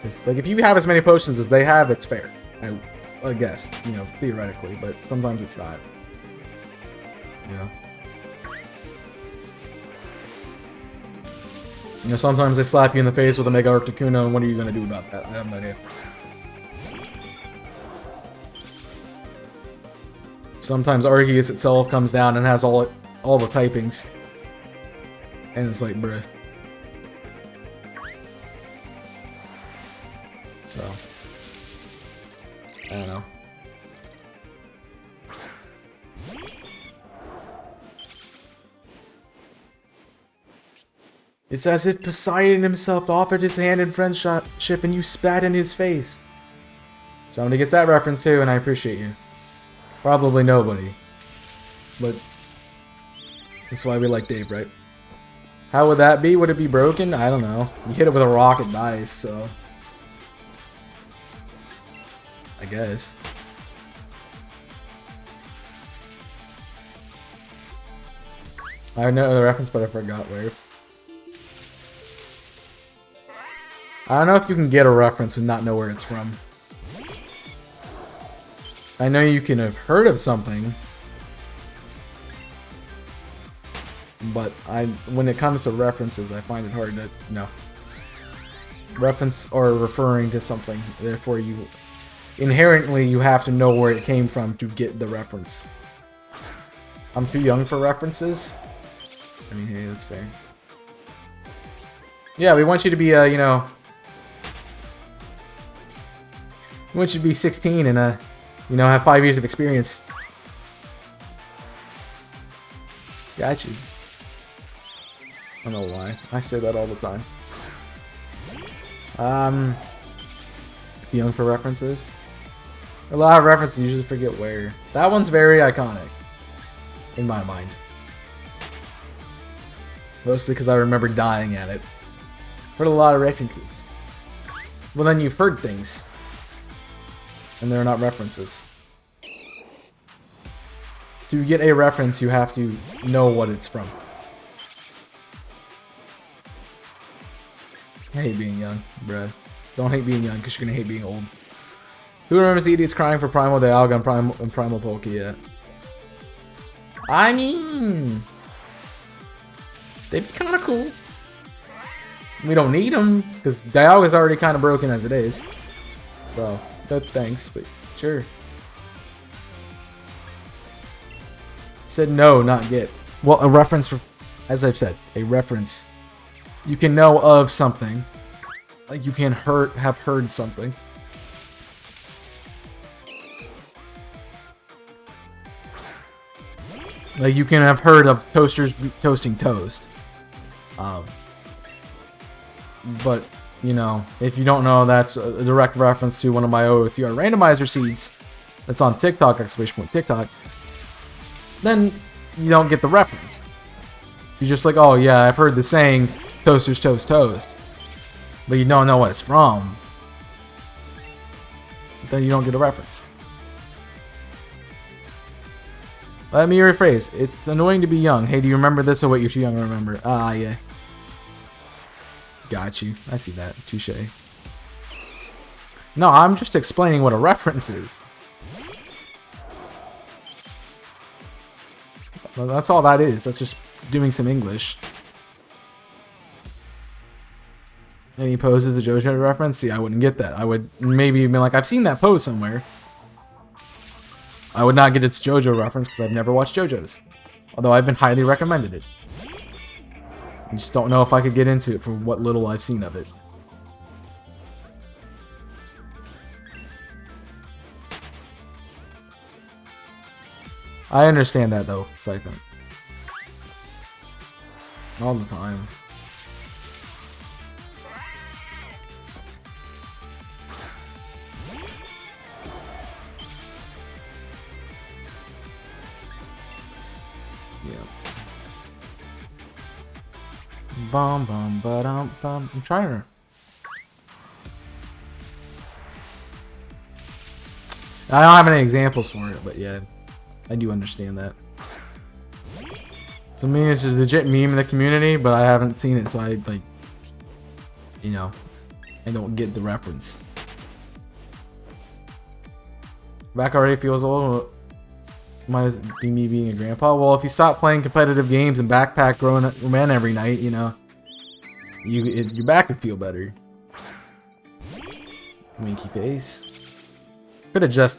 It's like if you have as many potions as they have, it's fair. I guess, you know, theoretically, but sometimes it's not. You know. You know, sometimes they slap you in the face with a Mega Articuno, and what are you gonna do about that? I have no idea. Sometimes Arceus itself comes down and has all the typings, and it's like, bruh. So, I don't know. It's as if Poseidon himself offered his hand in friendship and you spat in his face. Somebody gets that reference too, and I appreciate you. Probably nobody. But that's why we like Dave, right? How would that be? Would it be broken? I don't know. You hit it with a rock, it dies, so... I guess. I know the reference, but I forgot where. I don't know if you can get a reference and not know where it's from. I know you can have heard of something, but when it comes to references, I find it hard to know. Reference or referring to something, therefore you inherently you have to know where it came from to get the reference. I'm too young for references. I mean, hey, that's fair. Yeah, we want you to be, you know, we want you to be 16 and, you know, have 5 years of experience. Got you. I don't know why. I say that all the time. Young for references. A lot of references, you usually forget where. That one's very iconic. In my mind. Mostly because I remember dying at it. Heard a lot of references. Well, then you've heard things. And they're not references. To get a reference, you have to know what it's from. I hate being young, bruh. Don't hate being young, because you're gonna hate being old. Who remembers the idiots crying for Primal Dialga and Primal Poke yet? I mean... they'd be kind of cool. We don't need them, because Dialga's already kind of broken as it is. So, no thanks, but sure. Said no, not get. Well, a reference for... as I've said, a reference. You can know of something. Like you can have heard something. Like you can have heard of toasters toasting toast. But, you know, if you don't know, that's a direct reference to one of my OTR randomizer seeds that's on TikTok, !TikTok, then you don't get the reference. You're just like, oh yeah, I've heard the saying, toasters toast toast. But you don't know what it's from. Then you don't get a reference. Let me rephrase. It's annoying to be young. Hey, do you remember this? Oh wait, you're too young to remember. Ah, yeah. Got you. I see that. Touche. No, I'm just explaining what a reference is. Well, that's all that is. That's just doing some English. Any poses a JoJo reference? See, I wouldn't get that. I would maybe be like, I've seen that pose somewhere. I would not get its JoJo reference because I've never watched JoJo's. Although I've been highly recommended it. I just don't know if I could get into it from what little I've seen of it. I understand that though, Siphon. All the time. Yeah. Bum bum ba-dum bum. I'm trying to. I don't have any examples for it, but yeah, I do understand that. To me, it's just a legit meme in the community, but I haven't seen it, so I like, you know, I don't get the reference. Back already feels old. Might be me being a grandpa. Well, if you stop playing competitive games and backpack growing men every night, you know, your back would feel better. Winky face. Could have just,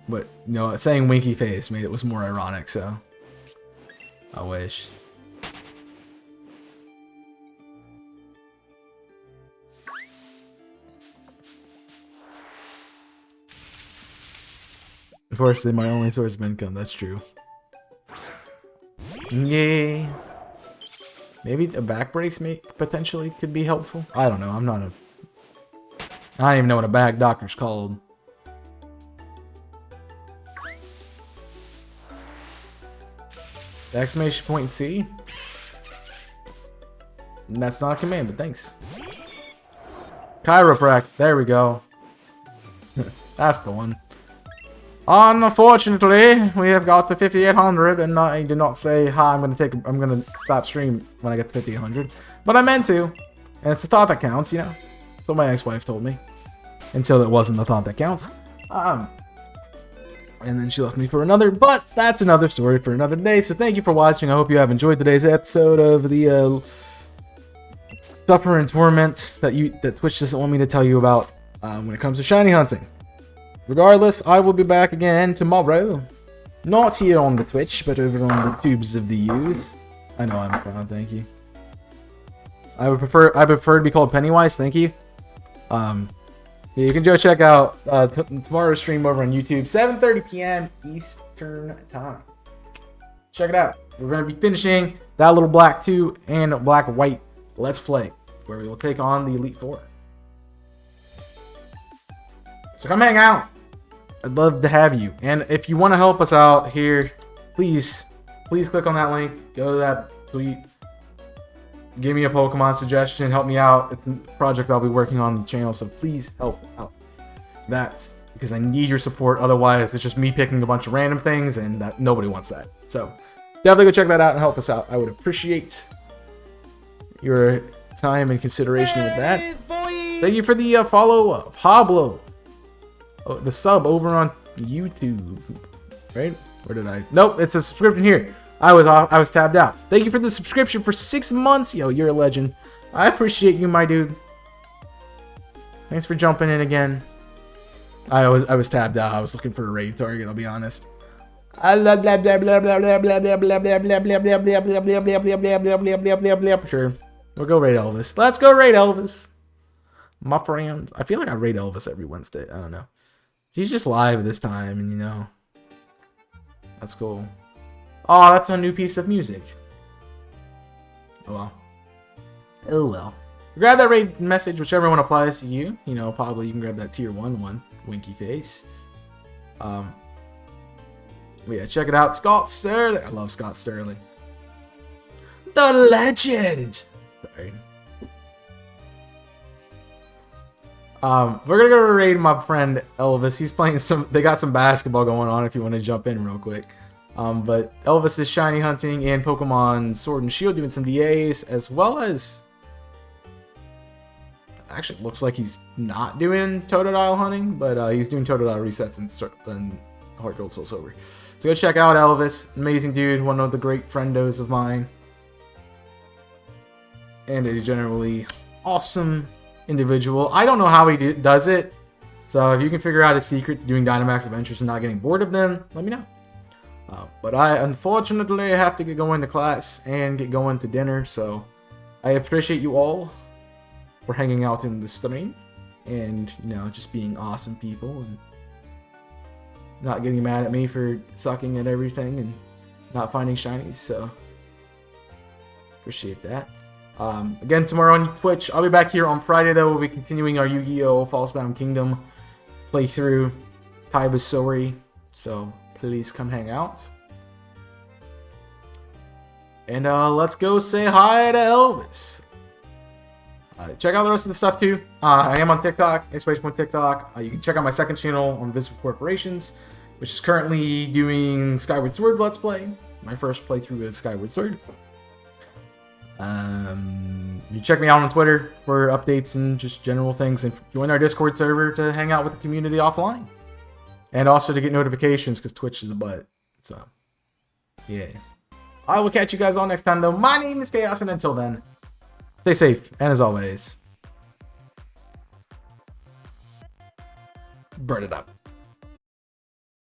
but you know, saying winky face made it was more ironic. So, I wish. Unfortunately, my only source of income. That's true. Yay. Maybe a back brace potentially could be helpful. I don't know. I don't even know what a back doctor's called. Exclamation point C? And that's not a command, but thanks. Chiropractic. There we go. That's the one. Unfortunately, we have got to 5800, and I did not say hi. I'm gonna stop stream when I get to 5800, but I meant to, and it's the thought that counts, you know. So my ex-wife told me, until it wasn't the thought that counts. And then she left me for another, but that's another story for another day. So thank you for watching. I hope you have enjoyed today's episode of the Suffer and Torment that Twitch doesn't want me to tell you about when it comes to shiny hunting. Regardless, I will be back again tomorrow. Not here on the Twitch, but over on the tubes of the U's. I know I'm proud, thank you. I prefer to be called Pennywise, thank you. Yeah, you can go check out tomorrow's stream over on YouTube, 7:30 p.m. Eastern Time. Check it out. We're going to be finishing that little Black 2 and Black White Let's Play, where we will take on the Elite Four. So come hang out. I'd love to have you. And if you want to help us out here, please click on that link. Go to that tweet. Give me a Pokemon suggestion. Help me out. It's a project I'll be working on the channel, so please help out that, because I need your support. Otherwise, it's just me picking a bunch of random things, and nobody wants that. So definitely go check that out and help us out. I would appreciate your time and consideration with that. Thank you for the follow, Pablo. Oh, the sub over on YouTube, right? Where did I? Nope, it's a subscription here. I was tabbed out. Thank you for the subscription for 6 months. Yo, you're a legend. I appreciate you, my dude. Thanks for jumping in again. I was tabbed out. I was looking for a raid target, I'll be honest. Sure. We'll go raid Elvis. Let's go raid Elvis. My friend. I feel like I raid Elvis every Wednesday. I don't know. He's just live this time, and you know. That's cool. Oh, that's a new piece of music. Oh well. Oh well. Grab that raid message, whichever one applies to you. You know, probably you can grab that tier 1 one. Winky face. Yeah, check it out. Scott Sterling. I love Scott Sterling. The legend. Sorry. We're gonna go raid my friend Elvis. He's playing some. They got some basketball going on. If you want to jump in real quick. But Elvis is shiny hunting and Pokemon Sword and Shield doing some DAs, as well as. Actually, looks like he's not doing Totodile hunting, but he's doing Totodile resets and Heart Gold Soul Silver. So go check out Elvis. Amazing dude, one of the great friendos of mine. And a generally awesome individual. I don't know how he does it. So if you can figure out his secret to doing Dynamax Adventures and not getting bored of them, let me know. But I unfortunately have to get going to class and get going to dinner. So I appreciate you all for hanging out in the stream. And, you know, just being awesome people. And not getting mad at me for sucking at everything and not finding shinies. So appreciate that. Again, tomorrow on Twitch. I'll be back here on Friday, though. We'll be continuing our Yu-Gi-Oh! Falsebound Kingdom playthrough. Kaiba's Sori. So please come hang out. And let's go say hi to Elvis. Check out the rest of the stuff, too. I am on TikTok, !TikTok. You can check out my second channel on Visible Corporations, which is currently doing Skyward Sword Let's Play. My first playthrough of Skyward Sword. You check me out on Twitter for updates and just general things, and join our Discord server to hang out with the community offline, and also to get notifications because Twitch is a butt. So yeah, I will catch you guys all next time, though. My name is Chaos, and until then, stay safe, and as always, burn it up.